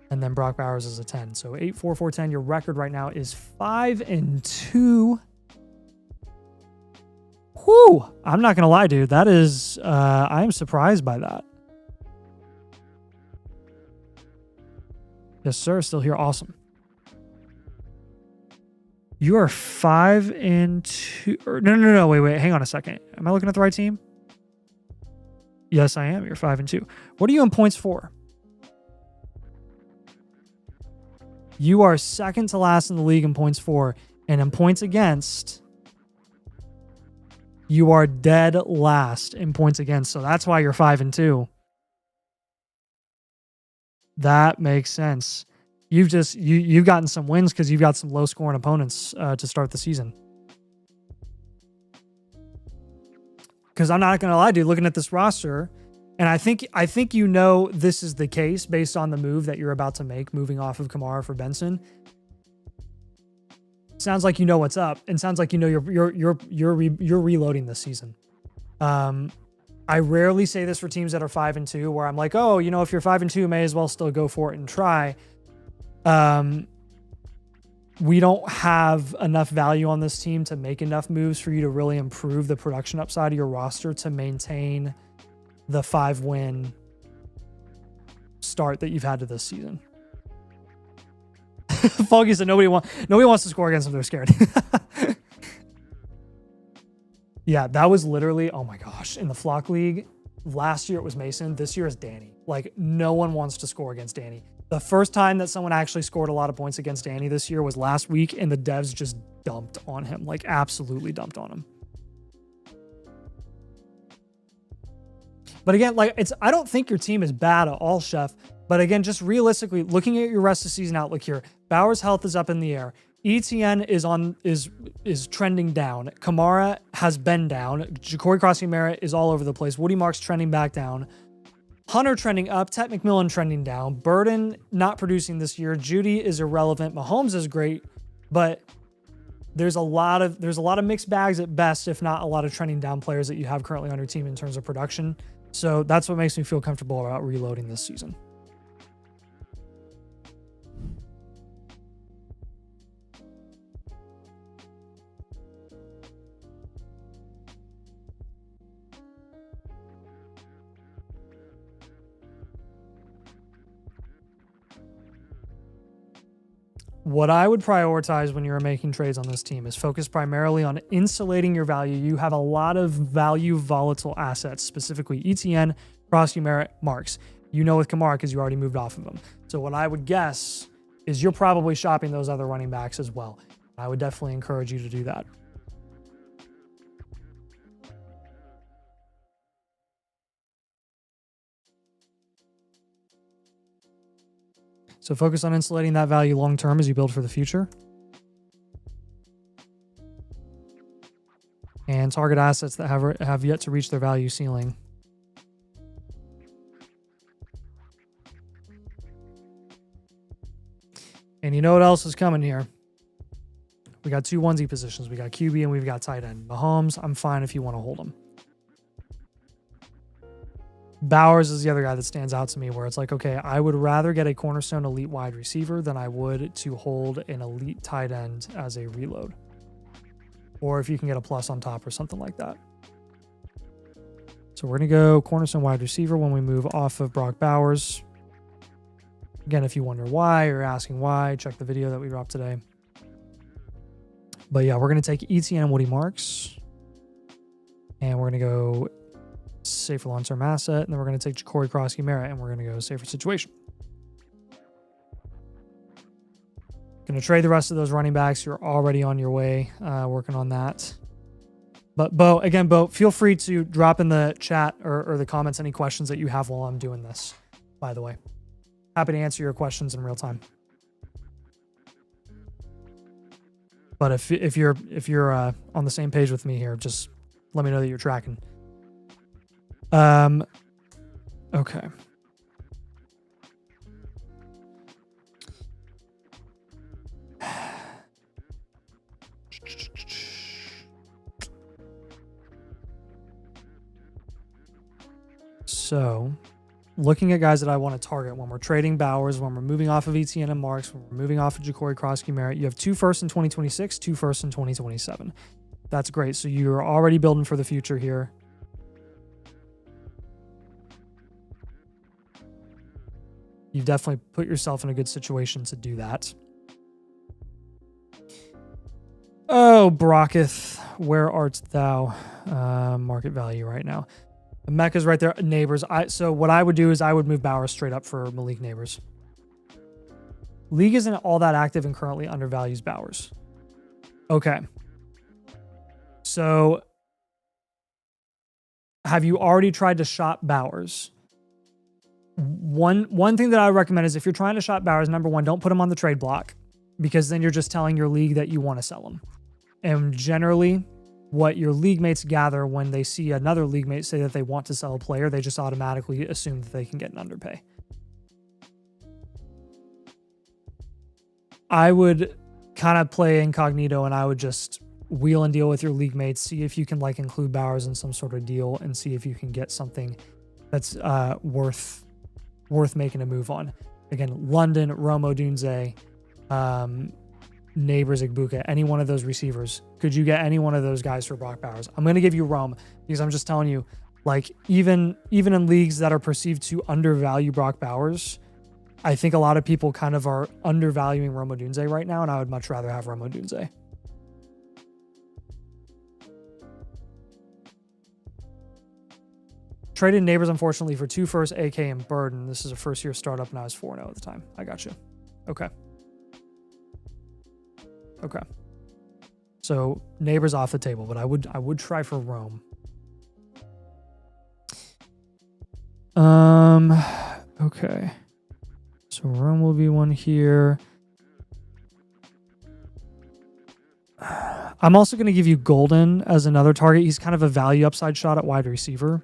[SPEAKER 1] And then Brock Bowers is a 10. So 8, 4, 4, 10. Your record right now is 5-2. Whew. I'm not going to lie, dude. That is, I am surprised by that. Yes, sir. Still here. Awesome. You are 5-2. No. Wait. Hang on a second. Am I looking at the right team? Yes, I am. You're 5-2. What are you in points for? You are second to last in the league in points for. And in points against, you are dead last in points against. So that's why you're 5-2. That makes sense. You've gotten some wins because you've got some low scoring opponents to start the season. Because I'm not gonna lie, dude, looking at this roster, and I think this is the case based on the move that you're about to make, moving off of Kamara for Benson. Sounds like you know what's up, and sounds like you know you're reloading this season. I rarely say this for teams that are 5-2, where I'm like, oh, if you're 5-2, may as well still go for it and try. We don't have enough value on this team to make enough moves for you to really improve the production upside of your roster to maintain the 5-win start that you've had to this season. Foggy said nobody wants to score against them. They're scared. Yeah, that was literally, oh my gosh, in the Flock League, last year it was Mason. This year is Danny. Like, no one wants to score against Danny. The first time that someone actually scored a lot of points against Danny this year was last week, and the devs just dumped on him, like absolutely dumped on him. But again, I don't think your team is bad at all, Chef. But again, just realistically, looking at your rest of season outlook here, Bauer's health is up in the air. ETN is trending down. Kamara has been down. Ja'Cory Cross-Merritt is all over the place. Woody Marks trending back down. Hunter trending up. Ted McMillan trending down. Burden not producing this year. Judy is irrelevant. Mahomes is great, but there's a lot of mixed bags at best, if not a lot of trending down players that you have currently on your team in terms of production. So that's what makes me feel comfortable about reloading this season. What I would prioritize when you're making trades on this team is focus primarily on insulating your value. You have a lot of value volatile assets, specifically ETN, Cross-Merritt, Marks. With Kamara because you already moved off of them. So what I would guess is you're probably shopping those other running backs as well. I would definitely encourage you to do that. So focus on insulating that value long-term as you build for the future. And target assets that have yet to reach their value ceiling. And you know what else is coming here? We got two onesie positions. We got QB and we've got tight end. Mahomes, I'm fine if you want to hold him. Bowers is the other guy that stands out to me where it's like, okay, I would rather get a cornerstone elite wide receiver than I would to hold an elite tight end as a reload. Or if you can get a plus on top or something like that. So we're going to go cornerstone wide receiver when we move off of Brock Bowers. Again, if you wonder why or asking why, check the video that we dropped today. But yeah, we're going to take ETN and Woody Marks. And we're going to go safer long-term asset. And then we're going to take Ja'Cory Cross-Merritt and we're going to go safer situation. Going to trade the rest of those running backs. You're already on your way working on that. But Bo, feel free to drop in the chat or the comments any questions that you have while I'm doing this, by the way. Happy to answer your questions in real time. But if you're on the same page with me here, just let me know that you're tracking. Okay. So, looking at guys that I want to target when we're trading Bowers, when we're moving off of ETN and Marks, when we're moving off of Ja'Cory Cross-Merritt, you have 2 firsts in 2026, 2 firsts in 2027. That's great. So you're already building for the future here. You've definitely put yourself in a good situation to do that. Oh, Brocketh, where art thou? Market value right now. Mecca's right there. Neighbors. So what I would do is I would move Bowers straight up for Malik Neighbors. League isn't all that active and currently undervalues Bowers. Okay. So have you already tried to shop Bowers? One thing that I would recommend is if you're trying to shop Bowers, number one, don't put him on the trade block, because then you're just telling your league that you want to sell him. And generally, what your league mates gather when they see another league mate say that they want to sell a player, they just automatically assume that they can get an underpay. I would kind of play incognito, and I would just wheel and deal with your league mates, see if you can like include Bowers in some sort of deal, and see if you can get something that's worth making a move on. Again, London, Romo Dunze, Neighbors, Igbuka, any one of those receivers. Could you get any one of those guys for Brock Bowers? I'm going to give you Rome, because I'm just telling you, like, even in leagues that are perceived to undervalue Brock Bowers, I think a lot of people kind of are undervaluing Romo Dunze right now, and I would much rather have Romo Dunze. Traded Neighbors, unfortunately, for 2 firsts, AK, and Burden. This is a first-year startup, and I was 4-0 at the time. I got you. Okay. Okay. So Neighbors off the table, but I would try for Rome. Okay. So Rome will be one here. I'm also going to give you Golden as another target. He's kind of a value upside shot at wide receiver.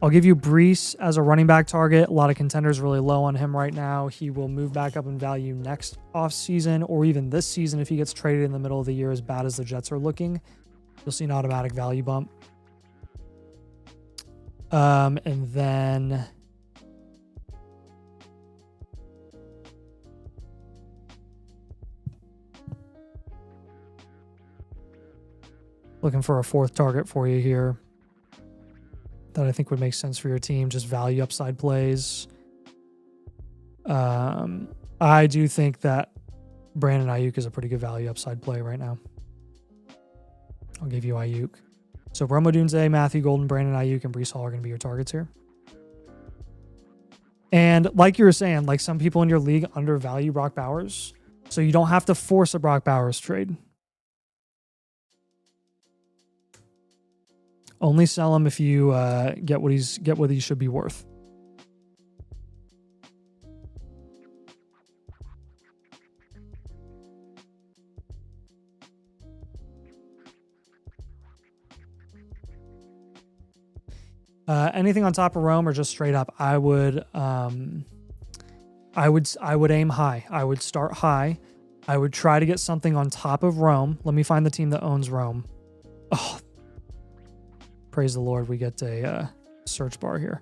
[SPEAKER 1] I'll give you Brees as a running back target. A lot of contenders really low on him right now. He will move back up in value next offseason, or even this season if he gets traded in the middle of the year, as bad as the Jets are looking. You'll see an automatic value bump. And then looking for a 4th target for you here that I think would make sense for your team. Just value upside plays. I do think that Brandon Ayuk is a pretty good value upside play right now. I'll give you Ayuk. So Romo Dunze, Matthew Golden, Brandon Ayuk, and Brees Hall are going to be your targets here. And like you were saying, like, some people in your league undervalue Brock Bowers, so you don't have to force a Brock Bowers trade. Only sell him if you get what he should be worth. Anything on top of Rome or just straight up, I would aim high. I would start high. I would try to get something on top of Rome. Let me find the team that owns Rome. Oh, praise the Lord, we get a search bar here.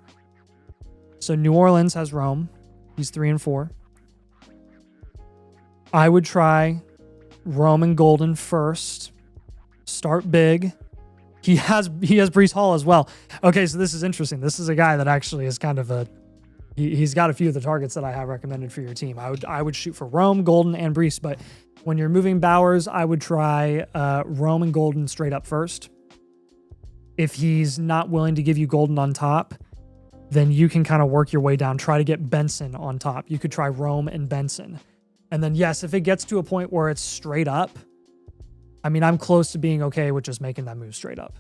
[SPEAKER 1] So New Orleans has Rome. He's 3-4. I would try Rome and Golden first. Start big. He has Brees Hall as well. Okay, so this is interesting. This is a guy that actually is kind of he's got a few of the targets that I have recommended for your team. I would shoot for Rome, Golden, and Brees, but when you're moving Bowers, I would try Rome and Golden straight up first. If he's not willing to give you Golden on top, then you can kind of work your way down. Try to get Benson on top. You could try Rome and Benson. And then, yes, if it gets to a point where it's straight up, I mean, I'm close to being okay with just making that move straight up.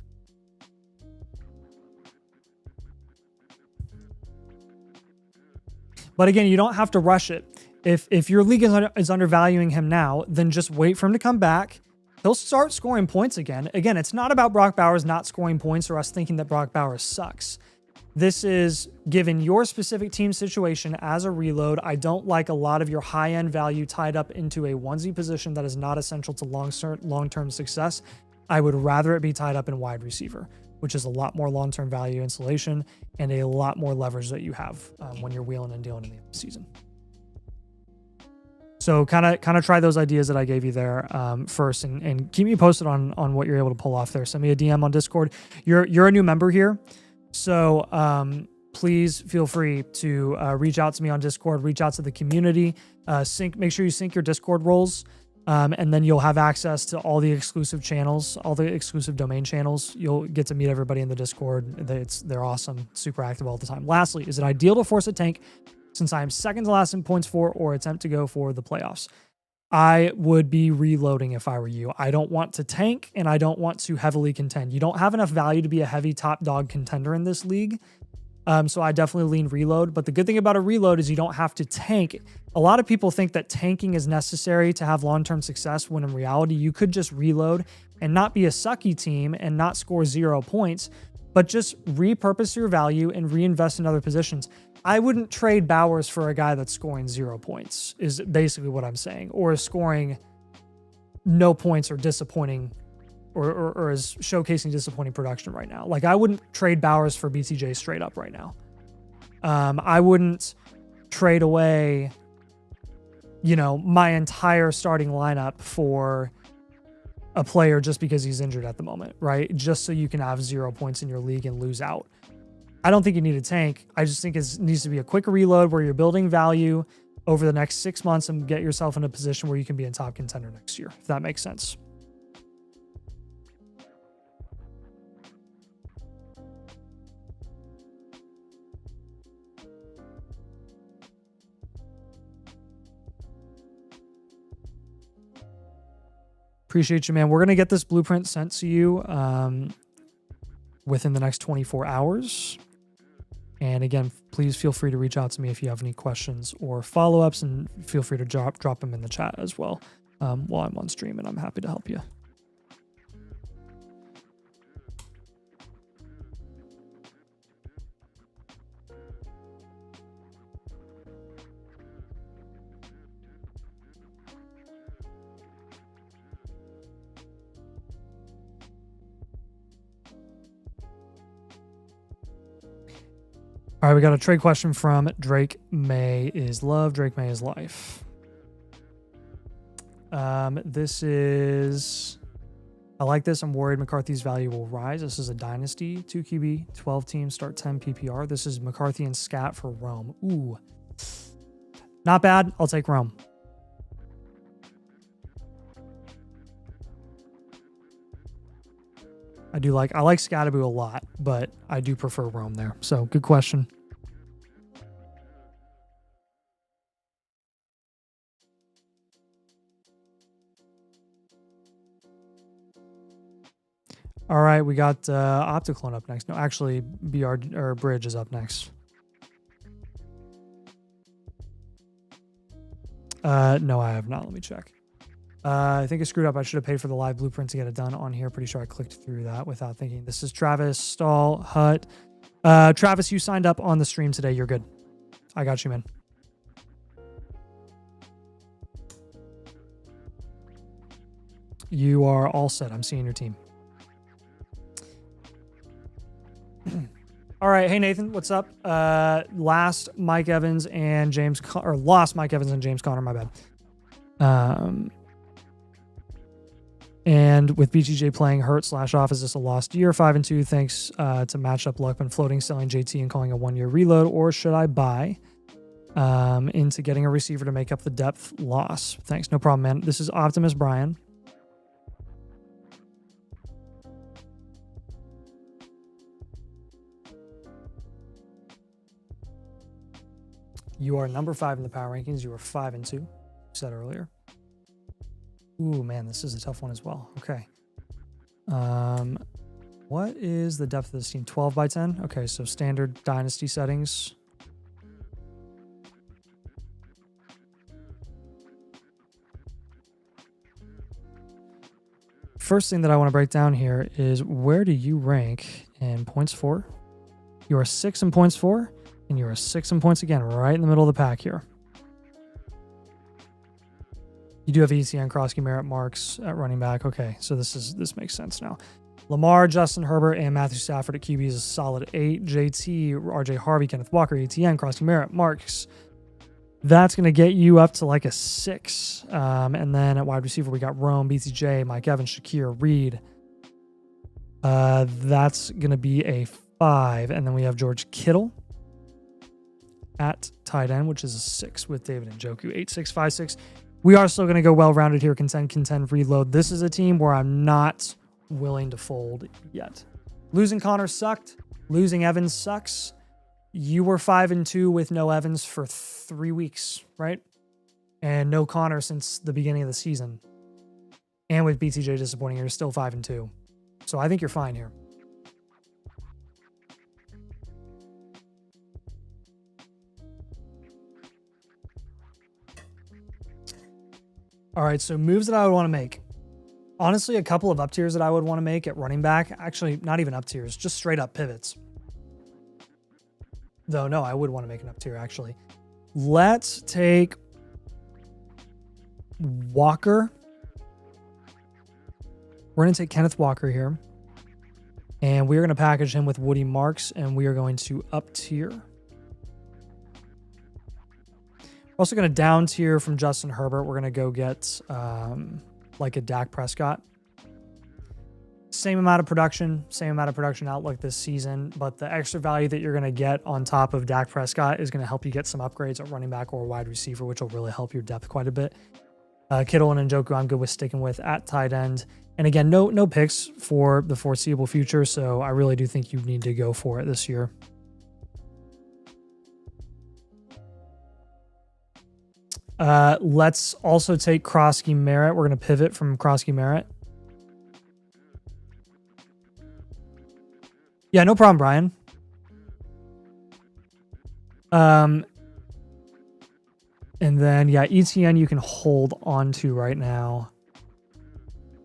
[SPEAKER 1] But again, you don't have to rush it. If your league is undervaluing him now, then just wait for him to come back. He'll start scoring points again. Again, it's not about Brock Bowers not scoring points or us thinking that Brock Bowers sucks. This is, given your specific team situation as a reload, I don't like a lot of your high-end value tied up into a onesie position that is not essential to long-term success. I would rather it be tied up in wide receiver, which is a lot more long-term value insulation and a lot more leverage that you have when you're wheeling and dealing in the season. So kind of try those ideas that I gave you there first, and keep me posted on what you're able to pull off there. Send me a DM on Discord. You're a new member here, so please feel free to reach out to me on Discord. Reach out to the community. Make sure you sync your Discord roles, and then you'll have access to all the exclusive channels, all the exclusive domain channels. You'll get to meet everybody in the Discord. They're awesome, super active all the time. Lastly, is it ideal to force a tank since I am second to last in points for or attempt to go for the playoffs? I would be reloading if I were you. I don't want to tank and I don't want to heavily contend. You don't have enough value to be a heavy top dog contender in this league. So I definitely lean reload. But the good thing about a reload is you don't have to tank. A lot of people think that tanking is necessary to have long-term success, when in reality, you could just reload and not be a sucky team and not score 0 points, but just repurpose your value and reinvest in other positions. I wouldn't trade Bowers for a guy that's scoring 0 points, is basically what I'm saying, or is scoring no points or disappointing, or is showcasing disappointing production right now. Like, I wouldn't trade Bowers for BTJ straight up right now. I wouldn't trade away, my entire starting lineup for a player just because he's injured at the moment, right? Just so you can have 0 points in your league and lose out. I don't think you need a tank. I just think it needs to be a quick reload where you're building value over the next 6 months and get yourself in a position where you can be a top contender next year, if that makes sense. Appreciate you, man. We're going to get this blueprint sent to you within the next 24 hours. And again, please feel free to reach out to me if you have any questions or follow-ups, and feel free to drop them in the chat as well while I'm on stream, and I'm happy to help you. All right, we got a trade question from Drake May is love, Drake May is life. This is, I like this. I'm worried McCarthy's value will rise. This is a Dynasty, 2 QB, 12 teams, start 10 PPR. This is McCarthy and Scat for Rome. Ooh, not bad. I'll take Rome. I like Scattaboo a lot, but I do prefer Rome there. So good question. All right, we got Opticlone up next. No, actually, Bridge is up next. No, I have not. Let me check. I think I screwed up. I should have paid for the live blueprint to get it done on here. Pretty sure I clicked through that without thinking. This is Travis, Stahl, Hut. Travis, you signed up on the stream today. You're good. I got you, man. You are all set. I'm seeing your team. All right. Hey, Nathan, what's up? Lost Mike Evans and James Conner, my bad. And with BTJ playing hurt / off, is this a lost year? 5-2, thanks to matchup luck. Been floating, selling JT and calling a 1-year reload, or should I buy into getting a receiver to make up the depth loss? Thanks, no problem, man. This is Optimus Brian. You are number 5 in the power rankings. You are 5-2, you said earlier. Ooh, man, this is a tough one as well. Okay. What is the depth of this team? 12 by 10? Okay, so standard Dynasty settings. First thing that I want to break down here is, where do you rank in points for? You are 6 in points for, and you are 6 in points again, right in the middle of the pack here. You do have ETN, Krosky, Merritt, Marks at running back. Okay, so this makes sense now. Lamar, Justin Herbert, and Matthew Stafford at QB is a solid 8. JT, RJ Harvey, Kenneth Walker, ETN, Krosky, Merritt, Marks. That's going to get you up to like a 6. And then at wide receiver, we got Rome, BTJ, Mike Evans, Shakir, Reed. That's going to be a 5. And then we have George Kittle at tight end, which is a 6 with David Njoku. 8-6, 5-6. We are still going to go well-rounded here. Contend, reload. This is a team where I'm not willing to fold yet. Losing Connor sucked. Losing Evans sucks. You were 5-2 with no Evans for 3 weeks, right? and no Connor since the beginning of the season. And with BTJ disappointing, you're still 5-2. So I think you're fine here. All right, so moves that I would want to make. Honestly, a couple of up tiers that I would want to make at running back. Actually, not even up tiers, just straight up pivots. Though, no, I would want to make an up tier, actually. Let's take Walker. We're going to take Kenneth Walker here. And we're going to package him with Woody Marks, and we are going to up tier. We're also going to down tier from Justin Herbert. We're going to go get like a Dak Prescott. Same amount of production outlook this season, but the extra value that you're going to get on top of Dak Prescott is going to help you get some upgrades at running back or wide receiver, which will really help your depth quite a bit. Kittle and Njoku, I'm good with sticking with at tight end. And again, no picks for the foreseeable future, so I really do think you need to go for it this year. Let's also take Krosky Merritt. We're going to pivot from Krosky Merritt. Yeah, no problem, Brian. And then, yeah, ETN you can hold on to right now.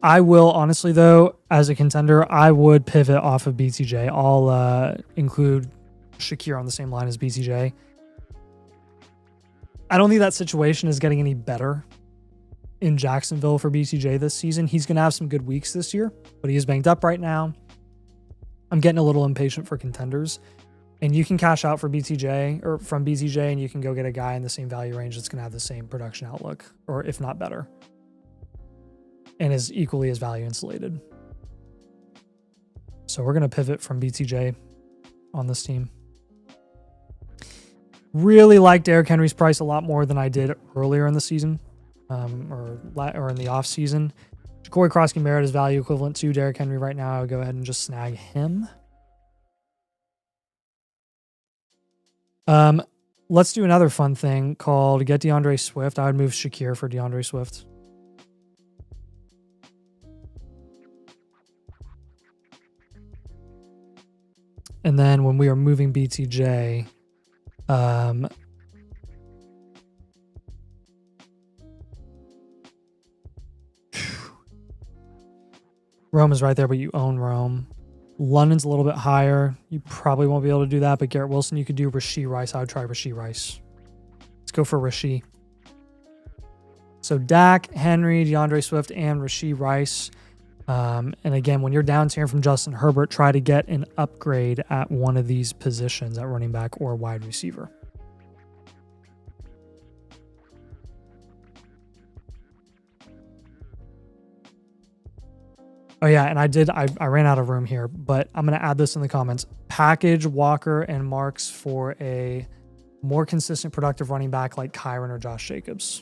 [SPEAKER 1] I will, honestly, though, as a contender, I would pivot off of BTJ. I'll include Shakir on the same line as BTJ. I don't think that situation is getting any better in Jacksonville for BTJ this season. He's going to have some good weeks this year, but he is banged up right now. I'm getting a little impatient for contenders. And you can cash out for BTJ or from BTJ, and you can go get a guy in the same value range that's going to have the same production outlook, or if not better, and is equally as value insulated. So we're going to pivot from BTJ on this team. Really like Derrick Henry's price a lot more than I did earlier in the season, or in the off season. Corey Krosky Merritt is value equivalent to Derrick Henry right now. I would go ahead and just snag him. Let's do another fun thing called get DeAndre Swift. I would move Shakir for DeAndre Swift. And then when we are moving BTJ, Rome is right there, but you own Rome. London's a little bit higher. You probably won't be able to do that, but Garrett Wilson, you could do Rashee Rice. I would try Rashee Rice. Let's go for Rashee. So Dak, Henry, DeAndre Swift, and Rashee Rice. And again, when you're down tiering from Justin Herbert, try to get an upgrade at one of these positions at running back or wide receiver. Oh yeah, and I ran out of room here, but I'm going to add this in the comments. Package Walker and Marks for a more consistent, productive running back like Kyron or Josh Jacobs.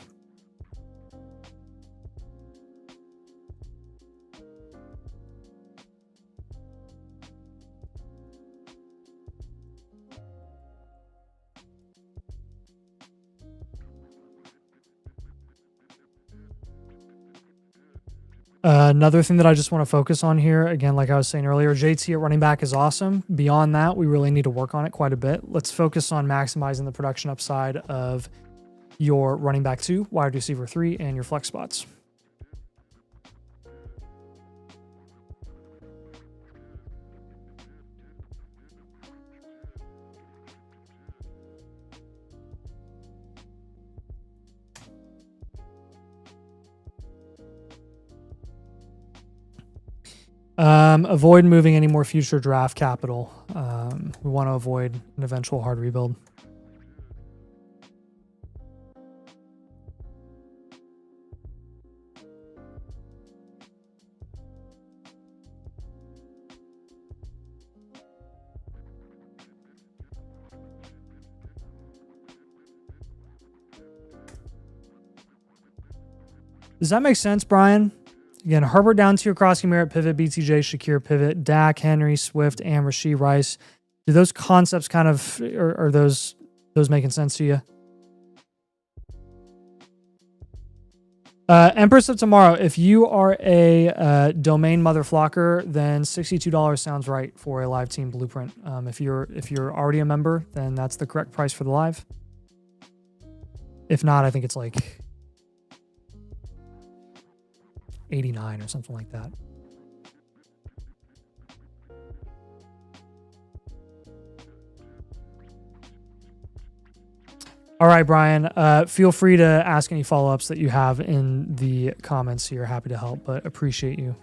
[SPEAKER 1] Another thing that I just want to focus on here, again, like I was saying earlier, JT at running back is awesome. Beyond that, we really need to work on it quite a bit. Let's focus on maximizing the production upside of your running back 2, wide receiver 3, and your flex spots. Avoid moving any more future draft capital. We want to avoid an eventual hard rebuild. Does that make sense, Brian? Again, Herbert down to your Krosky Merritt pivot, BTJ, Shakir pivot, Dak, Henry, Swift, and Rashee Rice. Do those concepts kind of, are those making sense to you? Empress of Tomorrow, if you are a domain mother flocker, then $62 sounds right for a live team blueprint. If you're already a member, then that's the correct price for the live. If not, I think it's like 89 or something like that. All right, Brian, feel free to ask any follow-ups that you have in the comments here. Happy to help, but appreciate you.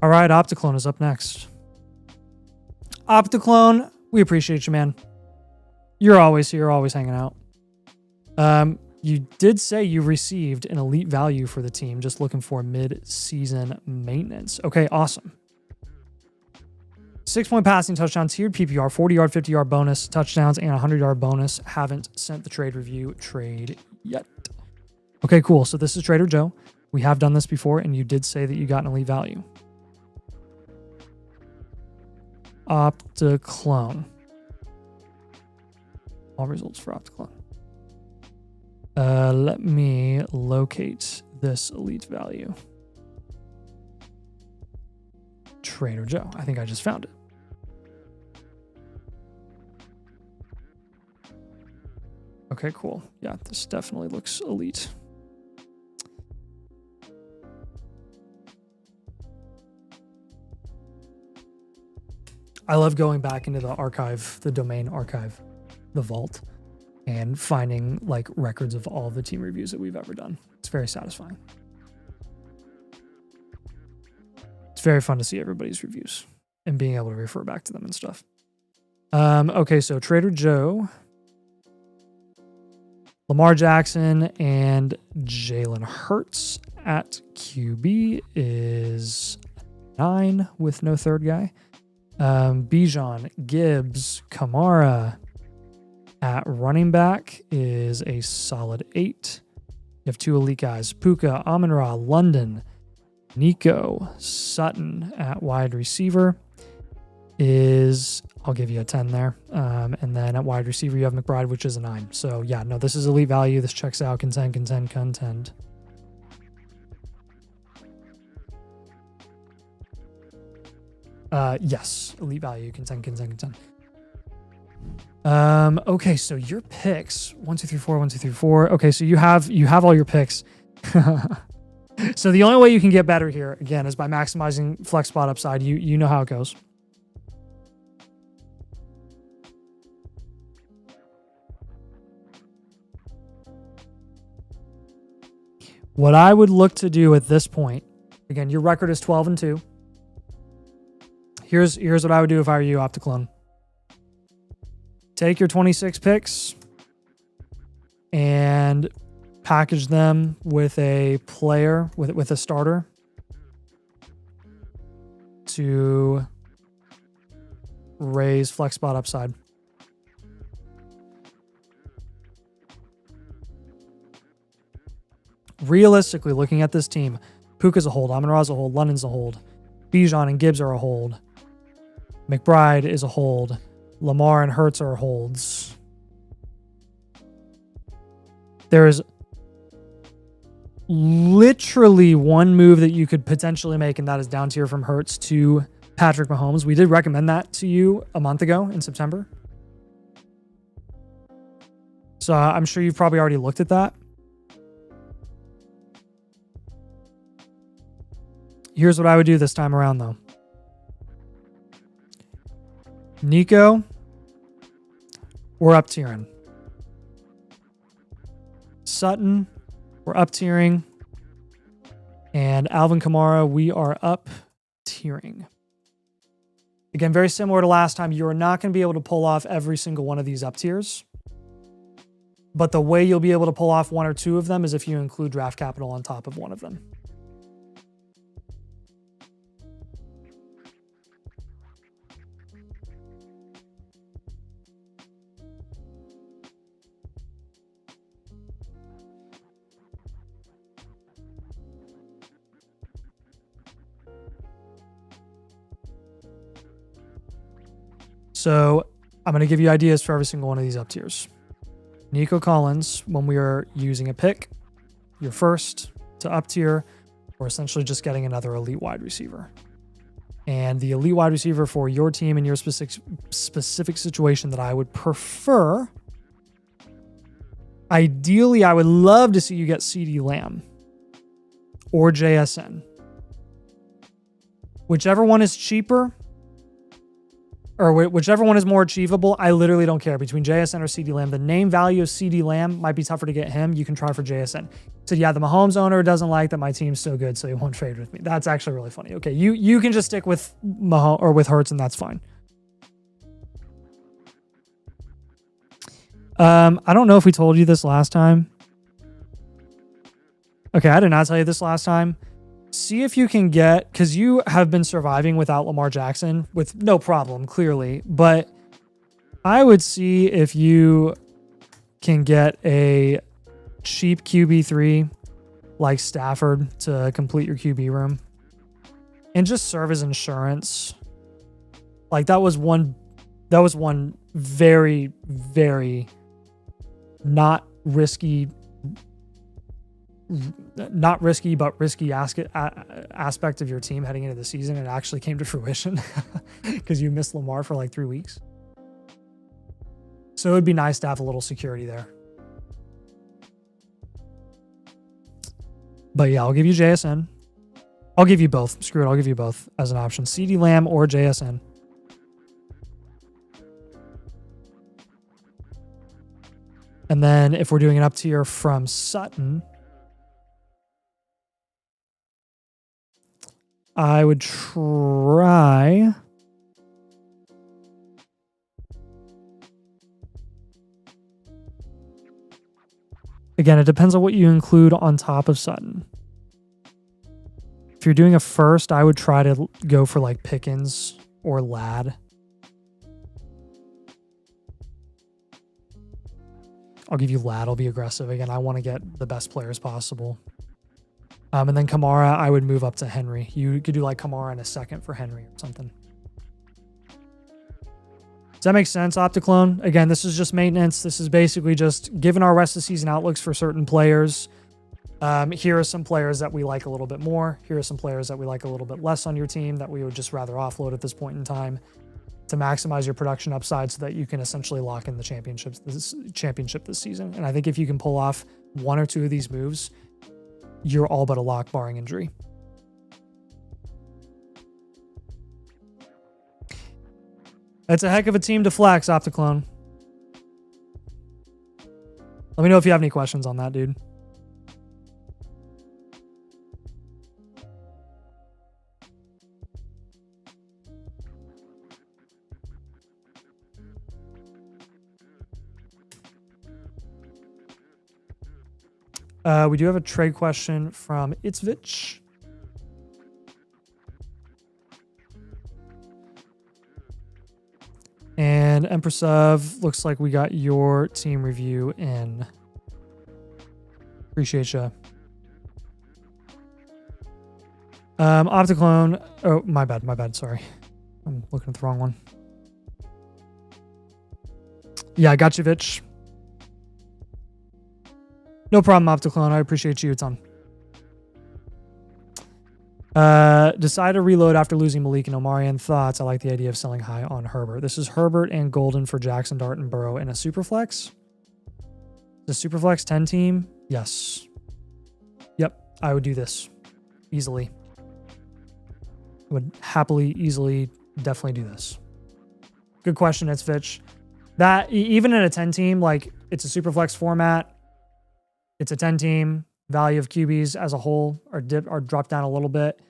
[SPEAKER 1] All right, Opticlone is up next. Opticlone, we appreciate you, man. You're always here, always hanging out. You did say you received an elite value for the team, just looking for mid-season maintenance. Okay, awesome. 6-point passing touchdown, tiered PPR, 40-yard, 50-yard bonus touchdowns, and 100-yard bonus. Haven't sent the trade review trade yet. Okay, cool. So this is Trader Joe. We have done this before, and you did say that you got an elite value. Opticlone. All results for Opticlone. Let me locate this elite value. Trader Joe. I think I just found it. Okay, cool. Yeah, this definitely looks elite. I love going back into the archive, the domain archive, the vault, and finding like records of all the team reviews that we've ever done. It's very satisfying. It's very fun to see everybody's reviews and being able to refer back to them and stuff. Okay, so Trader Joe, Lamar Jackson, and Jalen Hurts at QB is 9 with no third guy. Bijan, Gibbs, Kamara at running back is a solid 8. You have 2 elite guys, Puka, Amon-Ra, London, Nico, Sutton at wide receiver is, I'll give you a 10 there. And then at wide receiver, you have McBride, which is a 9. So yeah, no, this is elite value. This checks out. Contend. Yes, elite value, contend. Okay, so your picks, 1, 2, 3, 4, 1, 2, 3, 4. Okay, so you have all your picks. So the only way you can get better here, again, is by maximizing flex spot upside. You know how it goes. What I would look to do at this point, again, your record is 12-2. Here's what I would do if I were you, Opticlone. Take your 26 picks and package them with a player, with a starter to raise flex spot upside. Realistically, looking at this team, Puka's a hold, Amon-Ra's a hold, London's a hold, Bijan and Gibbs are a hold, McBride is a hold, Lamar and Hurts are holds. There is literally one move that you could potentially make, and that is down tier from Hurts to Patrick Mahomes. We did recommend that to you a month ago in September. So I'm sure you've probably already looked at that. Here's what I would do this time around, though. Nico, we're up tiering. Sutton, we're up tiering. And Alvin Kamara, we are up tiering. Again, very similar to last time, you're not going to be able to pull off every single one of these up tiers. But the way you'll be able to pull off 1 or 2 of them is if you include draft capital on top of one of them. So I'm going to give you ideas for every single one of these up tiers. Nico Collins, when we are using a pick, your first to up tier, we're essentially just getting another elite wide receiver. And the elite wide receiver for your team and your specific situation that I would prefer, ideally, I would love to see you get CeeDee Lamb or JSN. Whichever one is cheaper, or whichever one is more achievable, I literally don't care. Between JSN or CeeDee Lamb, the name value of CeeDee Lamb might be tougher to get him. You can try for JSN. So yeah, the Mahomes owner doesn't like that my team's so good, so he won't trade with me. That's actually really funny. Okay, you can just stick with Mahomes or with Hurts, and that's fine. I don't know if we told you this last time. Okay, I did not tell you this last time. See if you can get, because you have been surviving without Lamar Jackson with no problem, clearly. But I would see if you can get a cheap QB3 like Stafford to complete your QB room and just serve as insurance. Like that was one very, very not risky but risky aspect of your team heading into the season. It actually came to fruition because you missed Lamar for like 3 weeks. So it would be nice to have a little security there. But yeah, I'll give you JSN. I'll give you both. Screw it. I'll give you both as an option. CeeDee Lamb or JSN. And then if we're doing an up tier from Sutton, I would try again, it depends on what you include on top of Sutton. If you're doing a first, I would try to go for like Pickens or Ladd. I'll give you Ladd. I'll be aggressive. Again, I want to get the best players possible. And then Kamara, I would move up to Henry. You could do like Kamara in a second for Henry or something. Does that make sense, Opticlone? Again, this is just maintenance. This is basically just given our rest of the season outlooks for certain players. Here are some players that we like a little bit more. Here are some players that we like a little bit less on your team that we would just rather offload at this point in time to maximize your production upside so that you can essentially lock in the championship this season. And I think if you can pull off one or two of these moves, you're all but a lock barring injury. That's a heck of a team to flex, Opticlone. Let me know if you have any questions on that, dude. We do have a trade question from Itzvich. And Empress of, looks like we got your team review in. Appreciate you. Opticlone. Oh, my bad. Sorry. I'm looking at the wrong one. Yeah, I got you, Vitch. No problem, Opticlone. I appreciate you a ton. Decide to reload after losing Malik and Omarion. Thoughts? I like the idea of selling high on Herbert. This is Herbert and Golden for Jackson, Dart, and Burrow in a Superflex. The Superflex 10 team? Yes. Yep, I would do this easily. I would happily, easily, definitely do this. Good question, it's Fitch. That, even in a 10 team, like, it's a Superflex format. It's a 10 team. Value of QBs as a whole are dropped down a little bit.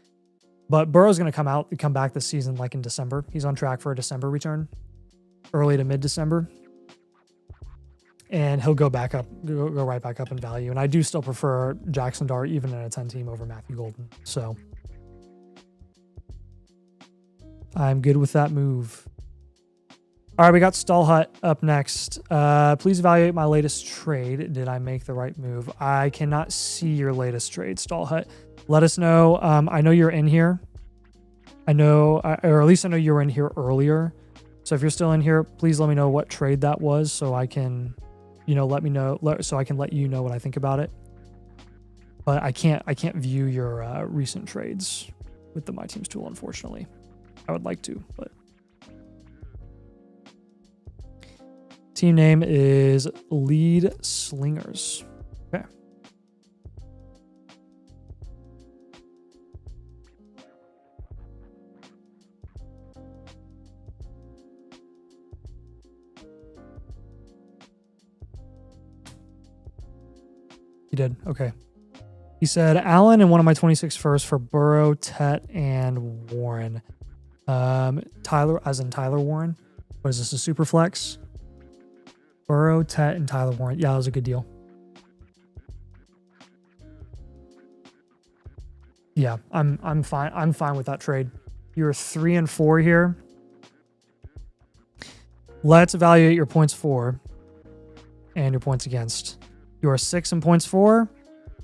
[SPEAKER 1] But Burrow's going to come back this season like in December. He's on track for a December return. Early to mid-December. And he'll go back up, go right back up in value. And I do still prefer Jackson Dart even in a 10 team over Matthew Golden. So I'm good with that move. All right, we got Stallhut up next. Please evaluate my latest trade. Did I make the right move? I cannot see your latest trade, Stallhut. Let us know. I know you're in here. I know, or at least I know you were in here earlier. So if you're still in here, please let me know what trade that was so I can, let me know, so I can let you know what I think about it. But I can't view your recent trades with the My Teams tool, unfortunately. I would like to, but team name is Lead Slingers. Okay. He did. Okay. He said Allen and one of my 26 first for Burrow, Tet, and Warren. Tyler, as in Tyler Warren. What is this, a super flex? Burrow, Tet, and Tyler Warren. Yeah, that was a good deal. Yeah, I'm fine. I'm fine with that trade. You're 3 and 4 here. Let's evaluate your points for and your points against. You are 6 in points for.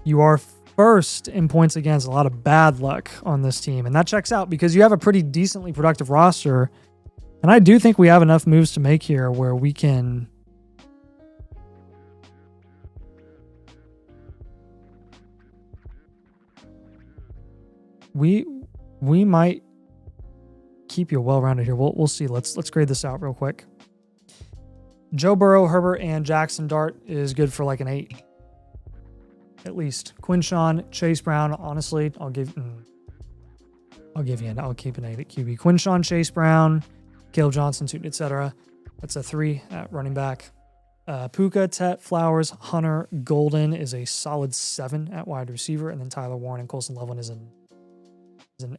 [SPEAKER 1] You are first in points against. A lot of bad luck on this team, and that checks out because you have a pretty decently productive roster. And I do think we have enough moves to make here where we can. We might keep you well-rounded here. We'll see. Let's grade this out real quick. Joe Burrow, Herbert, and Jackson Dart is good for like an 8. At least. Quinshawn, Chase Brown, honestly, I'll keep an 8 at QB. Quinshawn, Chase Brown, Caleb Johnson, etc. That's a 3 at running back. Puka, Tet, Flowers, Hunter, Golden is a solid 7 at wide receiver, and then Tyler Warren and Colson Loveland is an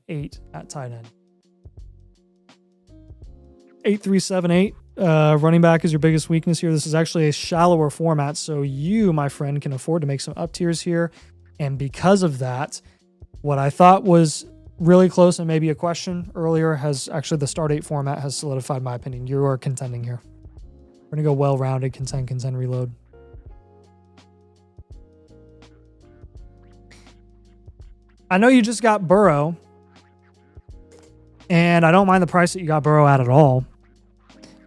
[SPEAKER 1] 8 at tight end. 8-3-7-8. Running back is your biggest weakness here. This is actually a shallower format, so you, my friend, can afford to make some up tiers here. And because of that, what I thought was really close and maybe a question earlier has actually the start 8 format has solidified my opinion. You are contending here. We're going to go well-rounded, contend, reload. I know you just got Burrow, and I don't mind the price that you got Burrow at all.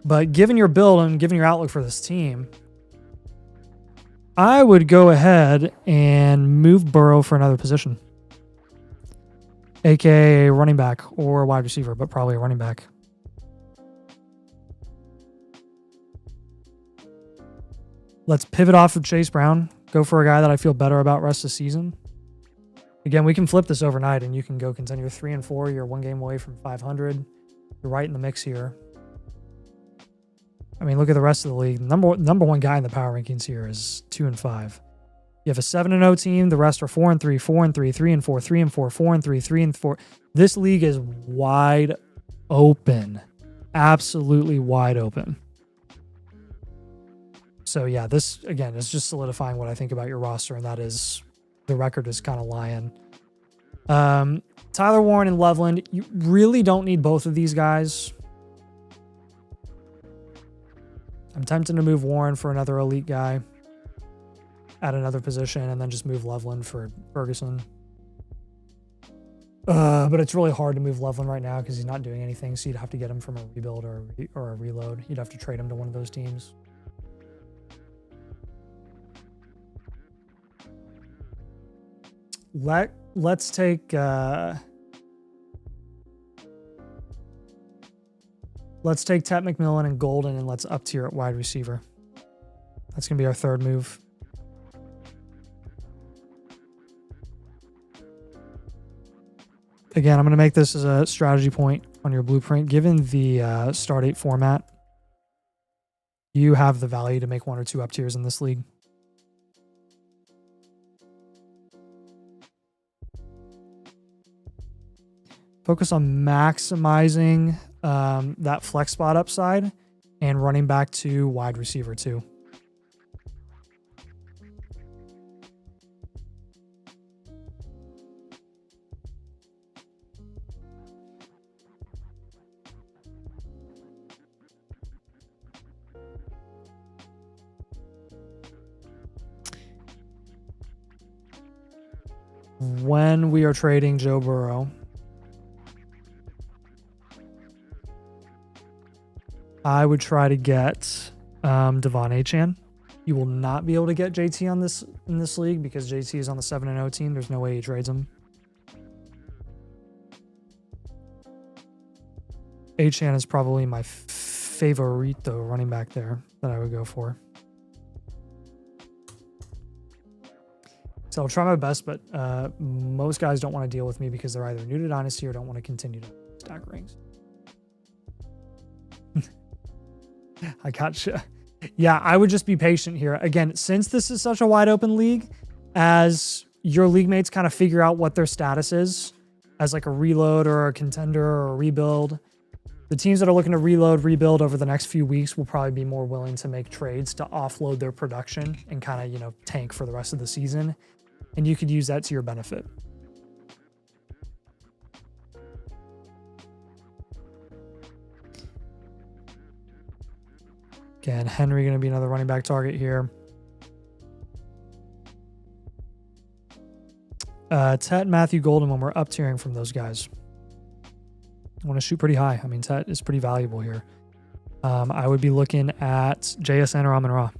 [SPEAKER 1] But given your build and given your outlook for this team, I would go ahead and move Burrow for another position, aka running back or wide receiver, but probably a running back. Let's pivot off of Chase Brown, go for a guy that I feel better about rest of the season. Again, we can flip this overnight and you can go contend. You're 3 and 4. You're 1 game away from 500. You're right in the mix here. I mean, look at the rest of the league. Number one guy in the power rankings here is 2 and 5. You have a 7-0 team. The rest are 4 and 3, 4 and 3, 3 and 4, 3 and 4, 4 and 3, 3 and 4. This league is wide open. Absolutely wide open. So yeah, this again is just solidifying what I think about your roster, and that is the record is kind of lying. Tyler Warren and Loveland, you really don't need both of these guys. I'm tempted to move Warren for another elite guy at another position and then just move Loveland for Ferguson. But it's really hard to move Loveland right now because he's not doing anything, so you'd have to get him from a rebuild or a reload. You'd have to trade him to one of those teams. Let's take Tet McMillan and Golden, and let's up tier at wide receiver. That's gonna be our third move. Again, I'm gonna make this as a strategy point on your blueprint. Given the start 8 format, you have the value to make 1 or 2 up tiers in this league. Focus on maximizing that flex spot upside and running back to wide receiver too. When we are trading Joe Burrow, I would try to get Devon Achane. You will not be able to get JT on this in this league because JT is on the 7-0 team. There's no way he trades him. Achane is probably my favorito running back there that I would go for. So I'll try my best, but most guys don't want to deal with me because they're either new to Dynasty or don't want to continue to stack rings. I gotcha. Yeah, I would just be patient here. Again, since this is such a wide open league, as your league mates kind of figure out what their status is as like a reload or a contender or a rebuild, the teams that are looking to rebuild over the next few weeks will probably be more willing to make trades to offload their production and kind of, you know, tank for the rest of the season. And you could use that to your benefit. Again, Henry going to be another running back target here. Tet, Matthew Golden, when we're up tiering from those guys. I want to shoot pretty high. I mean, Tet is pretty valuable here. I would be looking at JSN or Amon-Ra.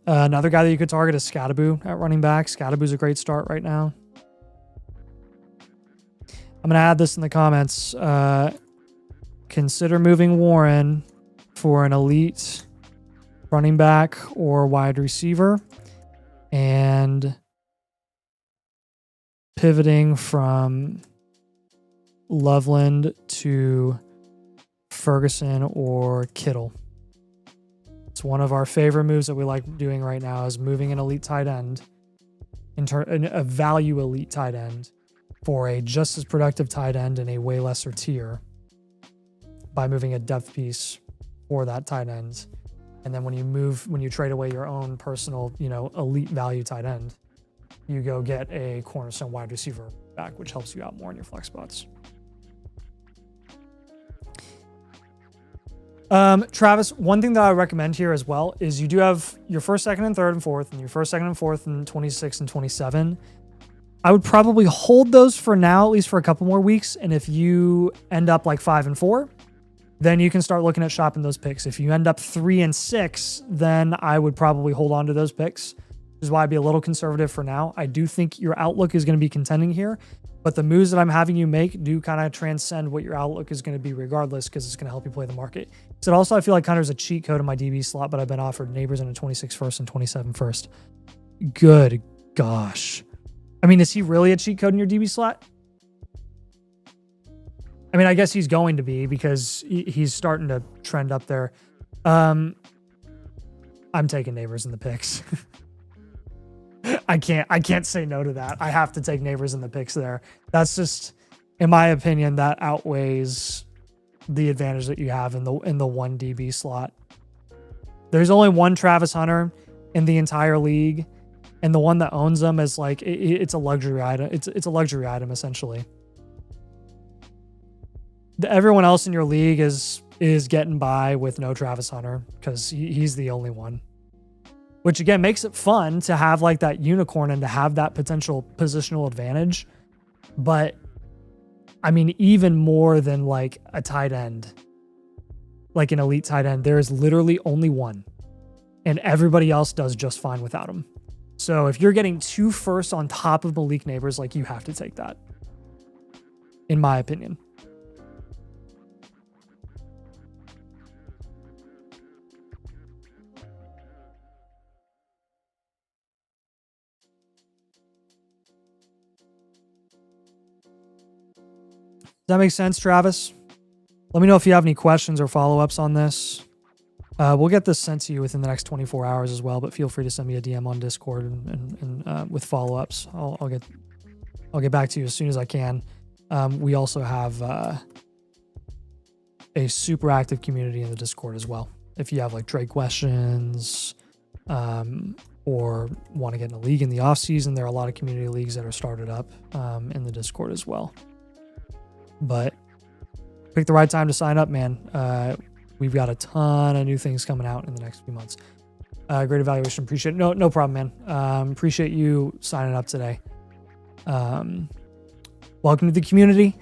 [SPEAKER 1] Another guy that you could target is Scadaboo at running back. Scadaboo's a great start right now. I'm going to add this in the comments. Consider moving Warren for an elite running back or wide receiver and pivoting from Loveland to Ferguson or Kittle. It's one of our favorite moves that we like doing right now is moving an elite tight end, a value elite tight end, for a just as productive tight end in a way lesser tier by moving a depth piece for that tight end. And then when you trade away your own personal, you know, elite value tight end, you go get a cornerstone wide receiver back, which helps you out more in your flex spots. Travis, one thing that I recommend here as well is you do have your first, second, and third and fourth, and your first, second, and fourth, and 26 and 27. I would probably hold those for now, at least for a couple more weeks. And if you end up like 5 and 4, then you can start looking at shopping those picks. If you end up 3 and 6, then I would probably hold on to those picks, which is why I'd be a little conservative for now. I do think your outlook is going to be contending here, but the moves that I'm having you make do kind of transcend what your outlook is going to be regardless, because it's going to help you play the market. So also, I feel like Hunter's a cheat code in my DB slot, but I've been offered Neighbors in a 26 first and 27 first. Good gosh. I mean, is he really a cheat code in your DB slot? I mean, I guess he's going to be because he's starting to trend up there. I'm taking Neighbors in the picks. I can't say no to that. I have to take Neighbors in the picks there. That's just, in my opinion, that outweighs the advantage that you have in the 1 DB slot. There's only one Travis Hunter in the entire league, and the one that owns them is like it's a luxury item. It's a luxury item essentially. Everyone else in your league is getting by with no Travis Hunter because he's the only one. Which again makes it fun to have like that unicorn and to have that potential positional advantage. But I mean, even more than like a tight end, like an elite tight end, there is literally only one, and everybody else does just fine without him. So if you're getting 2 firsts on top of Malik Neighbors, like you have to take that, in my opinion. Does that make sense, Travis? Let me know if you have any questions or follow-ups on this. We'll get this sent to you within the next 24 hours as well, but feel free to send me a DM on Discord and with follow-ups. I'll get back to you as soon as I can. We also have a super active community in the Discord as well. If you have like trade questions or want to get in a league in the off season, there are a lot of community leagues that are started up in the Discord as well. But pick the right time to sign up, man. We've got a ton of new things coming out in the next few months. Great evaluation. Appreciate it. No problem, man. Appreciate you signing up today. welcome to the community.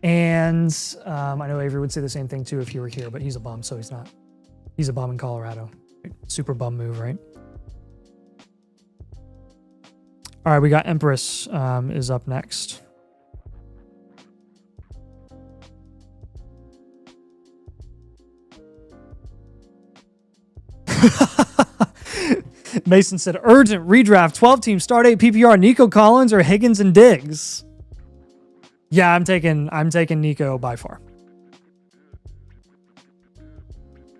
[SPEAKER 1] And I know Avery would say the same thing too if he were here, but he's a bum, so he's not. He's a bum in Colorado. Super bum move, right? All right, we got Empress is up next. Mason said, urgent redraft 12-team start 8 PPR, Nico Collins or Higgins and Diggs. Yeah, I'm taking Nico by far.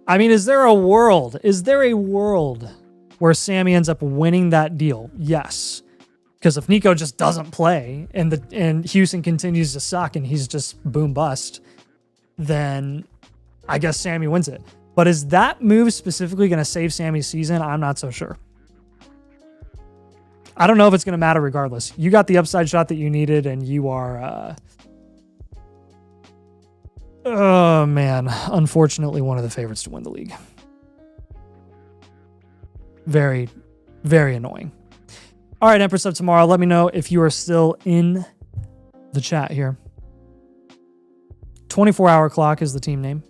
[SPEAKER 1] I mean, is there a world where Sammy ends up winning that deal? Yes. Because if Nico just doesn't play and Houston continues to suck and he's just boom bust, then I guess Sammy wins it. But is that move specifically going to save Sammy's season? I'm not so sure. I don't know if it's going to matter regardless. You got the upside shot that you needed, and you are, oh man, unfortunately one of the favorites to win the league. Very, very annoying. All right, Empress up tomorrow. Let me know if you are still in the chat here. 24-hour clock is the team name.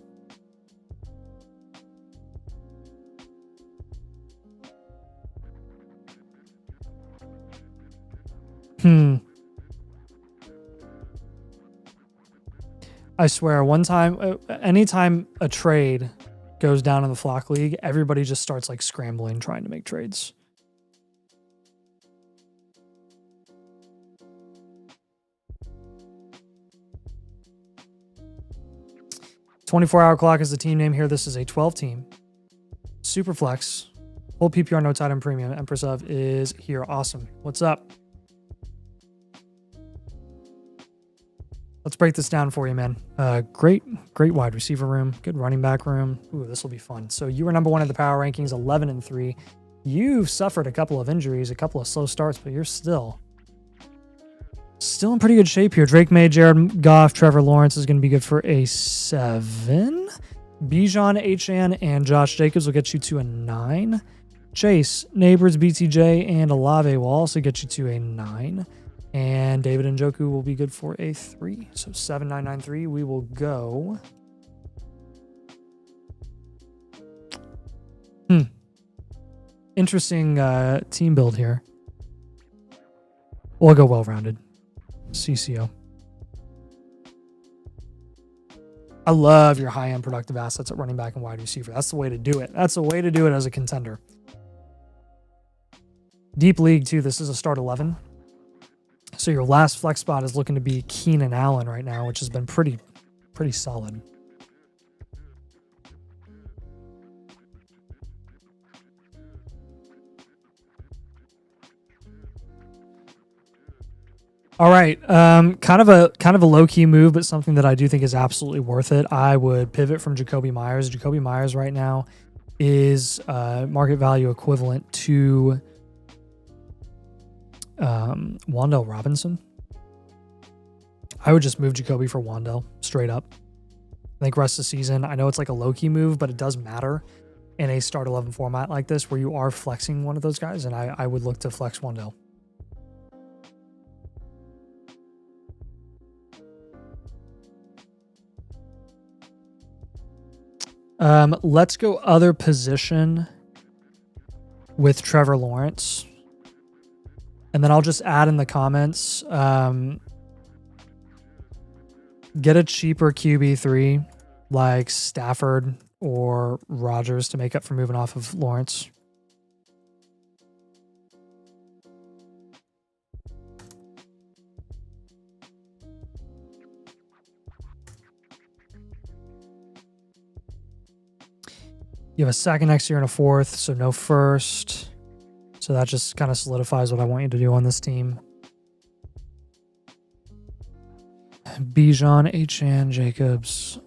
[SPEAKER 1] I swear, anytime a trade goes down in the Flock League, everybody just starts like scrambling, trying to make trades. "24-hour clock is the team name here. This is a 12-team. Super flex. Full PPR, no tight end premium. Empress of is here. Awesome. What's up? Let's break this down for you, man. Great wide receiver room. Good running back room. Ooh, this will be fun. So you were number 1 in the power rankings, 11-3. You've suffered a couple of injuries, a couple of slow starts, but you're still in pretty good shape here. Drake May, Jared Goff, Trevor Lawrence is going to be good for a 7. Bijan, H.N., and Josh Jacobs will get you to a 9. Chase, Neighbors, BTJ, and Olave will also get you to a 9. And David Njoku will be good for a 3. So 7-9-9-3. We will go. Interesting team build here. We'll go well-rounded. CCO. I love your high-end productive assets at running back and wide receiver. That's the way to do it. That's the way to do it as a contender. Deep league, too. This is a start 11. So your last flex spot is looking to be Keenan Allen right now, which has been pretty solid. All right, kind of a low-key move, but something that I do think is absolutely worth it. I would pivot from Jacoby Myers. Jacoby Myers right now is market value equivalent to Wan'Dale Robinson. I would just move Jacoby for Wan'Dale straight up. I think rest of the season, I know it's like a low-key move, but it does matter in a start 11 format like this where you are flexing one of those guys, and I would look to flex Wan'Dale. Let's go other position with Trevor Lawrence. And then I'll just add in the comments, get a cheaper QB3 like Stafford or Rodgers to make up for moving off of Lawrence. You have a second next year and a fourth, so no first. So that just kind of solidifies what I want you to do on this team. Bijan, H.N., Jacobs,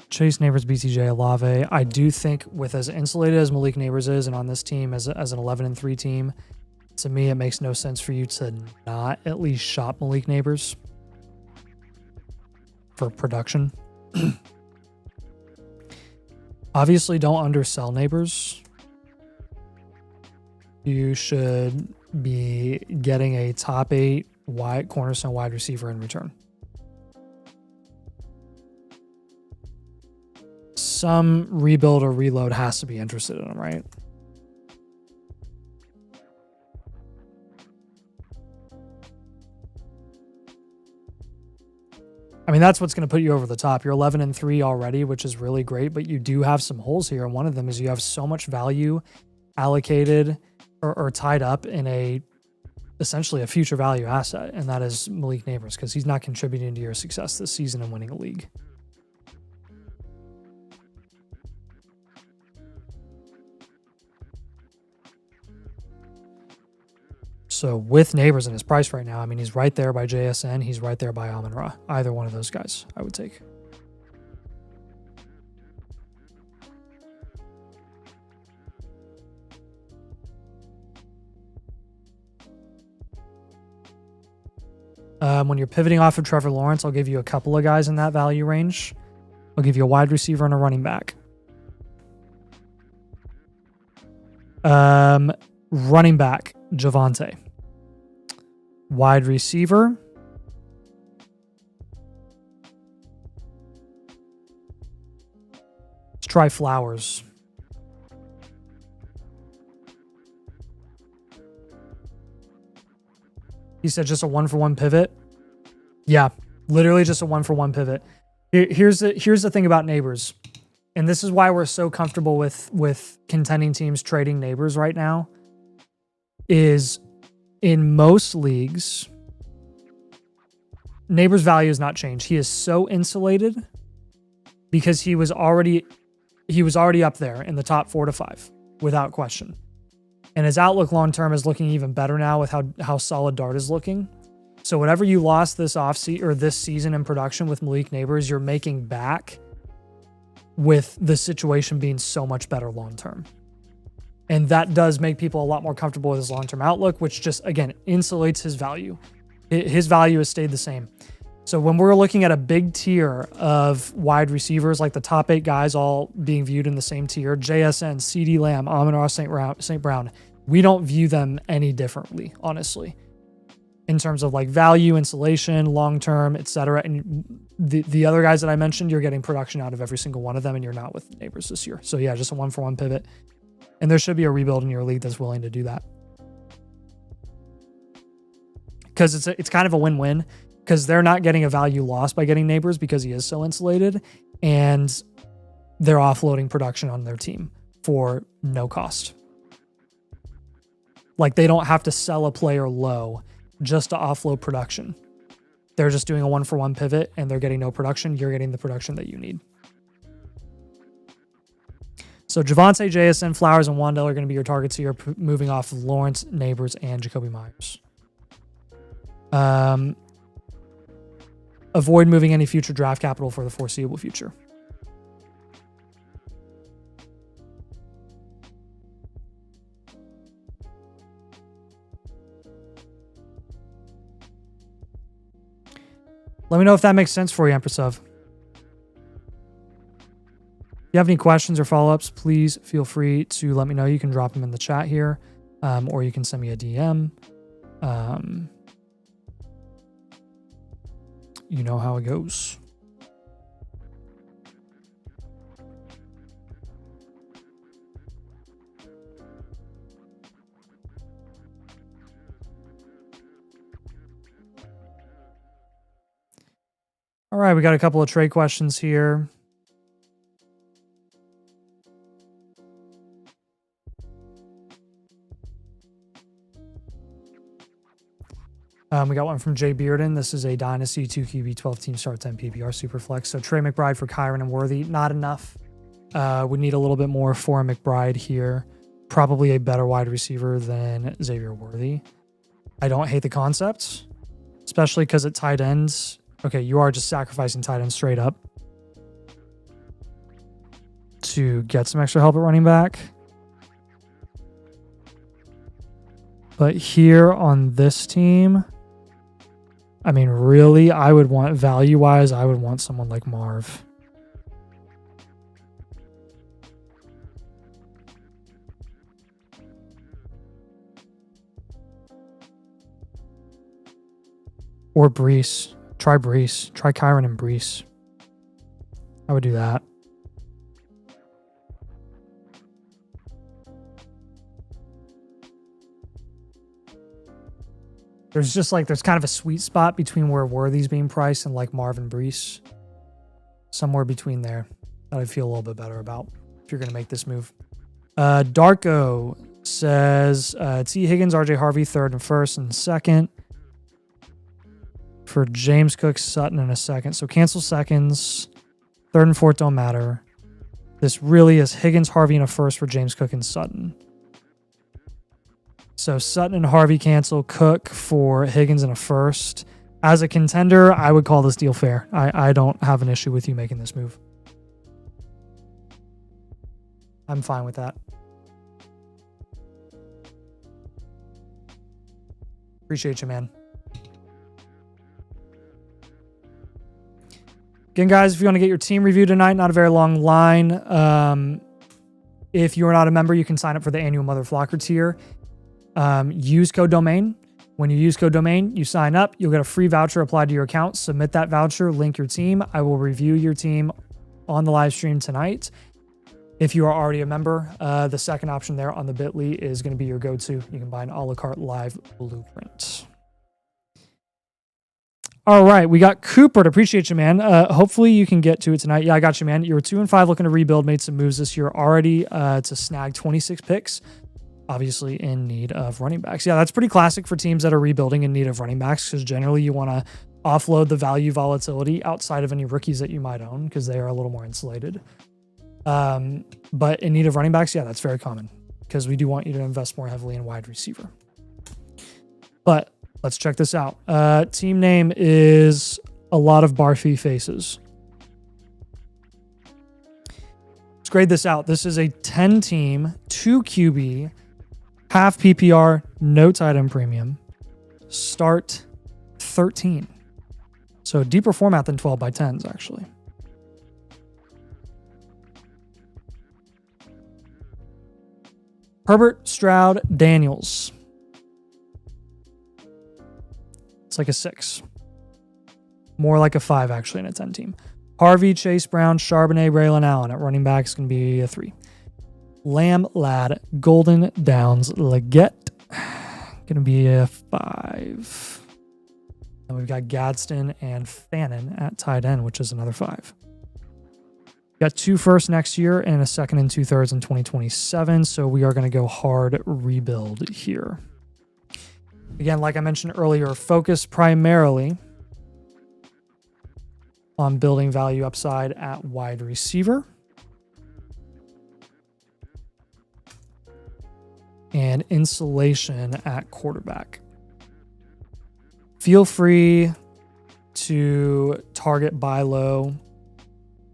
[SPEAKER 1] Chase, Neighbors, BTJ, Olave. I do think with as insulated as Malik Neighbors is and on this team as an 11-3 team, to me it makes no sense for you to not at least shop Malik Neighbors for production. Obviously, don't undersell Neighbors. You should be getting a top 8 cornerstone wide receiver in return. Some rebuild or reload has to be interested in him, right? I mean, that's what's going to put you over the top. You're 11-3 already, which is really great, but you do have some holes here. And one of them is you have so much value allocated or tied up in essentially a future value asset, and that is Malik Neighbors, because he's not contributing to your success this season and winning a league. So with Neighbors in his price right now, I mean, he's right there by JSN. He's right there by Amon-Ra. Either one of those guys I would take. When you're pivoting off of Trevor Lawrence, I'll give you a couple of guys in that value range. I'll give you a wide receiver and a running back. Running back, Javonte. Wide receiver, let's try Flowers. He said just a 1-for-1 pivot. Yeah, literally just a 1-for-1 pivot. Here's the thing about Neighbors, and this is why we're so comfortable with contending teams trading Neighbors right now, is in most leagues, Neighbors' value has not changed. He is so insulated because he was already up there in the top 4 to 5 without question. And his outlook long term is looking even better now with how solid Dart is looking. So whatever you lost this this season in production with Malik Neighbors, you're making back with the situation being so much better long term. And that does make people a lot more comfortable with his long-term outlook, which just, again, insulates his value. His value has stayed the same. So when we're looking at a big tier of wide receivers, like the top 8 guys all being viewed in the same tier, JSN, CeeDee Lamb, Amon-Ra St. Brown, we don't view them any differently, honestly, in terms of like value, insulation, long-term, etc. And the other guys that I mentioned, you're getting production out of every single one of them, and you're not with Neighbors this year. So yeah, just a 1-for-1 pivot. And there should be a rebuild in your league that's willing to do that. Because it's kind of a win-win, because they're not getting a value loss by getting Neighbors because he is so insulated, and they're offloading production on their team for no cost. Like, they don't have to sell a player low just to offload production. They're just doing a 1-for-1 pivot, and they're getting no production. You're getting the production that you need. So Javonte, JSN, Flowers, and Wandell are going to be your targets here, moving off of Lawrence, Neighbors, and Jacoby Myers. Avoid moving any future draft capital for the foreseeable future. Let me know if that makes sense for you, Empress of. If you have any questions or follow-ups, please feel free to let me know. You can drop them in the chat here, or you can send me a DM. You know how it goes. All right, we got a couple of trade questions here. We got one from Jay Bearden. This is a Dynasty 2 QB 12 team start 10 PPR Superflex. So Trey McBride for Kyron and Worthy. Not enough. We need a little bit more for McBride here. Probably a better wide receiver than Xavier Worthy. I don't hate the concept, especially because at tight ends, okay, you are just sacrificing tight ends straight up to get some extra help at running back. But here on this team, I mean, really, I would want, value-wise, I would want someone like Marv. Or Brees. Try Brees. Try Kyron and Brees. I would do that. There's just like, there's kind of a sweet spot between where Worthy's being priced and like Marvin Brees. Somewhere between there that I feel a little bit better about if you're going to make this move. Darko says T. Higgins, RJ Harvey, third and first and second. For James Cook, Sutton in a second. So cancel seconds. Third and fourth don't matter. This really is Higgins, Harvey in a first for James Cook and Sutton. So Sutton and Harvey cancel. Cook for Higgins in a first. As a contender, I would call this deal fair. I don't have an issue with you making this move. I'm fine with that. Appreciate you, man. Again, guys, if you want to get your team review tonight, not a very long line. If you are not a member, you can sign up for the annual Mother Flocker tier. Use code DOMAIN. When you use code DOMAIN, you sign up. You'll get a free voucher applied to your account. Submit that voucher, link your team. I will review your team on the live stream tonight. If you are already a member, the second option there on the bit.ly is going to be your go-to. You can buy an a la carte live blueprint. All right, we got Cooper. Appreciate you, man. Hopefully you can get to it tonight. Yeah, I got you, man. You were 2-5 looking to rebuild, made some moves this year already to snag 26 picks. Obviously in need of running backs. Yeah, that's pretty classic for teams that are rebuilding in need of running backs because generally you want to offload the value volatility outside of any rookies that you might own because they are a little more insulated. But in need of running backs, yeah, that's very common because we do want you to invest more heavily in wide receiver. But let's check this out. Team name is a lot of Barfy faces. Let's grade this out. This is a 10-team, 2 QB, half PPR, no tight end premium. Start 13. So deeper format than 12 by 10s, actually. Herbert, Stroud, Daniels. It's like a 6. More like a 5, actually, in a 10 team. Harvey, Chase Brown, Charbonnet, Braylon Allen. At running back, it's going to be a 3. Lamb, Ladd, Golden, Downs, Leggett. Going to be a 5. And we've got Gadsden and Fannin at tight end, which is another 5. Got 2 firsts next year and a second and 2 thirds in 2027. So we are going to go hard rebuild here. Again, like I mentioned earlier, focus primarily on building value upside at wide receiver. And insulation at quarterback. Feel free to target buy low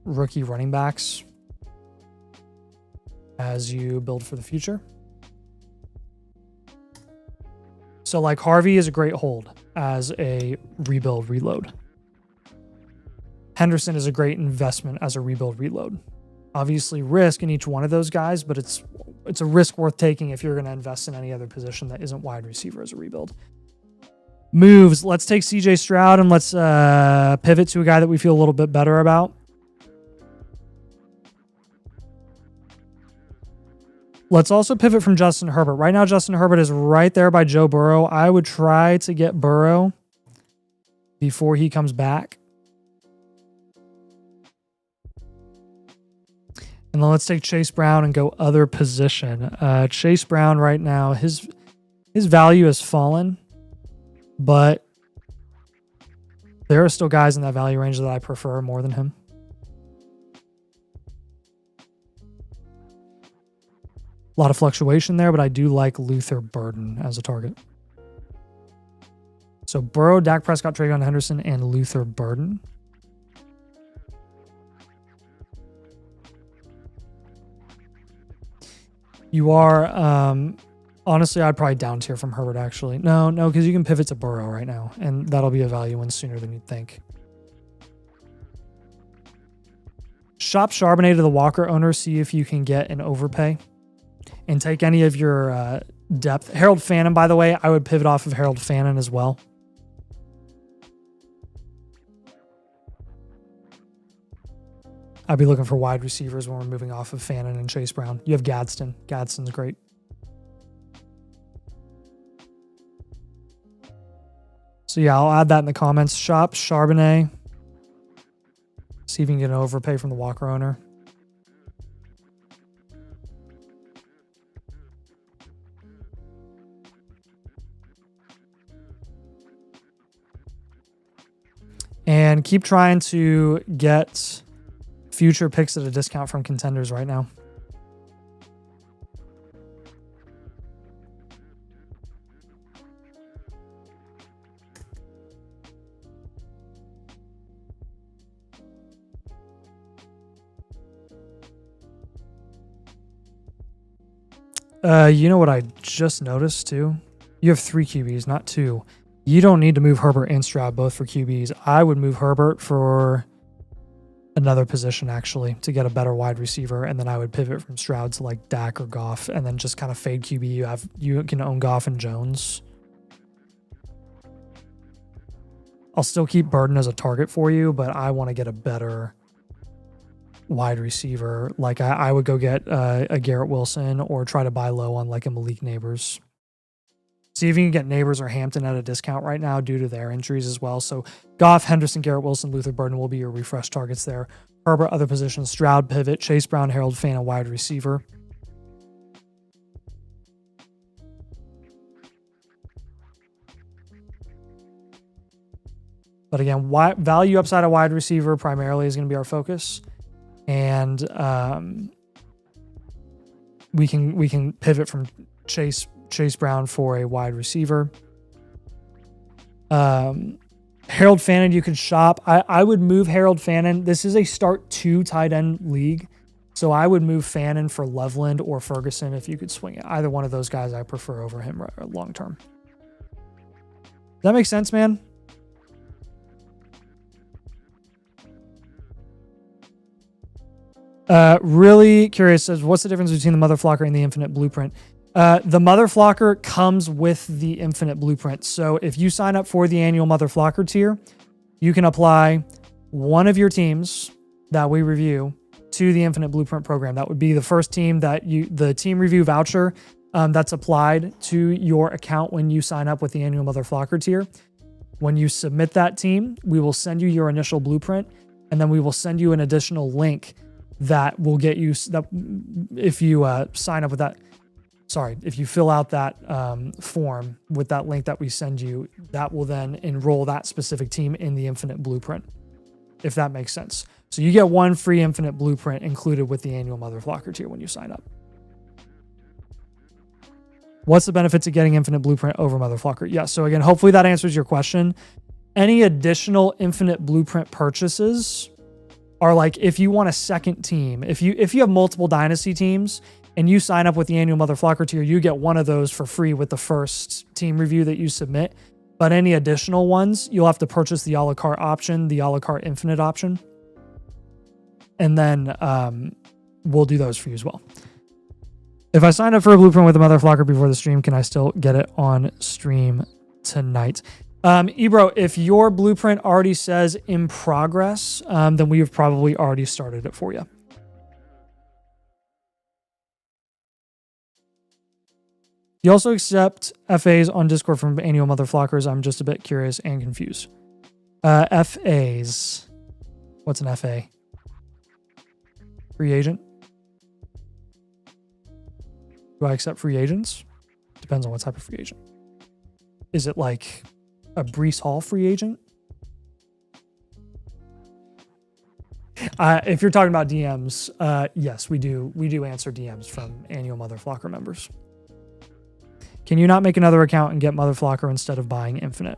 [SPEAKER 1] rookie running backs as you build for the future. So like Harvey is a great hold as a rebuild reload. Henderson is a great investment as a rebuild reload. Obviously risk in each one of those guys, but it's a risk worth taking if you're going to invest in any other position that isn't wide receiver as a rebuild. Moves. Let's take CJ Stroud and let's pivot to a guy that we feel a little bit better about. Let's also pivot from Justin Herbert. Right now, Justin Herbert is right there by Joe Burrow. I would try to get Burrow before he comes back. And then let's take Chase Brown and go other position. Chase Brown right now, his value has fallen, but there are still guys in that value range that I prefer more than him. A lot of fluctuation there, but I do like Luther Burden as a target. So Burrow, Dak Prescott, Travion Henderson, and Luther Burden. You are, honestly, I'd probably down tier from Herbert, actually. No, because you can pivot to Burrow right now, and that'll be a value one sooner than you'd think. Shop Charbonnet to the Walker owner, see if you can get an overpay. And take any of your depth. Harold Fannin, by the way, I would pivot off of Harold Fannin as well. I'd be looking for wide receivers when we're moving off of Fannin and Chase Brown. You have Gadsden. Gadsden's great. So yeah, I'll add that in the comments. Shop Charbonnet. See if you can get an overpay from the Walker owner. And keep trying to get future picks at a discount from contenders right now. You know what I just noticed too? You have 3 QBs, not 2. You don't need to move Herbert and Stroud both for QBs. I would move Herbert for another position, actually, to get a better wide receiver, and then I would pivot from Stroud to like Dak or Goff, and then just kind of fade QB. You can own Goff and Jones. I'll still keep Burden as a target for you, but I want to get a better wide receiver. Like I would go get a Garrett Wilson or try to buy low on like a Malik Neighbors. See if you can get Neighbors or Hampton at a discount right now due to their injuries as well. So Goff, Henderson, Garrett Wilson, Luther Burden will be your refresh targets there. Herbert, other positions, Stroud, pivot, Chase Brown, Harold Fannin, wide receiver. But again, value upside of wide receiver primarily is going to be our focus. And we can pivot from Chase Brown for a wide receiver. Harold Fannin, you could shop. I would move Harold Fannin. This is a start 2 tight end league. So I would move Fannin for Loveland or Ferguson if you could swing it. Either one of those guys I prefer over him long term. Does that make sense, man? Really curious as what's the difference between the Mother Flocker and the Infinite Blueprint? The Mother Flocker comes with the Infinite Blueprint. So if you sign up for the annual Mother Flocker tier, you can apply one of your teams that we review to the Infinite Blueprint program. That would be the first team that the team review voucher that's applied to your account when you sign up with the annual Mother Flocker tier. When you submit that team, we will send you your initial blueprint, and then we will send you an additional link that will get you that if you sign up with that. Sorry, if you fill out that form with that link that we send you, that will then enroll that specific team in the Infinite Blueprint, if that makes sense. So you get one free Infinite Blueprint included with the annual Mother Flocker tier when you sign up. What's the benefit to getting Infinite Blueprint over Mother Flocker? Yeah, so again, hopefully that answers your question. Any additional Infinite Blueprint purchases are like if you want a second team, if you have multiple Dynasty teams, and you sign up with the annual Mother Flocker tier, you get one of those for free with the first team review that you submit. But any additional ones, you'll have to purchase the a la carte option, the a la carte infinite option. And then we'll do those for you as well. If I sign up for a blueprint with the Mother Flocker before the stream, can I still get it on stream tonight? Ebro, if your blueprint already says in progress, then we have probably already started it for you. You also accept FAs on Discord from annual Mother Flockers. I'm just a bit curious and confused. FAs. What's an FA? Free agent? Do I accept free agents? Depends on what type of free agent. Is it like a Breece Hall free agent? If you're talking about DMs, yes, we do answer DMs from annual Mother Flocker members. Can you not make another account and get Mother Flocker instead of buying Infinite?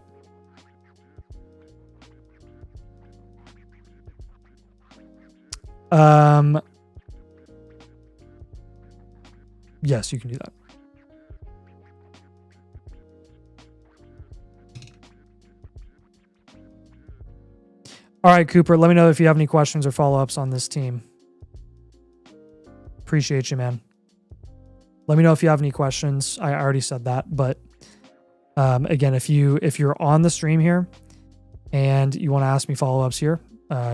[SPEAKER 1] Yes, you can do that. All right, Cooper, let me know if you have any questions or follow-ups on this team. Appreciate you, man. Let me know if you have any questions. I already said that, but again, if you're on the stream here and you want to ask me follow-ups here,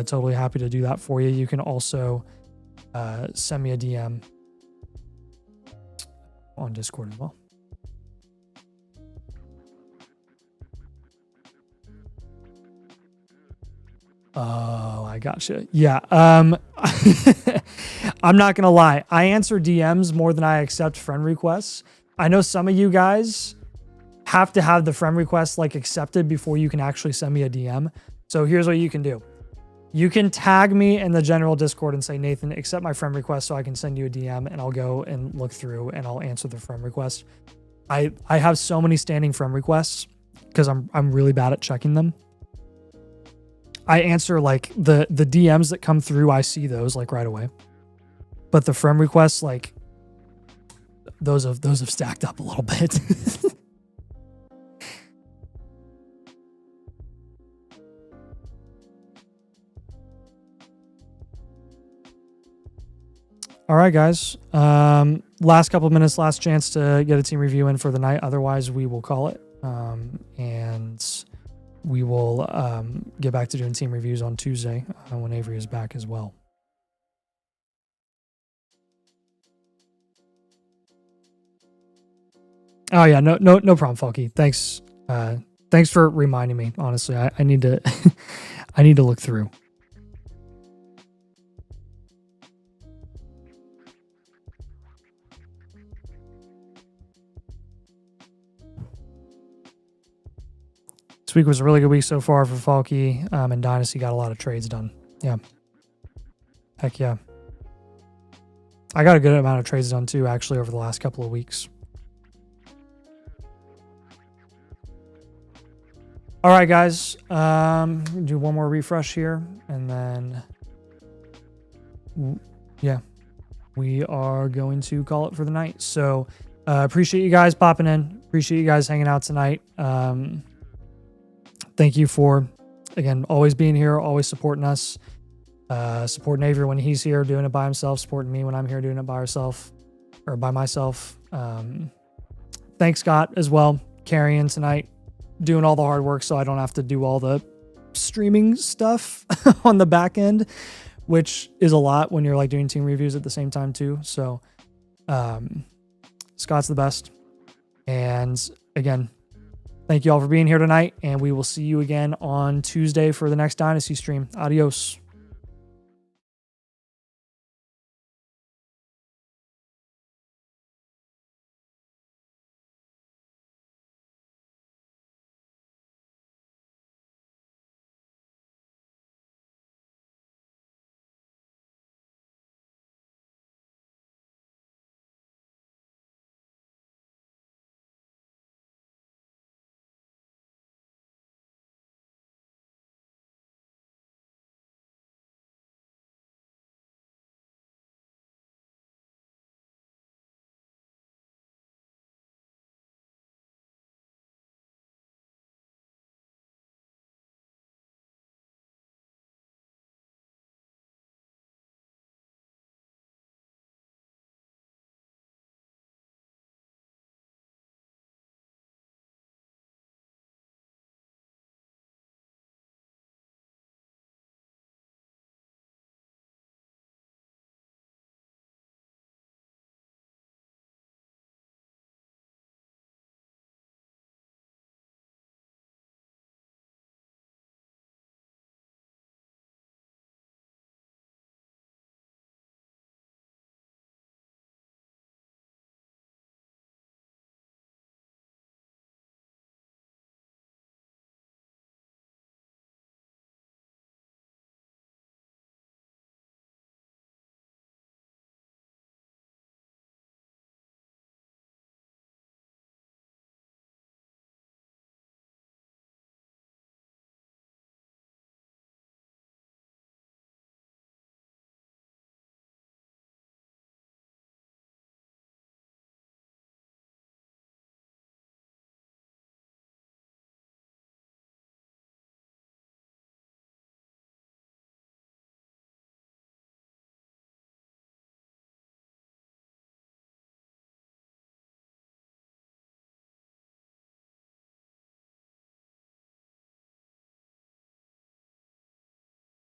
[SPEAKER 1] totally happy to do that for you. You can also send me a DM on Discord as well. Oh, I gotcha. Yeah. I'm not going to lie. I answer DMs more than I accept friend requests. I know some of you guys have to have the friend request like accepted before you can actually send me a DM. So here's what you can do. You can tag me in the general Discord and say, Nathan, accept my friend request so I can send you a DM, and I'll go and look through and I'll answer the friend request. I have so many standing friend requests because I'm really bad at checking them. I answer like the DMs that come through, I see those like right away. But the friend requests, like those have stacked up a little bit. All right, guys. Last couple of minutes, last chance to get a team review in for the night. Otherwise, we will call it. And we will get back to doing team reviews on Tuesday when Avery is back as well. Oh yeah, no problem, Falky. Thanks for reminding me. Honestly, I need to I need to look through. This week was a really good week so far for Falky, and Dynasty got a lot of trades done. Yeah. Heck yeah. I got a good amount of trades done too, actually, over the last couple of weeks. All right, guys. Do one more refresh here, and then, yeah, we are going to call it for the night. So appreciate you guys popping in. Appreciate you guys hanging out tonight. Thank you for, again, always being here, always supporting us, supporting Avery when he's here, doing it by himself, supporting me when I'm here, doing it by myself. Thanks, Scott, as well, carrying tonight, doing all the hard work so I don't have to do all the streaming stuff on the back end, which is a lot when you're like doing team reviews at the same time too. So Scott's the best. And again, thank you all for being here tonight, and we will see you again on Tuesday for the next Dynasty stream. Adios.